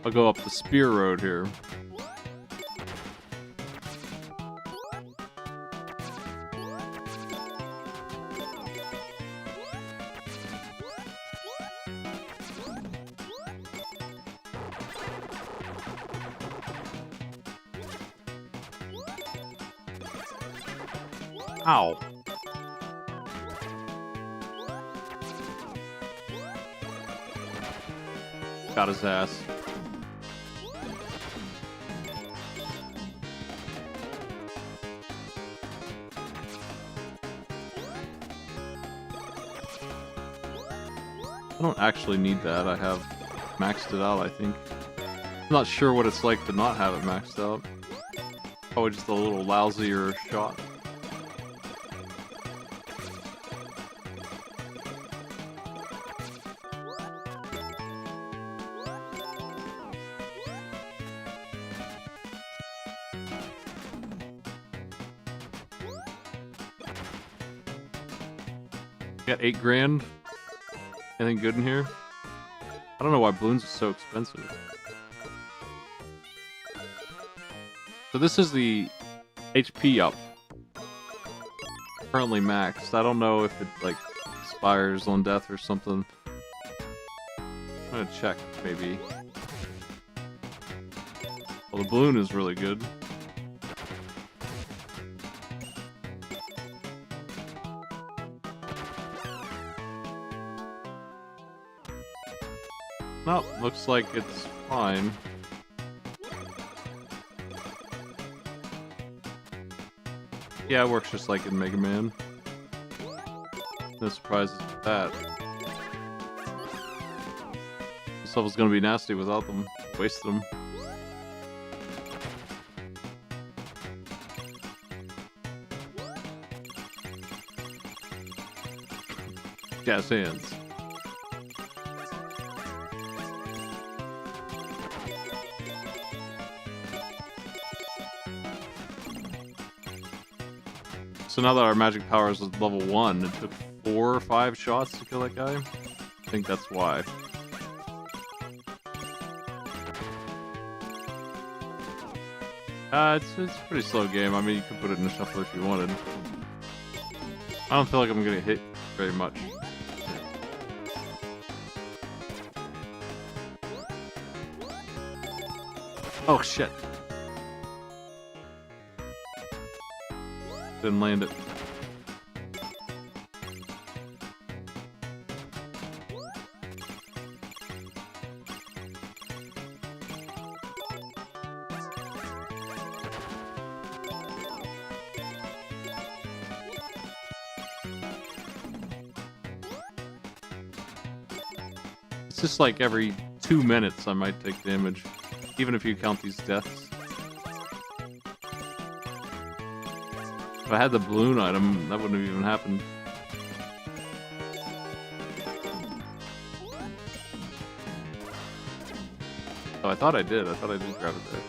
I'll go up the spear road here. Ow. Got his ass. I don't actually need that. I have maxed it out, I think. I'm not sure what it's like to not have it maxed out. Probably just a little lousier shot. Got 8 grand. Anything good in here? I don't know why balloons are so expensive. So this is the HP up. Currently maxed. I don't know if it like expires on death or something. I'm gonna check maybe. Well, the balloon is really good. No, looks like it's fine. Yeah, it works just like in Mega Man. No surprises with that. This level's gonna be nasty without them. Wasted them. Gas hands. So now that our magic power is level 1, it took 4 or 5 shots to kill that guy. I think that's why. It's a pretty slow game. I mean, you could put it in a shuffle if you wanted. I don't feel like I'm gonna hit very much. Oh shit. Didn't land it. It's just like every 2 minutes I might take damage, even if you count these deaths. If I had the balloon item, that wouldn't have even happened. Oh, I thought I did. I thought I did grab it there.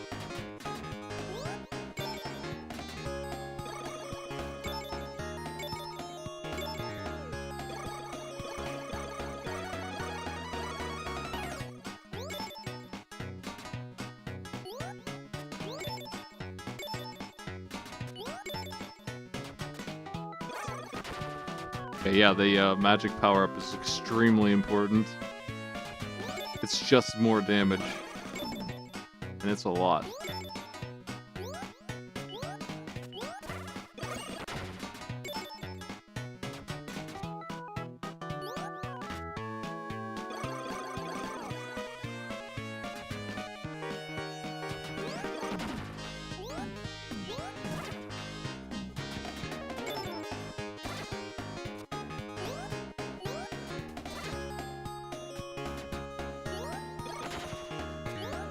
Okay, yeah, the magic power-up is extremely important. It's just more damage. And it's a lot.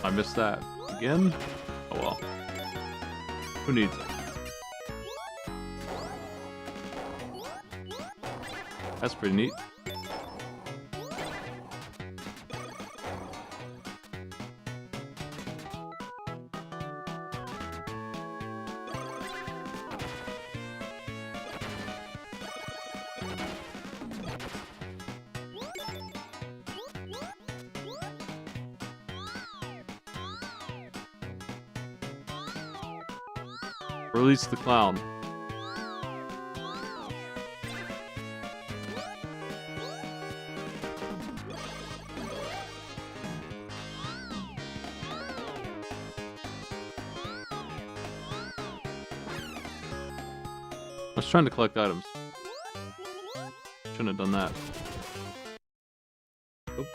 I missed that. Again? Oh well. Who needs it? That's pretty neat. Release the clown. I was trying to collect items. Shouldn't have done that. Oop.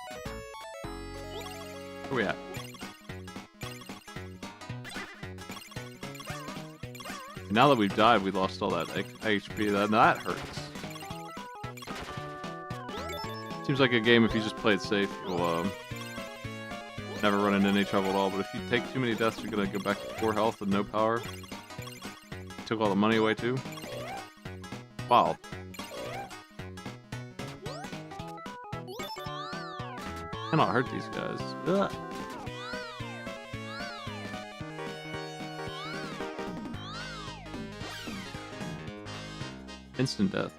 Where we at? Now that we've died, we lost all that HP. That hurts. Seems like a game, if you just play it safe, you'll never run into any trouble at all. But if you take too many deaths, you're gonna go back to 4 health and no power. Took all the money away too. Wow. Cannot hurt these guys. Ugh. Instant death.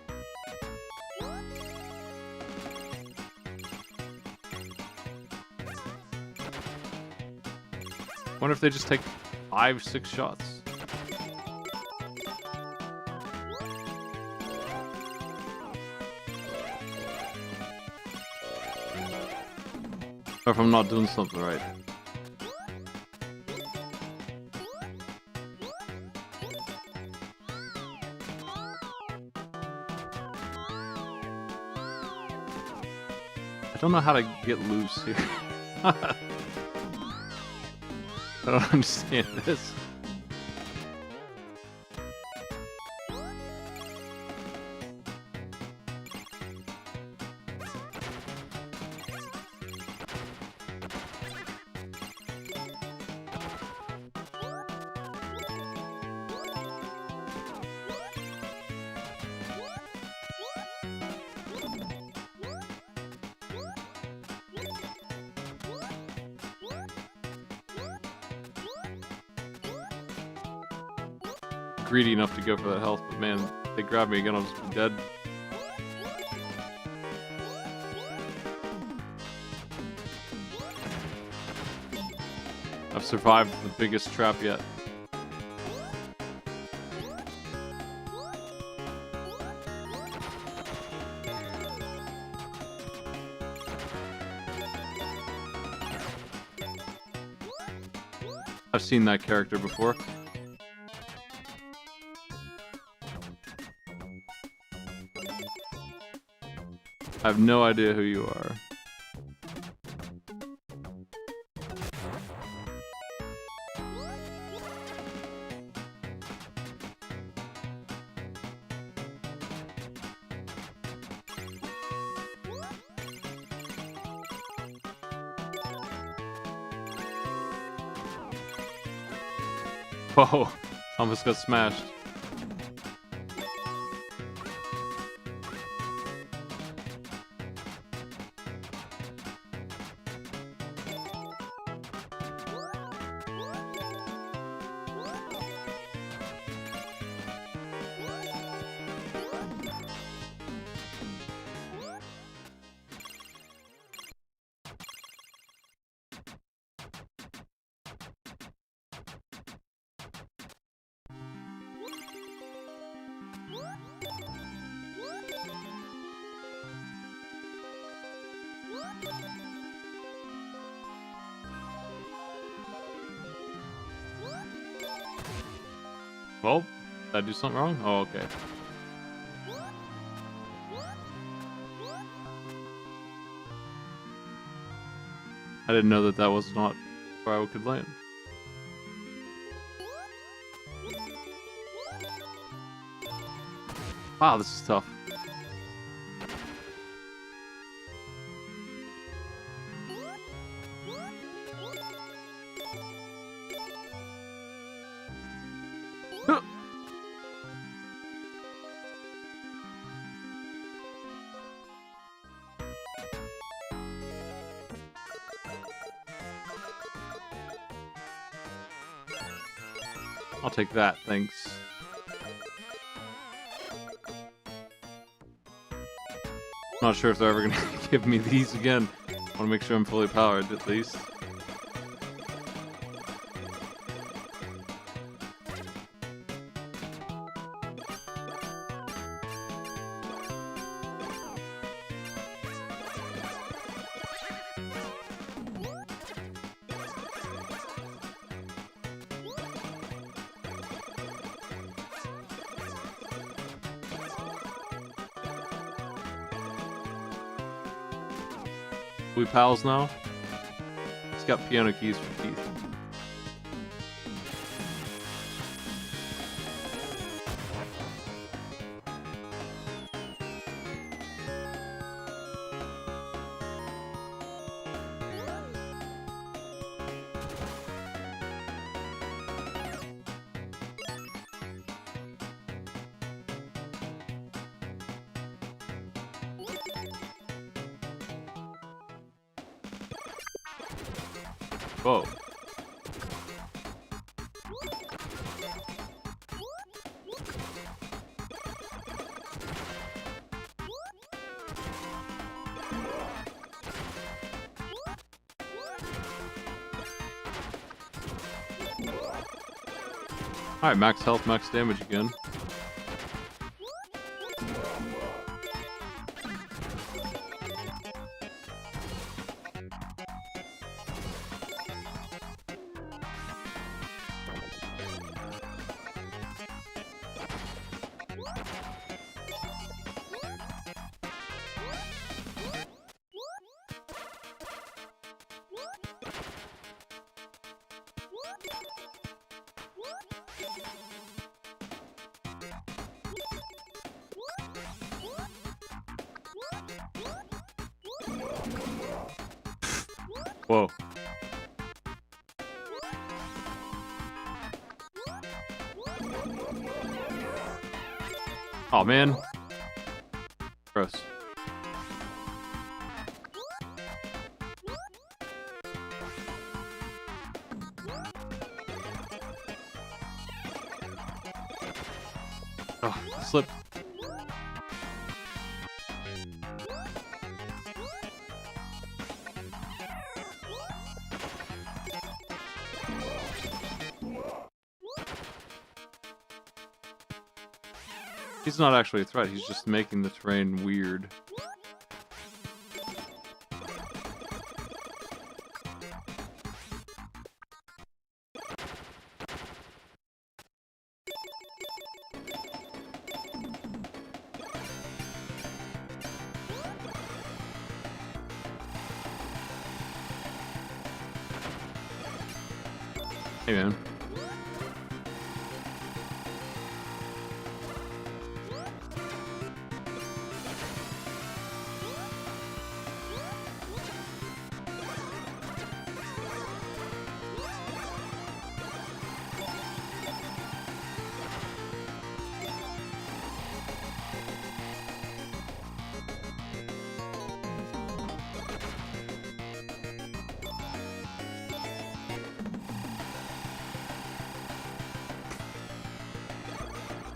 Wonder if they just take 5, 6 shots. Or if I'm not doing something right. I don't know how to get loose here. I don't understand this. Greedy enough to go for that health, but man, if they grab me again, I'll just be dead. I've survived the biggest trap yet. I've seen that character before. I have no idea who you are. Whoa, almost got smashed. Well, did I do something wrong? Oh, okay. I didn't know that that was not where I could land. Wow, this is tough. I'll take that, thanks. Not sure if they're ever gonna give me these again. I want to make sure I'm fully powered at least. We pals now? He's got piano keys for teeth. Whoa. Alright, max health, max damage again. Whoa. Oh man. Gross. Oh, slip. He's not actually a threat, he's just making the terrain weird. Hey man.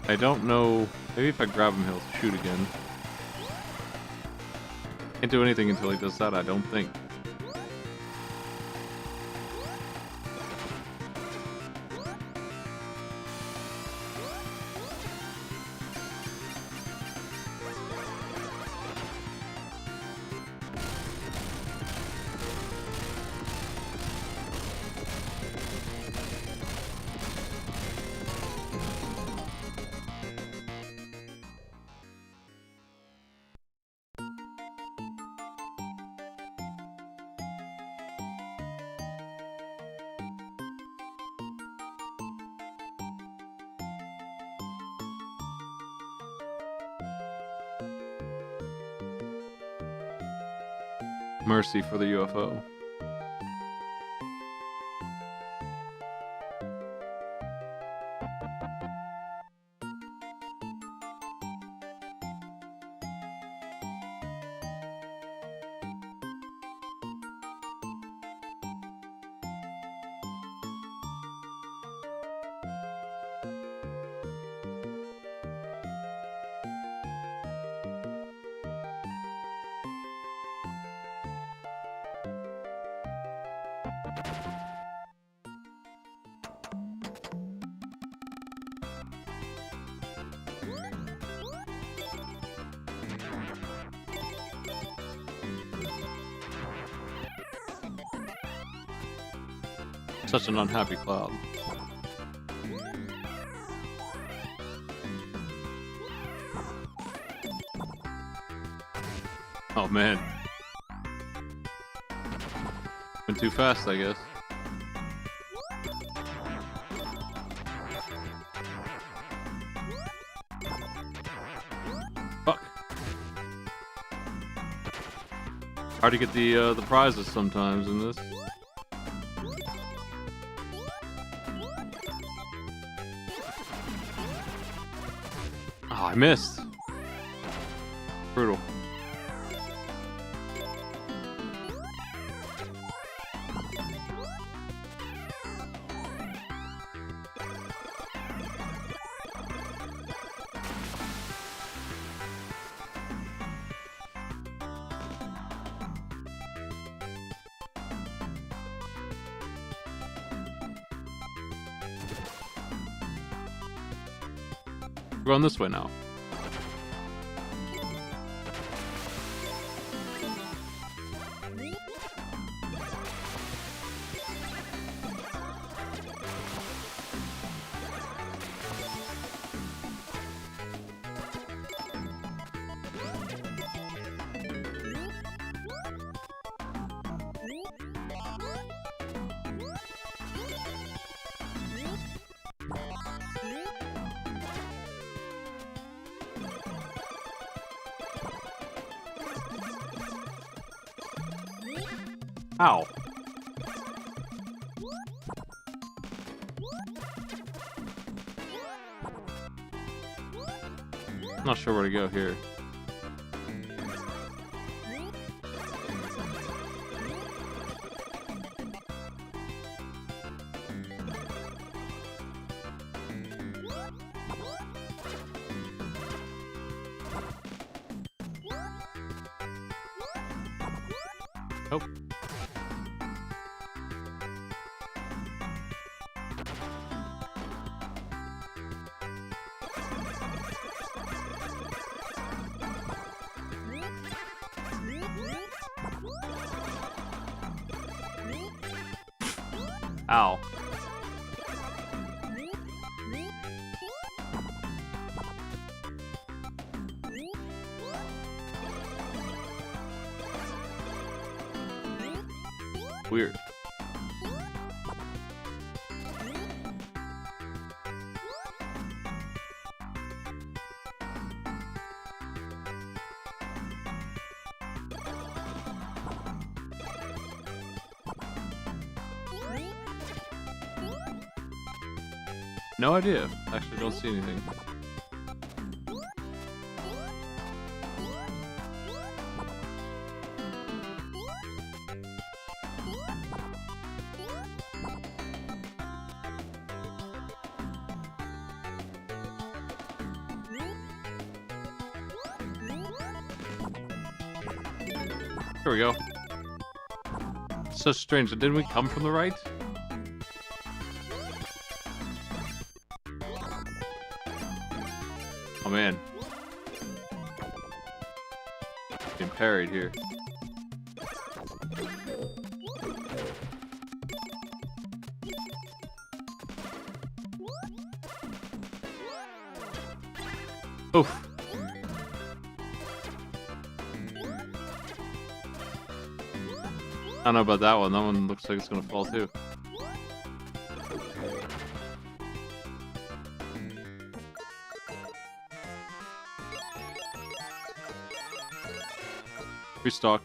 I don't know. Maybe if I grab him, he'll shoot again. Can't do anything until he does that, I don't think. Mercy for the UFO. Such an unhappy cloud. Oh man. Went too fast, I guess. Fuck. Hard to get the prizes sometimes in this. Oh, I missed. Brutal. We're going this way now. Ow. Not sure where to go here. Nope. Ow. Weird. No idea. Actually, don't see anything. Here we go. So strange. Didn't we come from the right? Oh man. Getting parried here. Oof. I don't know about that one. That one looks like it's gonna fall too. Restocked.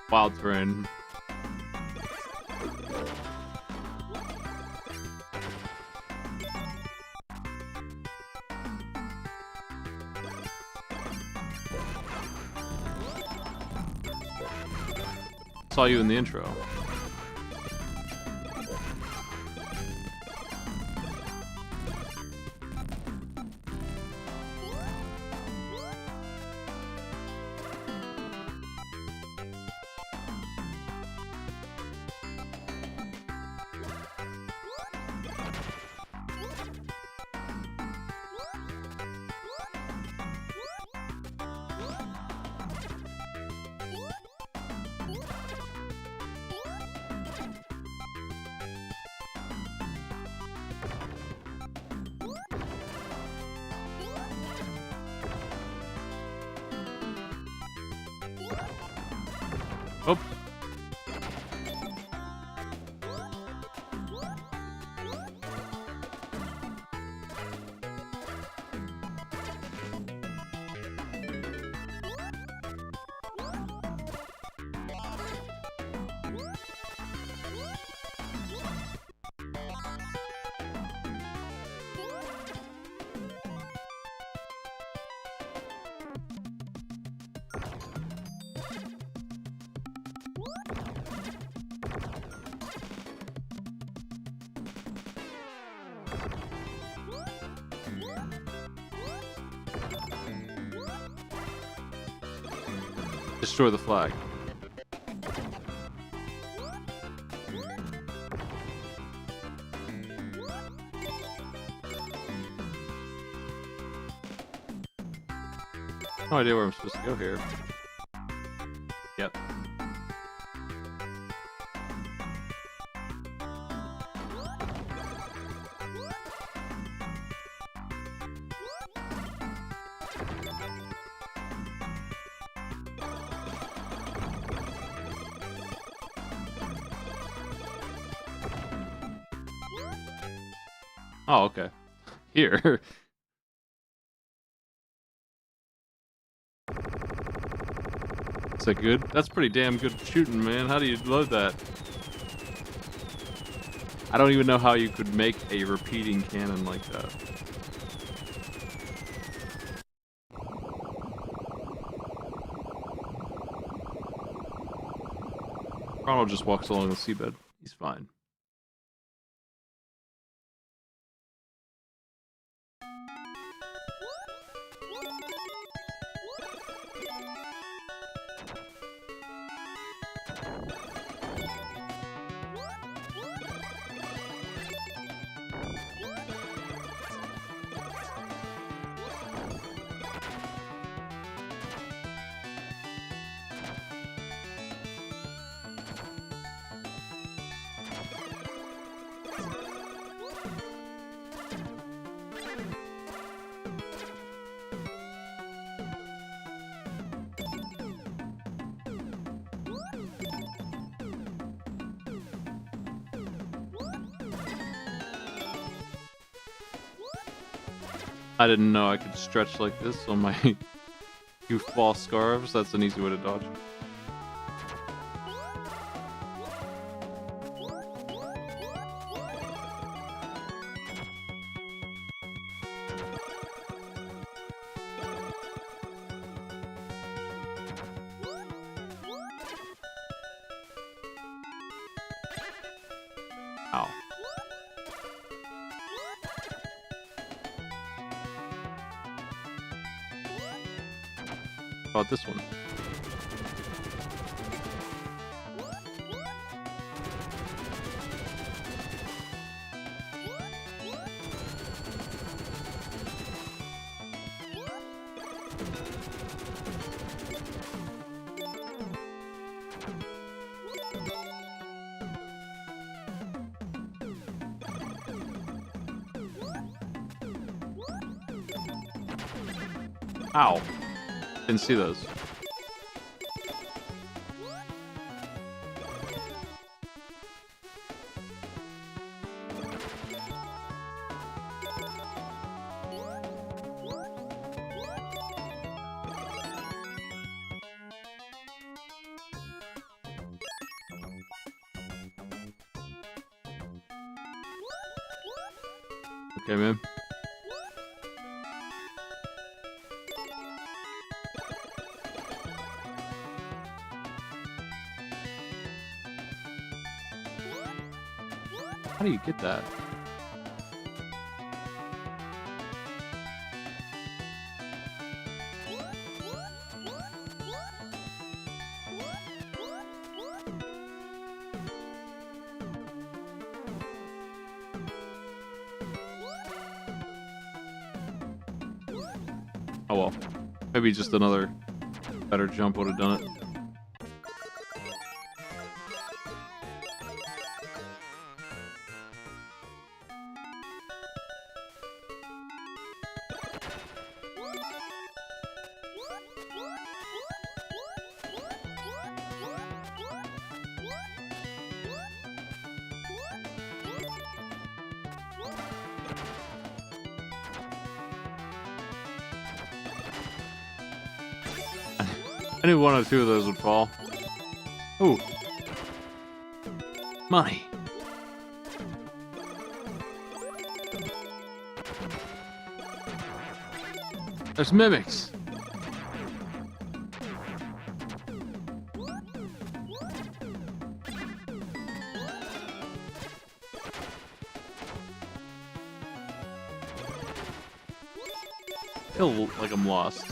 Wild terrain. Saw you in the intro. Oh. Destroy the flag. No idea where I'm supposed to go here. Yep. Oh, okay. Here. Is that good? That's pretty damn good shooting, man. How do you load that? I don't even know how you could make a repeating cannon like that. Ronald just walks along the seabed. He's fine. I didn't know I could stretch like this on my goofball scarves. That's an easy way to dodge. Ow. How about this one? Ow. Didn't see those. Okay, man. How do you get that? Oh well. Maybe just another better jump would have done it. I knew one or two of those would fall. Ooh. Money. There's mimics. Feel like I'm lost.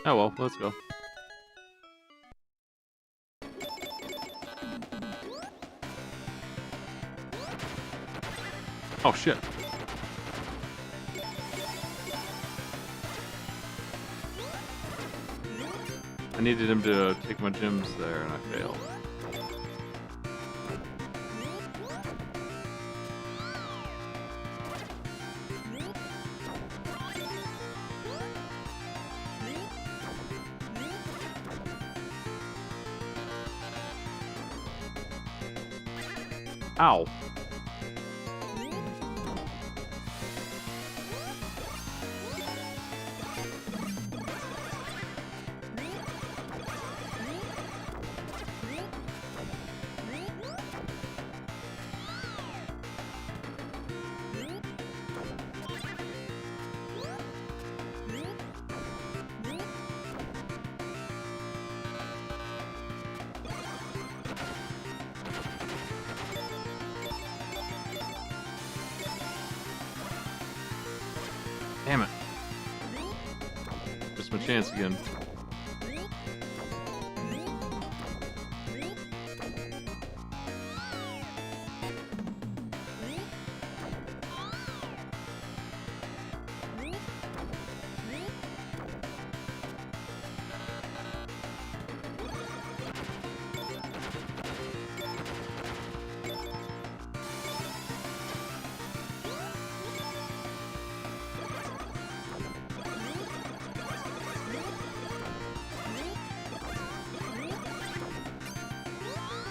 Oh well, let's go. Oh shit. I needed him to take my gems there and I failed. Ow. Damn it. Missed my chance again.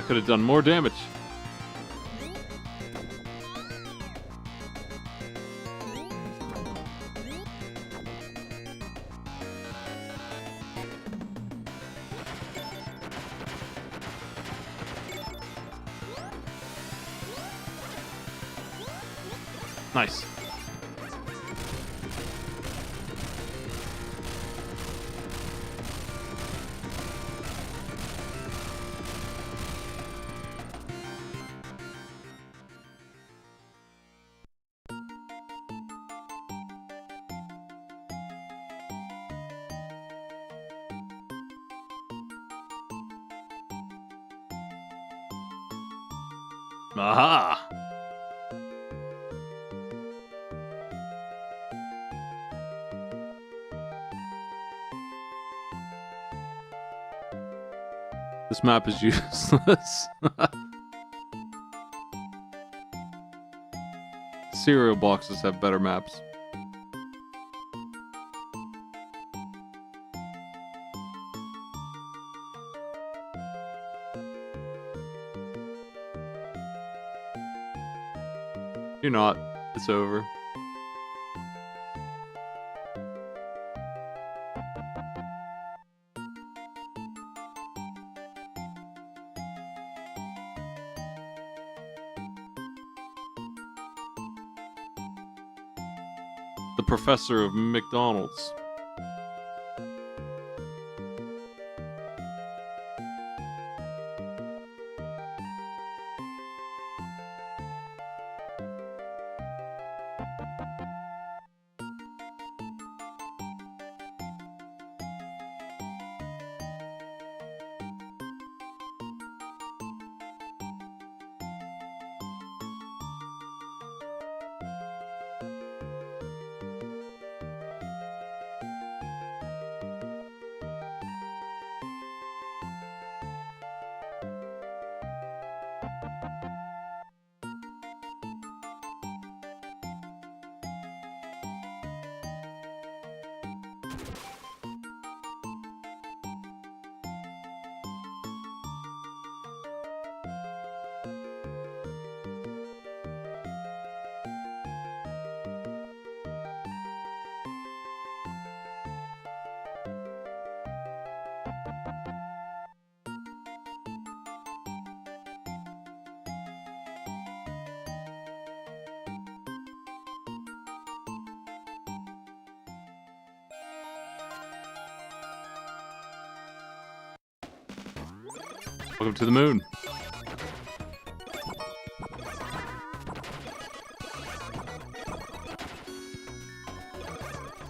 Could have done more damage. Nice. Aha! This map is useless. Cereal boxes have better maps. You're not. It's over. The professor of McDonald's. Welcome to the moon.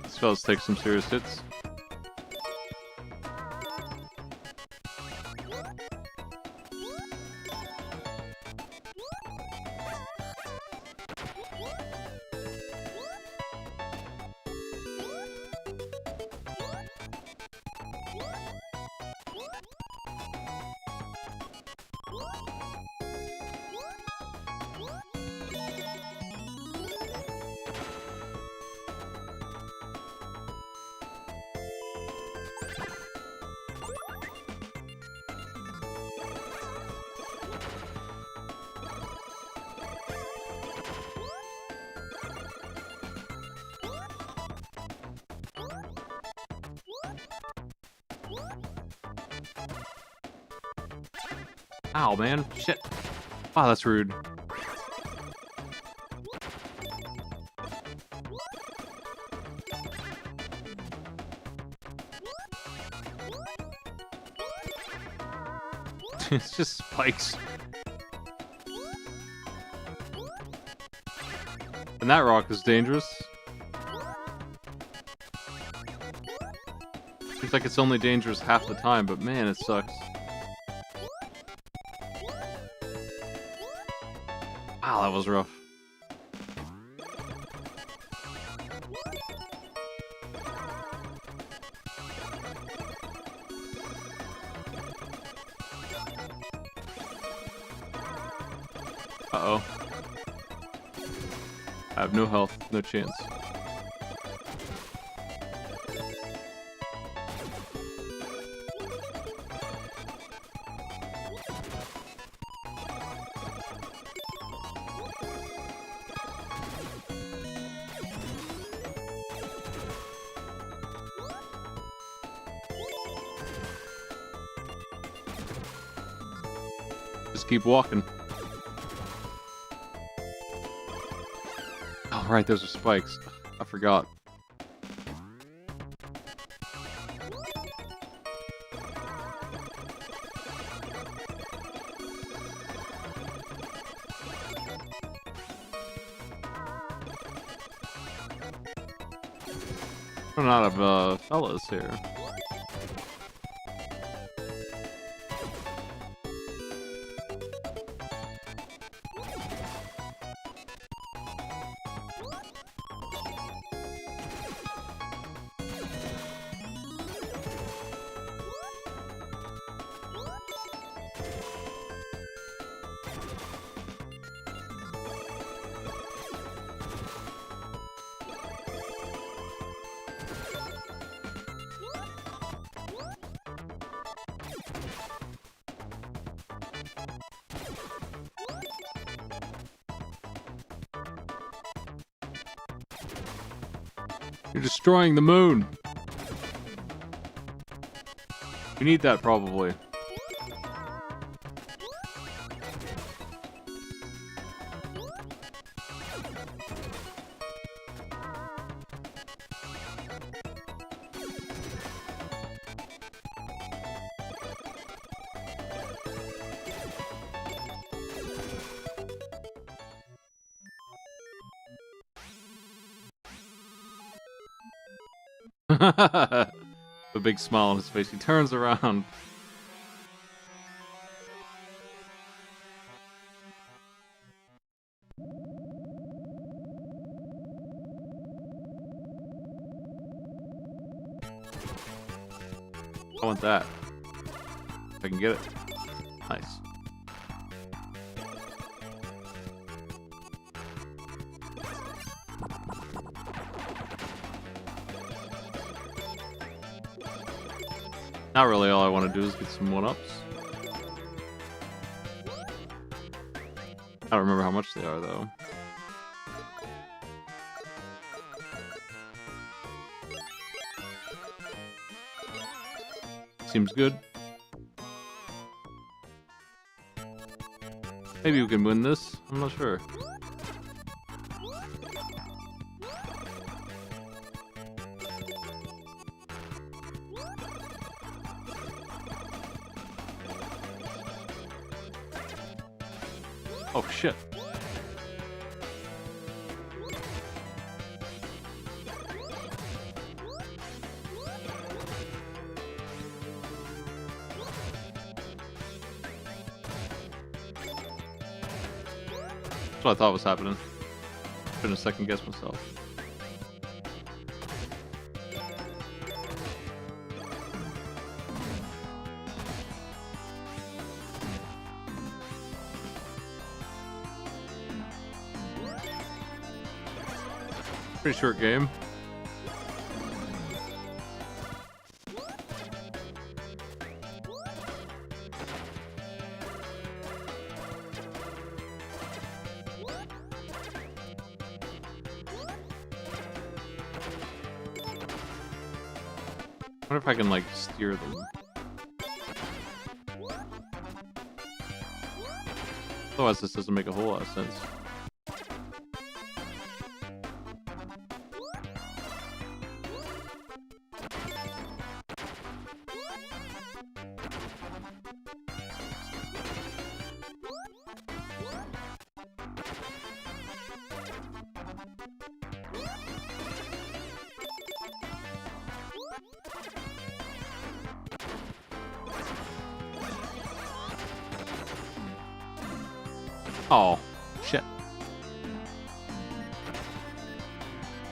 These fellas take some serious hits. Ow, man. Shit. Wow, that's rude. It's just spikes. And that rock is dangerous. Seems like it's only dangerous half the time, but man, it sucks. Wow, that was rough. Uh-oh. I have no health, no chance. Just keep walking. Oh, right, those are spikes. I forgot. Run out of fellas here. You're destroying the moon. You need that probably. A big smile on his face. He turns around. I want that. If I can get it. Nice. Not really, all I want to do is get some 1-ups. I don't remember how much they are, though. Seems good. Maybe we can win this. I'm not sure. Oh shit. That's what I thought was happening. Couldn't second guess myself. Pretty short game. I wonder if I can like steer them. Otherwise this doesn't make a whole lot of sense. Oh, shit.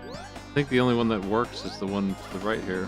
I think the only one that works is the one to the right here.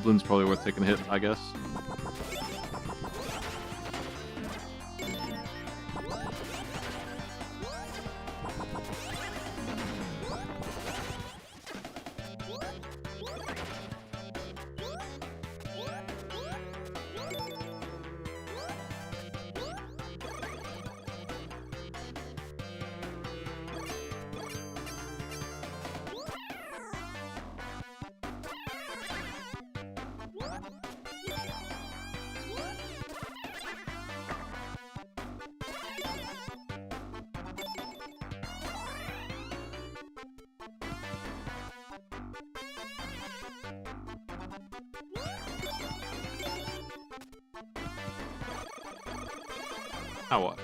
Bloon's probably worth taking a hit, I guess. Now what?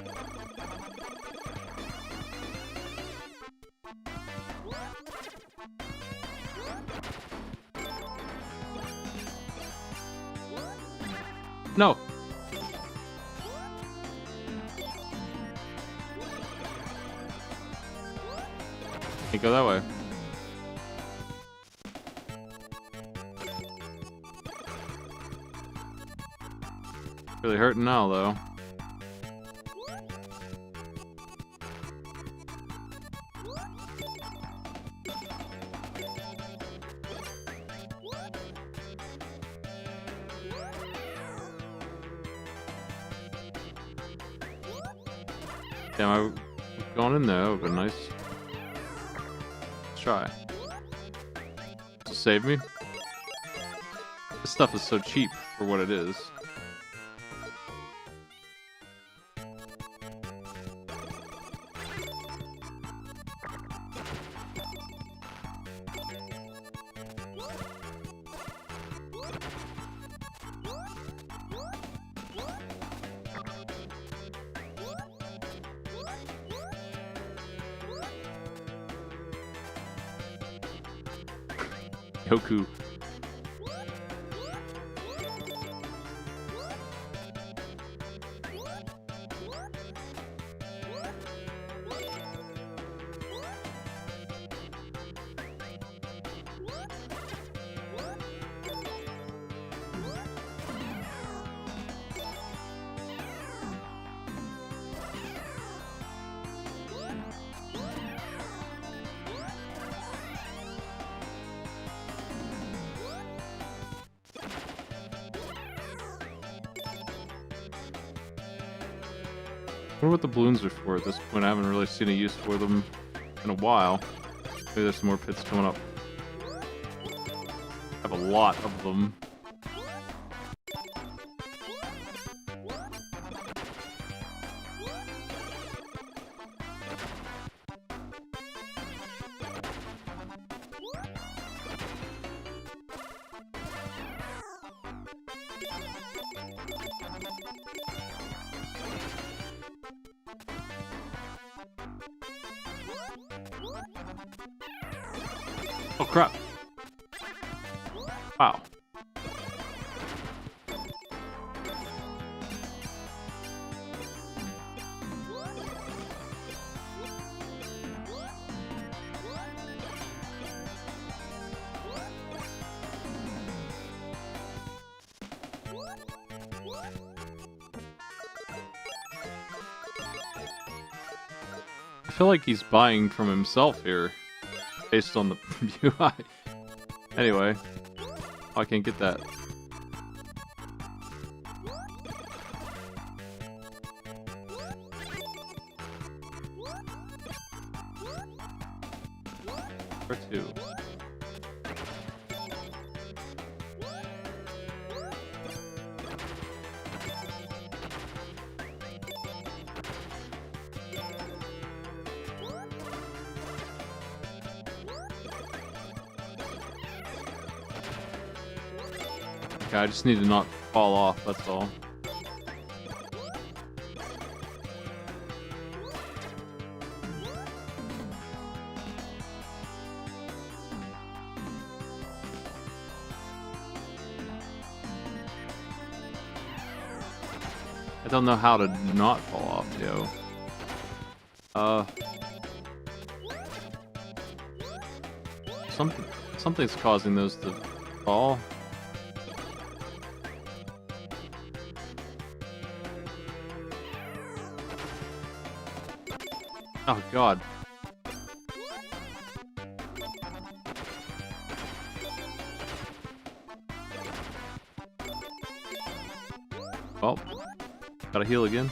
No. Can't go that way. Really hurting now, though. Damn, I've gone in there, but nice. Let's try. To save me. This stuff is so cheap for what it is. Goku. wonder what the balloons are for at this point. I haven't really seen a use for them in a while. Maybe there's some more pits coming up. I have a lot of them. Oh crap. Wow. I feel like he's buying from himself here, based on the UI. Anyway, I can't get that. Or two. Okay, I just need to not fall off, that's all. I don't know how to not fall off, yo. Something's causing those to fall. Oh god. Well, gotta heal again.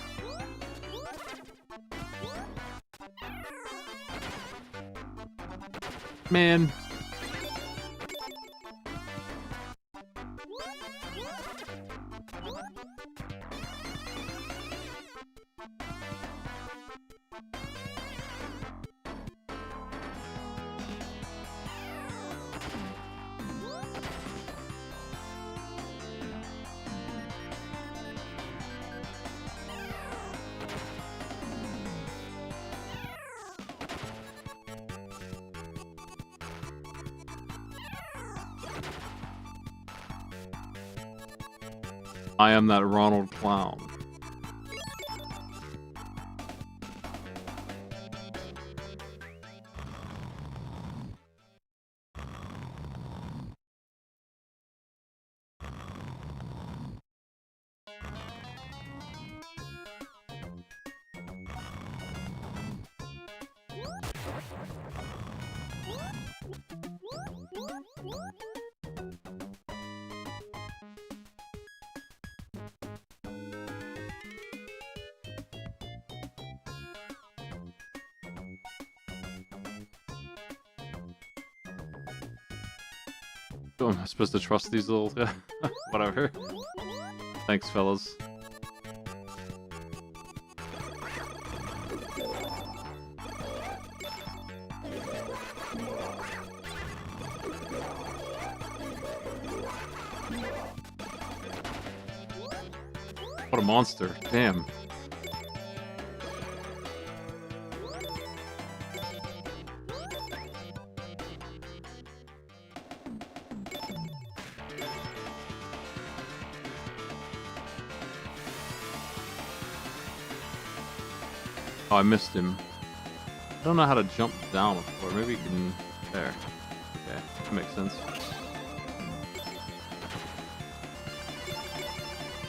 Man. I am that Ronald clown. Oh, am I supposed to trust these little... whatever. Thanks, fellas. What a monster. Damn. Oh, I missed him. I don't know how to jump down before. Maybe you can... There. Okay, that makes sense.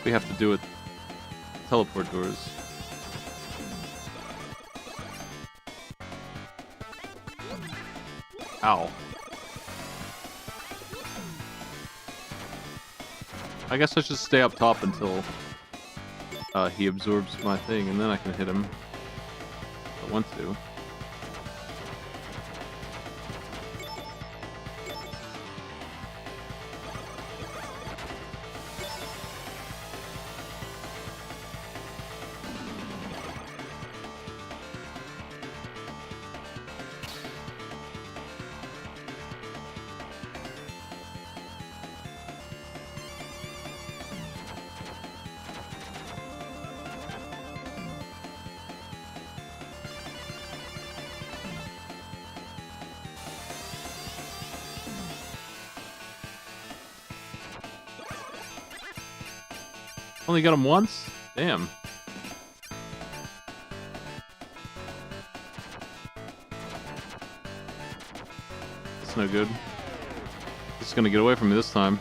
We have to do it. Teleport doors. Ow. I guess I should stay up top until he absorbs my thing, and then I can hit him if I want to. Only got him once? Damn. That's no good. He's gonna get away from me this time.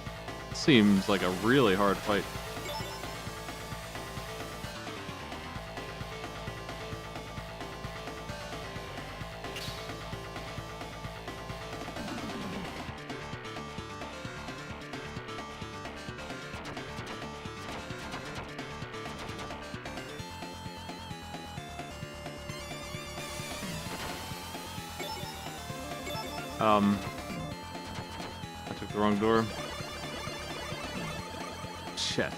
Seems like a really hard fight. I took the wrong door. Shit.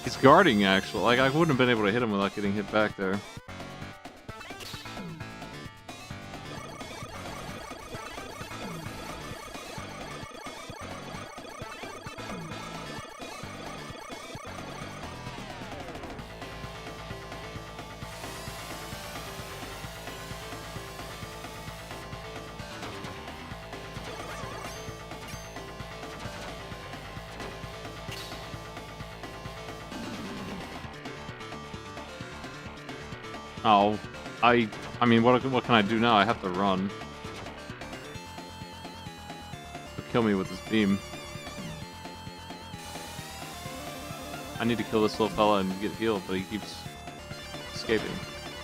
He's guarding, actually. Like, I wouldn't have been able to hit him without getting hit back there. Oh, I mean, what can I do now? I have to run. He'll kill me with his beam. I need to kill this little fella and get healed, but he keeps escaping.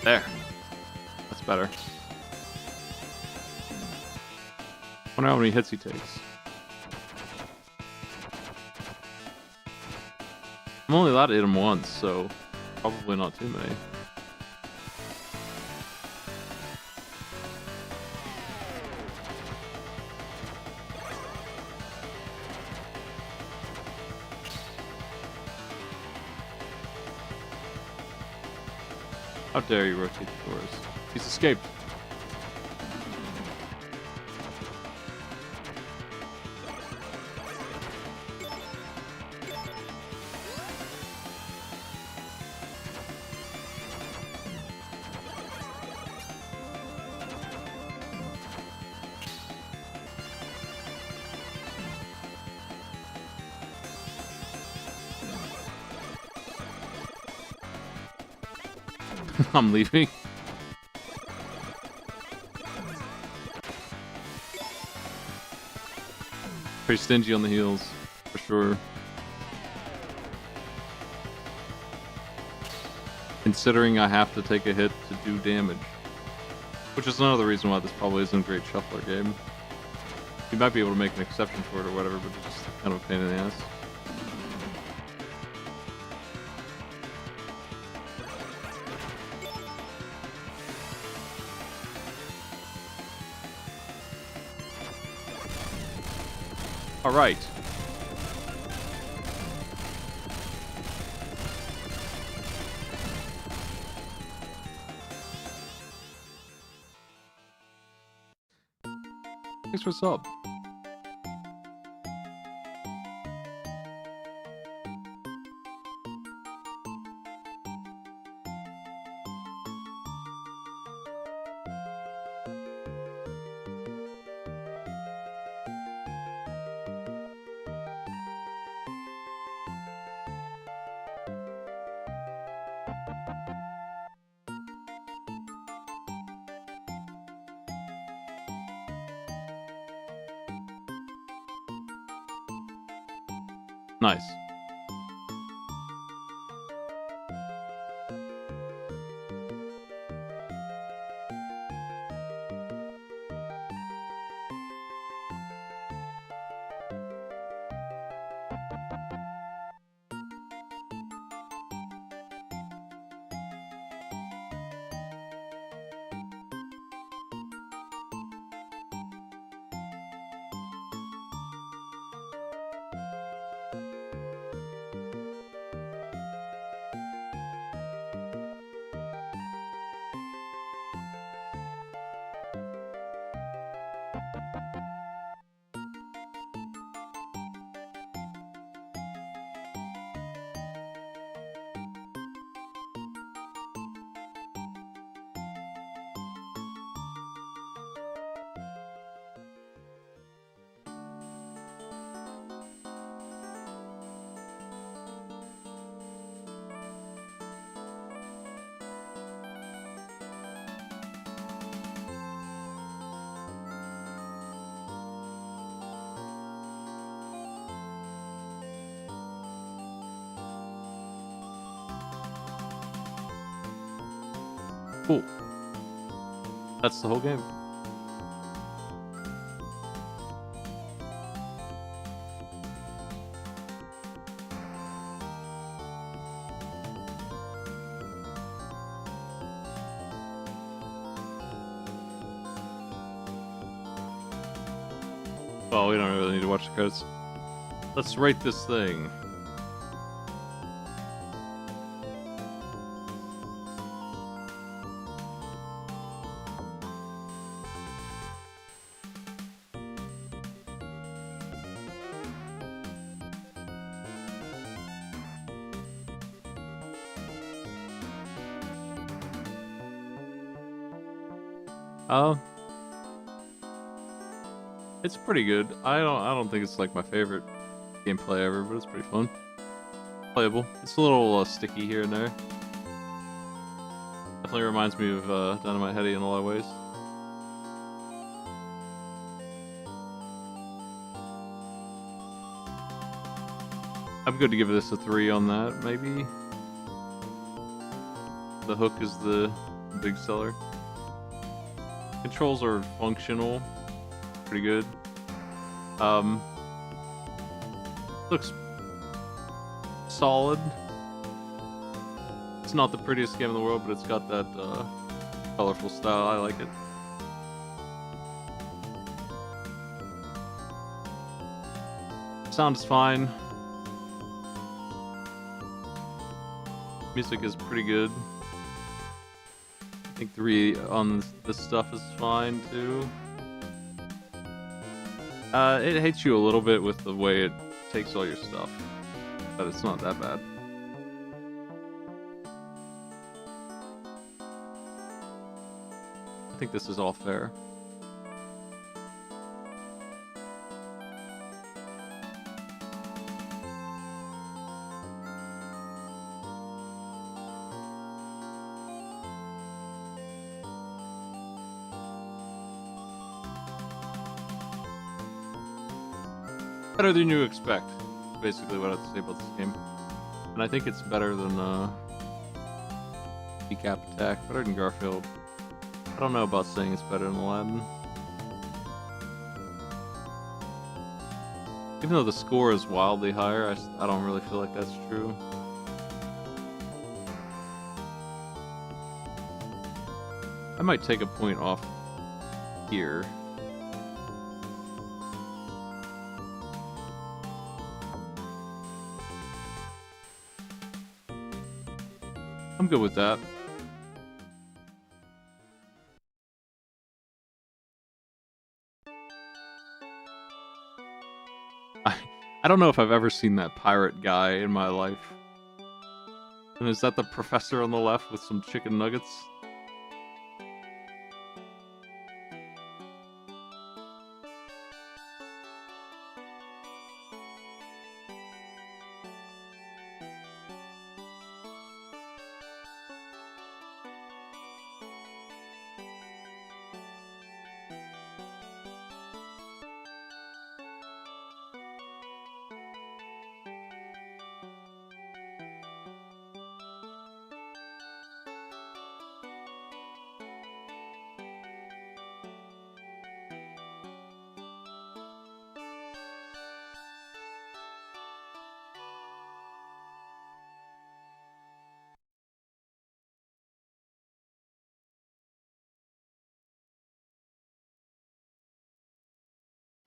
There. That's better. Wonder how many hits he takes. I'm only allowed to hit him once, so probably not too many. How dare you rotate the doors? He's escaped. I'm leaving. Pretty stingy on the heals, for sure. Considering I have to take a hit to do damage. Which is another reason why this probably isn't a great shuffler game. You might be able to make an exception for it or whatever, but it's just kind of a pain in the ass. All right. Thanks for sub. Nice. Cool. That's the whole game. Well, we don't really need to watch the credits. Let's rate this thing. It's pretty good. I don't think it's like my favorite gameplay ever, but it's pretty fun. Playable. It's a little sticky here and there. Definitely reminds me of Dynamite Heady in a lot of ways. I'm good to give this a 3 on that, maybe. The hook is the big seller. Controls are functional. Pretty good. Looks solid. It's not the prettiest game in the world, but it's got that colorful style. I like it. Sound is fine. Music is pretty good. I think 3 on this stuff is fine too. It hates you a little bit with the way it takes all your stuff, but it's not that bad. I think this is all fair. Better than you expect, basically what I have to say about this game. And I think it's better than Decap Attack, better than Garfield. I don't know about saying it's better than Aladdin. Even though the score is wildly higher, I don't really feel like that's true. I might take a point off here. I'm good with that. I don't know if I've ever seen that pirate guy in my life. And is that the professor on the left with some chicken nuggets?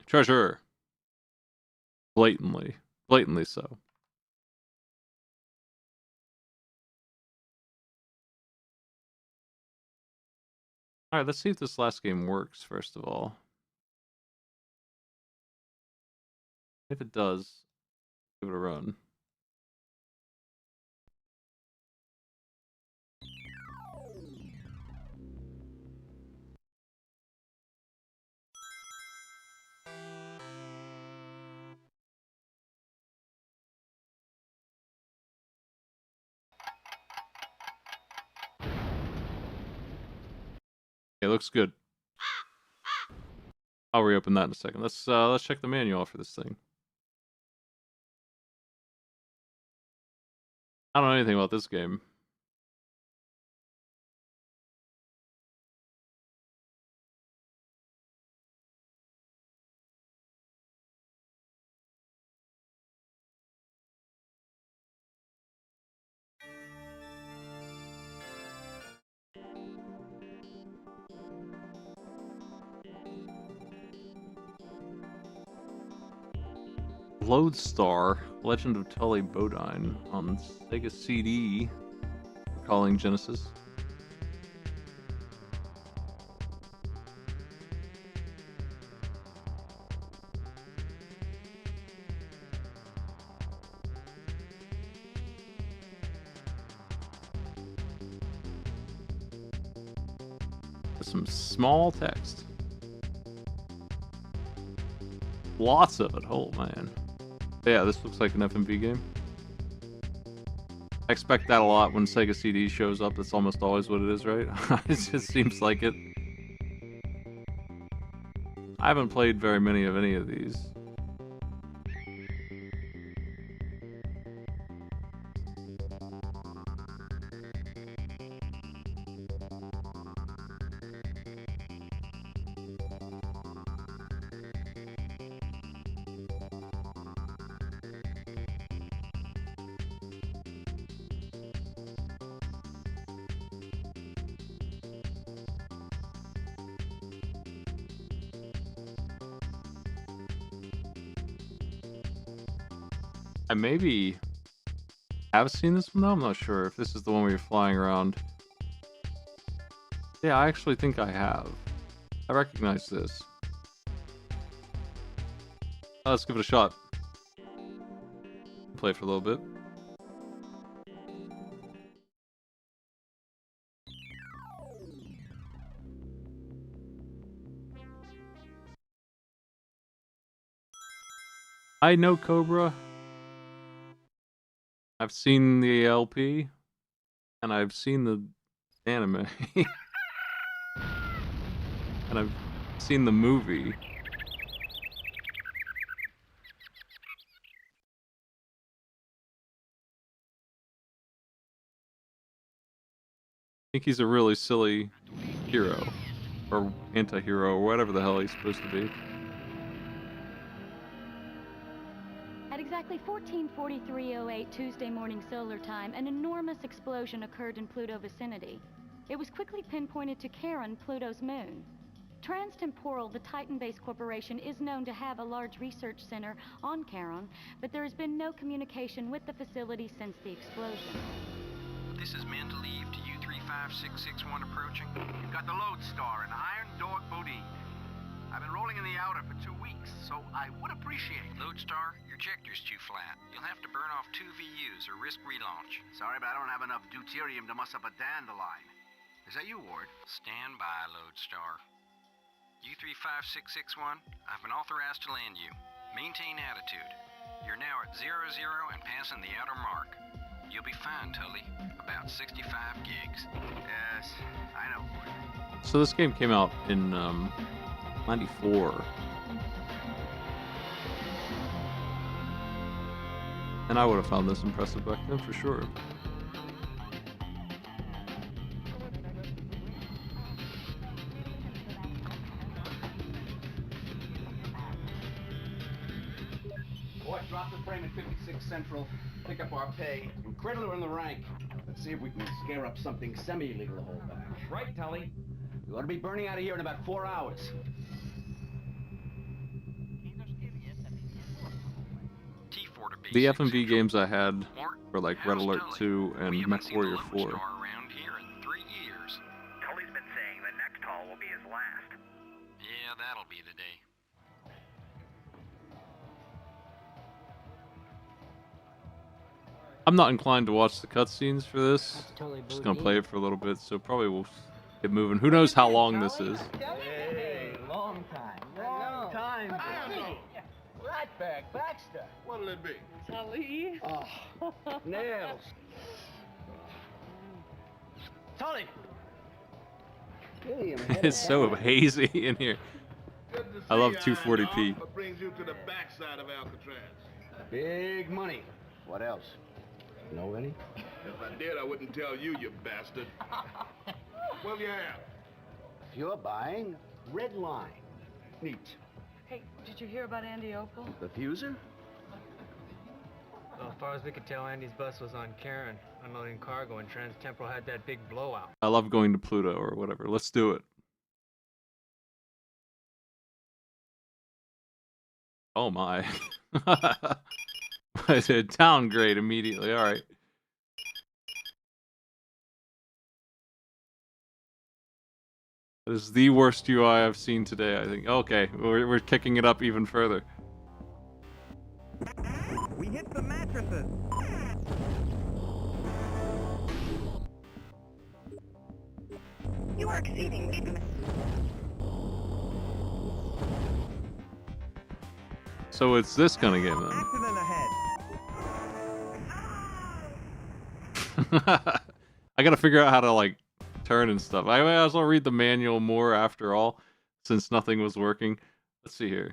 Treasure. Blatantly. Blatantly so. Alright, let's see if this last game works, first of all. If it does, give it a run. It looks good. I'll reopen that in a second. Let's check the manual for this thing. I don't know anything about this game. Lodestar, Legend of Tully Bodine on Sega CD, calling Genesis. Some small text. Lots of it. Oh man. Yeah, this looks like an FMV game. I expect that a lot when Sega CD shows up. That's almost always what it is, right? It just seems like it. I haven't played very many of any of these. I maybe have seen this one though. I'm not sure if this is the one where you're flying around. Yeah, I actually think I have. I recognize this. Let's give it a shot. Play for a little bit. I know Cobra. I've seen the LP, and I've seen the anime, and I've seen the movie. I think he's a really silly hero, or anti-hero, or whatever the hell he's supposed to be. At exactly 14:43:08 Tuesday morning solar time, an enormous explosion occurred in Pluto vicinity. It was quickly pinpointed to Charon, Pluto's moon. Transtemporal, the Titan-based corporation, is known to have a large research center on Charon, but there has been no communication with the facility since the explosion. This is men to leave to U-35661 approaching. You've got the Lodestar and Iron Dog Bodine. I've been rolling in the outer for 2 weeks, so I would appreciate... Lodestar, your ejector's too flat. You'll have to burn off 2 VUs or risk relaunch. Sorry, but I don't have enough deuterium to muss up a dandelion. Is that you, Ward? Stand by, Lodestar. U-35661, I've been authorized to land you. Maintain attitude. You're now at 00 and passing the outer mark. You'll be fine, Tully. About 65 gigs. Yes, I know, Ward. So this game came out in 94. And I would have found this impressive back then for sure. Boy, drop the frame at 56 Central. Pick up our pay. Criddler in the rank. Let's see if we can scare up something semi-illegal to hold back. Right, Tully. We ought to be burning out of here in about 4 hours. The FMV games I had were like Red Alert 2 and MechWarrior 4. Tully's been saying the next haul will be his last. Yeah, that'll be the day. I'm not inclined to watch the cutscenes for this. Just gonna play it for a little bit, so probably we'll get moving. Who knows how long this is? Hey, long time. Long time. Ratbag, Baxter. What'll it be? Tully. Oh, nails. Tully. It's so hazy in here. Good to see I love you, 240p. Iron Dog. What brings you to the backside of Alcatraz? Big money. What else? Know any? If I did, I wouldn't tell you, you bastard. What'll you have? If you're buying, red line. Neat. Hey, did you hear about Andy Opal? The fuser? Well, as far as we could tell, Andy's bus was on Charon, unloading cargo, and Transtemporal had that big blowout. I love going to Pluto or whatever. Let's do it. Oh my. I said downgrade immediately. All right. That is the worst UI I've seen today, I think. Okay, we're kicking it up even further. We hit the mattresses. You are exceeding limits. So it's this kind of game then. Accident ahead. I gotta figure out how to like turn and stuff. I might as well read the manual more after all, since nothing was working. Let's see here.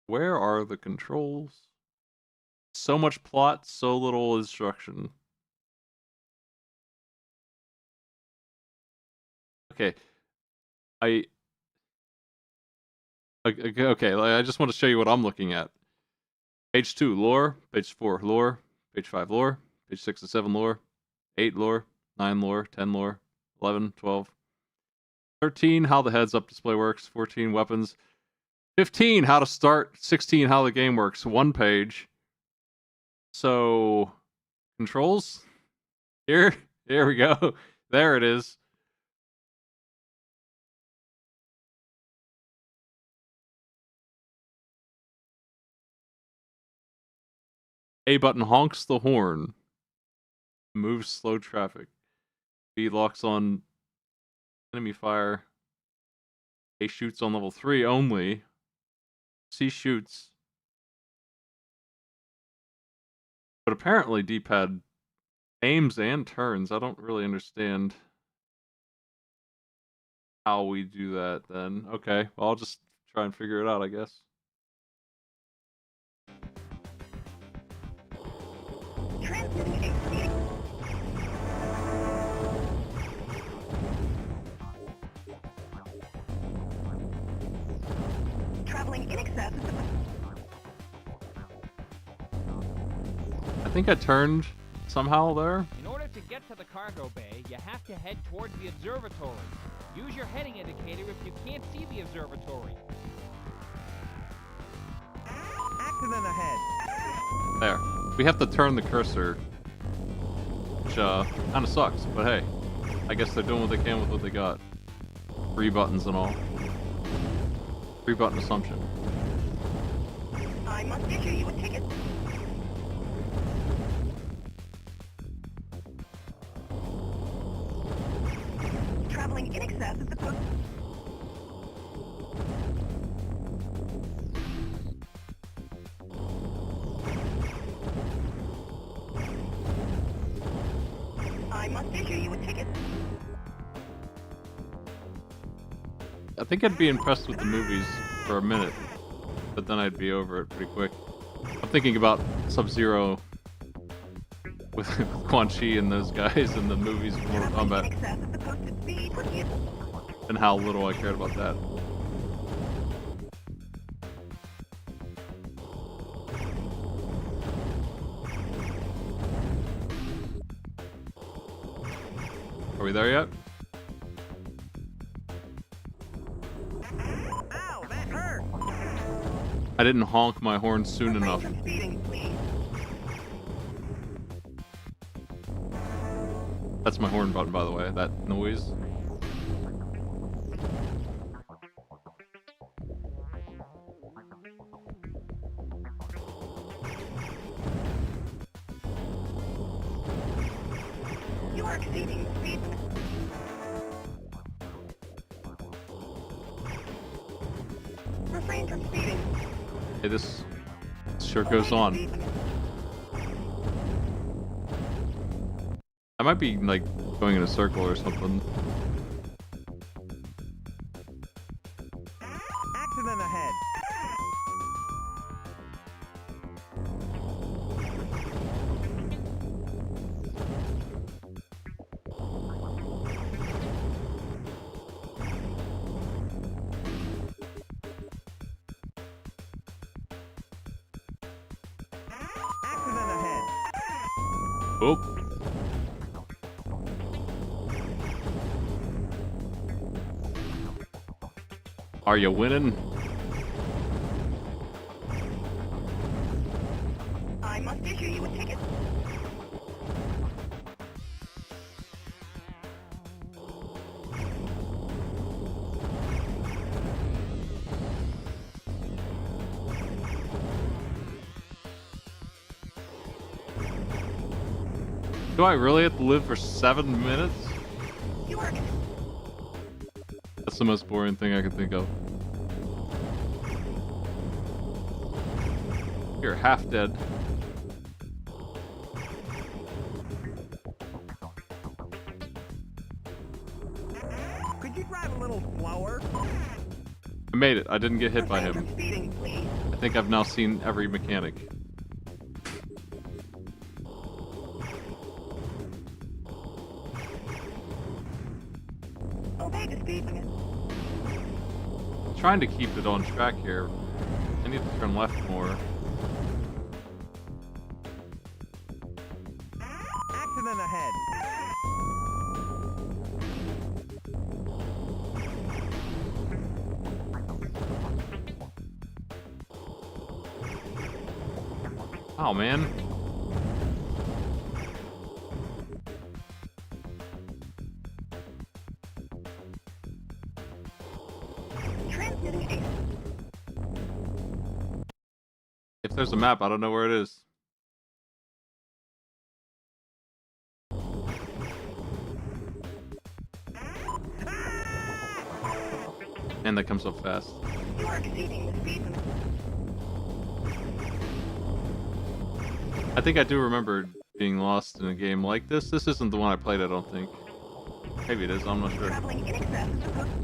Where are the controls? So much plot, so little instruction. Okay. Okay, I just want to show you what I'm looking at. Page 2, lore. Page 4, lore. Page 5, lore. Page 6 and 7, lore. 8, lore. 9, lore. 10, lore. 11, 12. 13, how the heads-up display works. 14, weapons. 15, how to start. 16, how the game works. 1 page. So, controls? Here we go. There it is. A button honks the horn. Moves slow traffic. B locks on enemy fire. A shoots on level 3 only. C shoots. But apparently D-pad aims and turns. I don't really understand how we do that then. Okay, well, I'll just try and figure it out, I guess. Traveling in excess. I think I turned somehow there. In order to get to the cargo bay, you have to head towards the observatory. Use your heading indicator if you can't see the observatory. Accident ahead. There. We have to turn the cursor. Which, kind of sucks, but hey. I guess they're doing what they can with what they got. 3 buttons and all. 3 button assumption. I must issue you a ticket. Traveling in excess of the post. I must issue you a ticket. I think I'd be impressed with the movies for a minute, but then I'd be over it pretty quick. I'm thinking about Sub-Zero with Quan Chi and those guys in the movies of Mortal Kombat, and how little I cared about that. Are we there yet? Ow, that hurt. I didn't honk my horn soon enough. That's my horn button, by the way, that noise. You are exceeding speed. Refrain from speeding. Hey, this sure goes on. I might be, like, going in a circle or something. Accident ahead. Accident ahead. Oh. Are you winning? I must issue you a ticket. Do I really have to live for 7 minutes? You are... That's the most boring thing I can think of. You're half dead. Could you drive a little slower? I made it. I didn't get hit by Refrain him. from speeding, please. I think I've now seen every mechanic. Obey the speed limit. Trying to keep it on track here. I need to turn left more. Accident ahead. Oh man. Transmitting a... If there's a map, I don't know where it is. And that comes up fast. You are exceeding the speed limit. I think I do remember being lost in a game like this. This isn't the one I played, I don't think. Maybe it is, I'm not sure. Traveling in excess of the...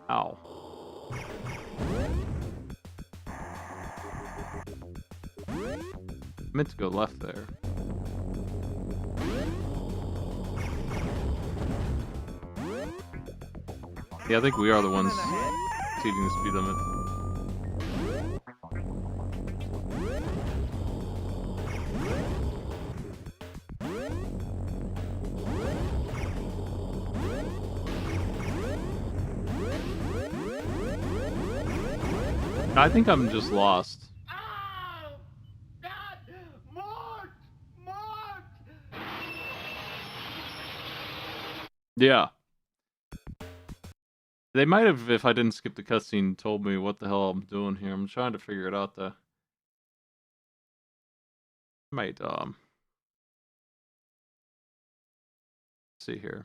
Ow. I meant to go left there. Yeah, I think we are the ones exceeding the speed limit. I think I'm just lost. Yeah. They might have, if I didn't skip the cutscene, told me what the hell I'm doing here. I'm trying to figure it out though. Might see here.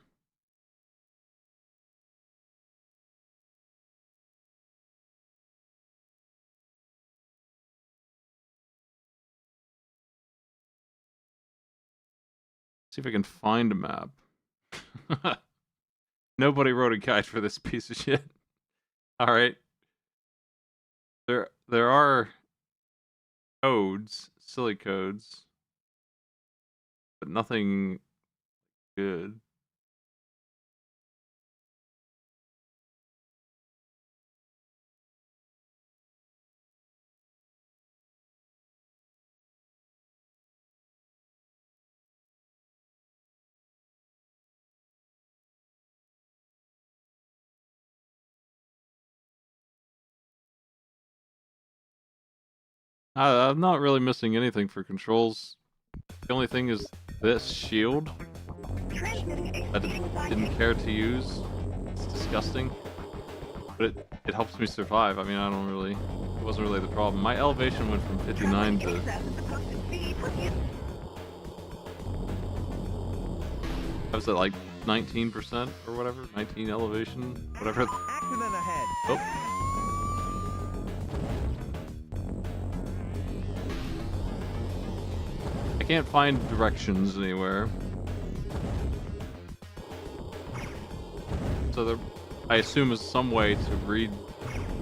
See if I can find a map. Nobody wrote a guide for this piece of shit. All right. There are codes, silly codes, but nothing good. I'm not really missing anything for controls. The only thing is this shield that I didn't care to use. It's disgusting, but it helps me survive. I mean, I don't really, it wasn't really the problem. My elevation went from 59 to... I was at like 19% or whatever, 19 elevation, whatever. Accident ahead. Oh. I can't find directions anywhere. So there, I assume, is some way to read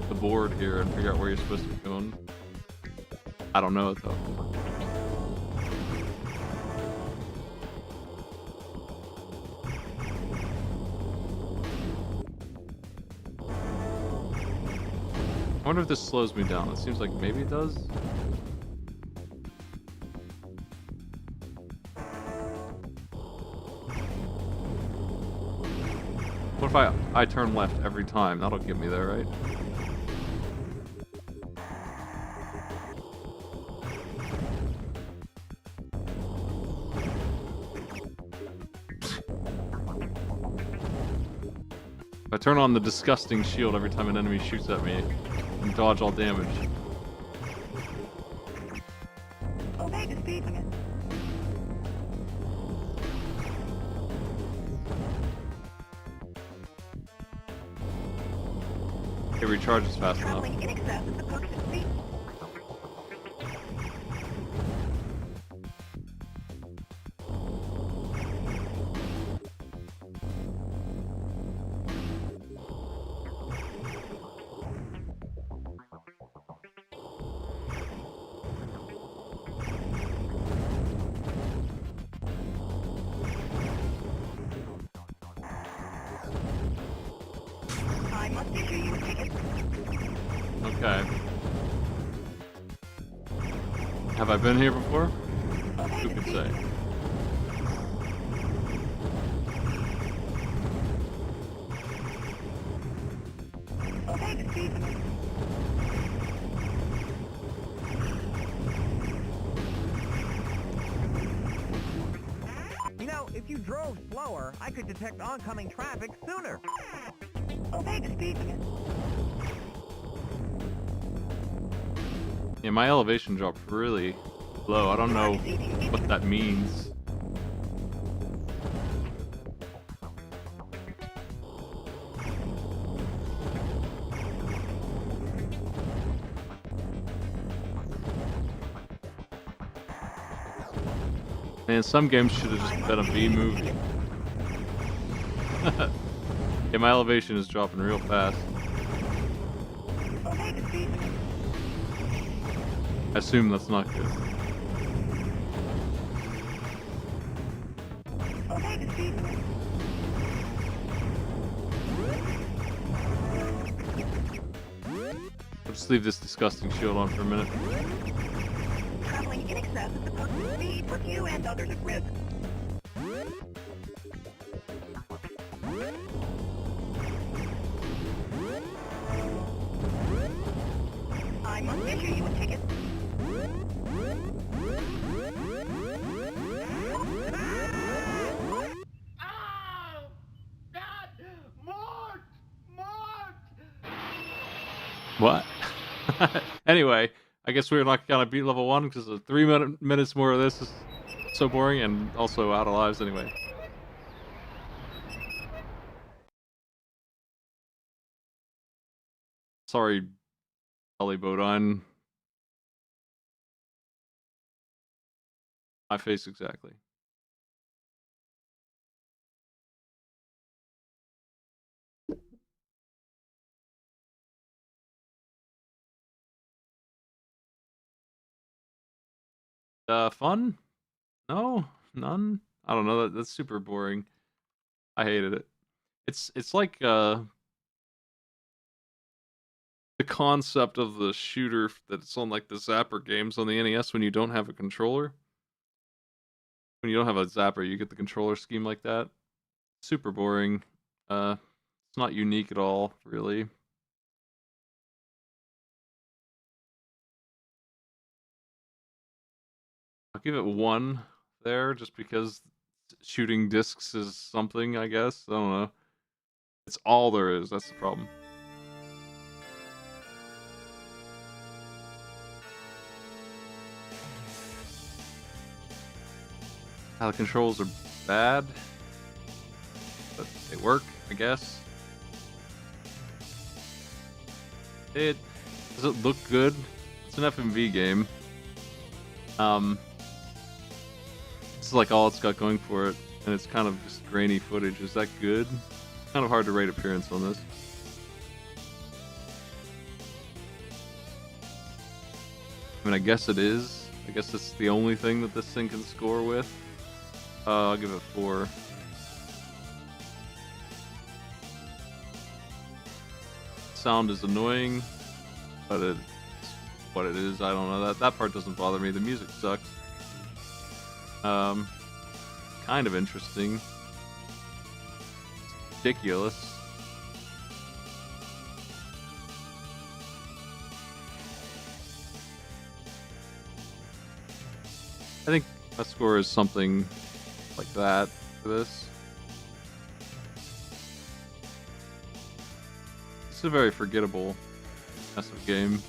the board here and figure out where you're supposed to be going. I don't know it though. wonder if this slows me down. It seems like maybe it does. What if I turn left every time? That'll get me there, right? If I turn on the disgusting shield every time an enemy shoots at me and dodge all damage. It recharges fast enough. Okay. Have I been here before? Who could say? You know, if you drove slower, I could detect oncoming traffic sooner. Yeah, my elevation dropped really low. I don't know what that means. Man, some games should have just been a B movie. Yeah, my elevation is dropping real fast. I assume that's not good. I'll just leave this disgusting shield on for a minute. Traveling in excess of the person's speed puts you and others at risk. I must issue you a ticket. What? Anyway, I guess we're not gonna beat level 1 because 3 minutes more of this is so boring and also out of lives anyway. Sorry, Ollie Bodine. My face exactly. Fun? No? None? I don't know, that's super boring. I hated it. It's like the concept of the shooter that's on like the Zapper games on the NES when you don't have a controller. When you don't have a Zapper, you get the controller scheme like that. Super boring. It's not unique at all, really. I'll give it 1 there, just because shooting discs is something, I guess. I don't know. It's all there is, that's the problem. The controls are bad, but they work, I guess. Does it look good? It's an FMV game. This is like all it's got going for it, and it's kind of just grainy footage. Is that good? Kind of hard to rate appearance on this. I mean, I guess it is. I guess it's the only thing that this thing can score with. I'll give it 4. Sound is annoying. but it's what it is. I don't know. That part doesn't bother me. The music sucks. Kind of interesting. Ridiculous. I think my score is something like that for this. It's a very forgettable mess of game.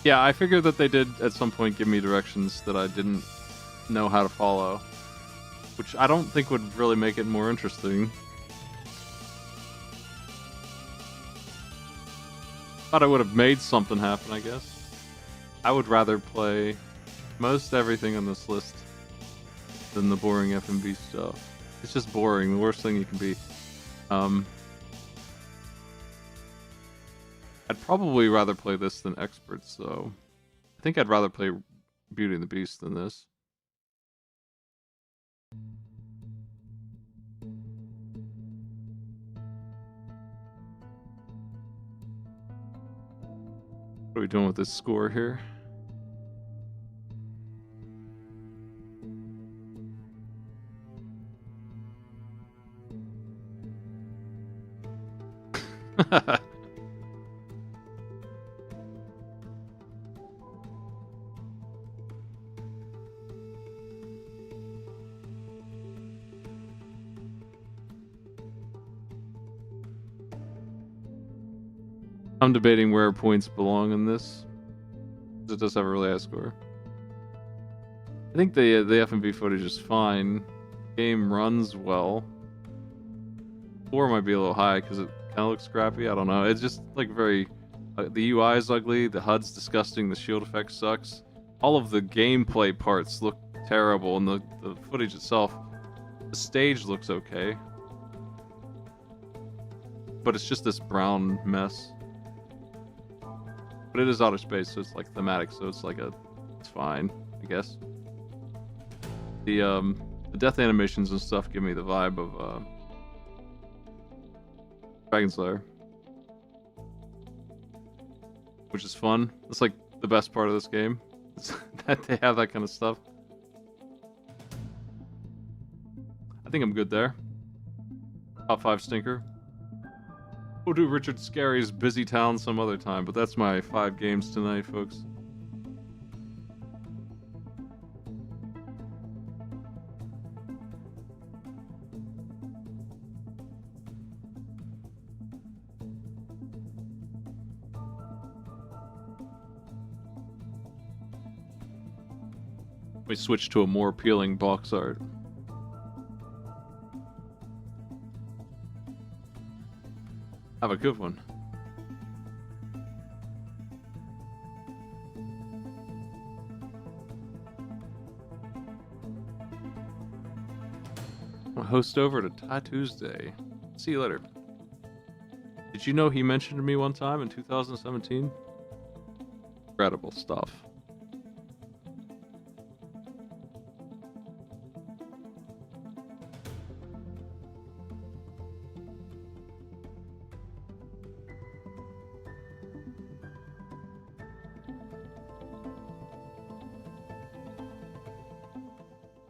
Yeah, I figured that they did at some point give me directions that I didn't know how to follow, which I don't think would really make it more interesting. Thought I would have made something happen, I guess. I would rather play most everything on this list than the boring F&B stuff. It's just boring, the worst thing you can be. I'd probably rather play this than X-Perts, though. I think I'd rather play Beauty and the Beast than this. What are we doing with this score here? I'm debating where points belong in this. It does have a really high score. I think the F&B footage is fine. Game runs well. 4 might be a little high because it kind of looks scrappy. I don't know. It's just like very... the UI is ugly. The HUD's disgusting. The shield effect sucks. All of the gameplay parts look terrible. And the footage itself... The stage looks okay. But it's just this brown mess. But it is outer space, so it's like thematic, so it's like it's fine, I guess. The death animations and stuff give me the vibe of Dragon Slayer, which is fun. It's like the best part of this game, that they have that kind of stuff. I think I'm good there. Top 5 stinker. We'll do Richard Scarry's Busy Town some other time, but that's my 5 games tonight, folks. We switch to a more appealing box art. Have a good one. I'll host over to Tie Tuesday. See you later. Did you know he mentioned me one time in 2017? Incredible stuff.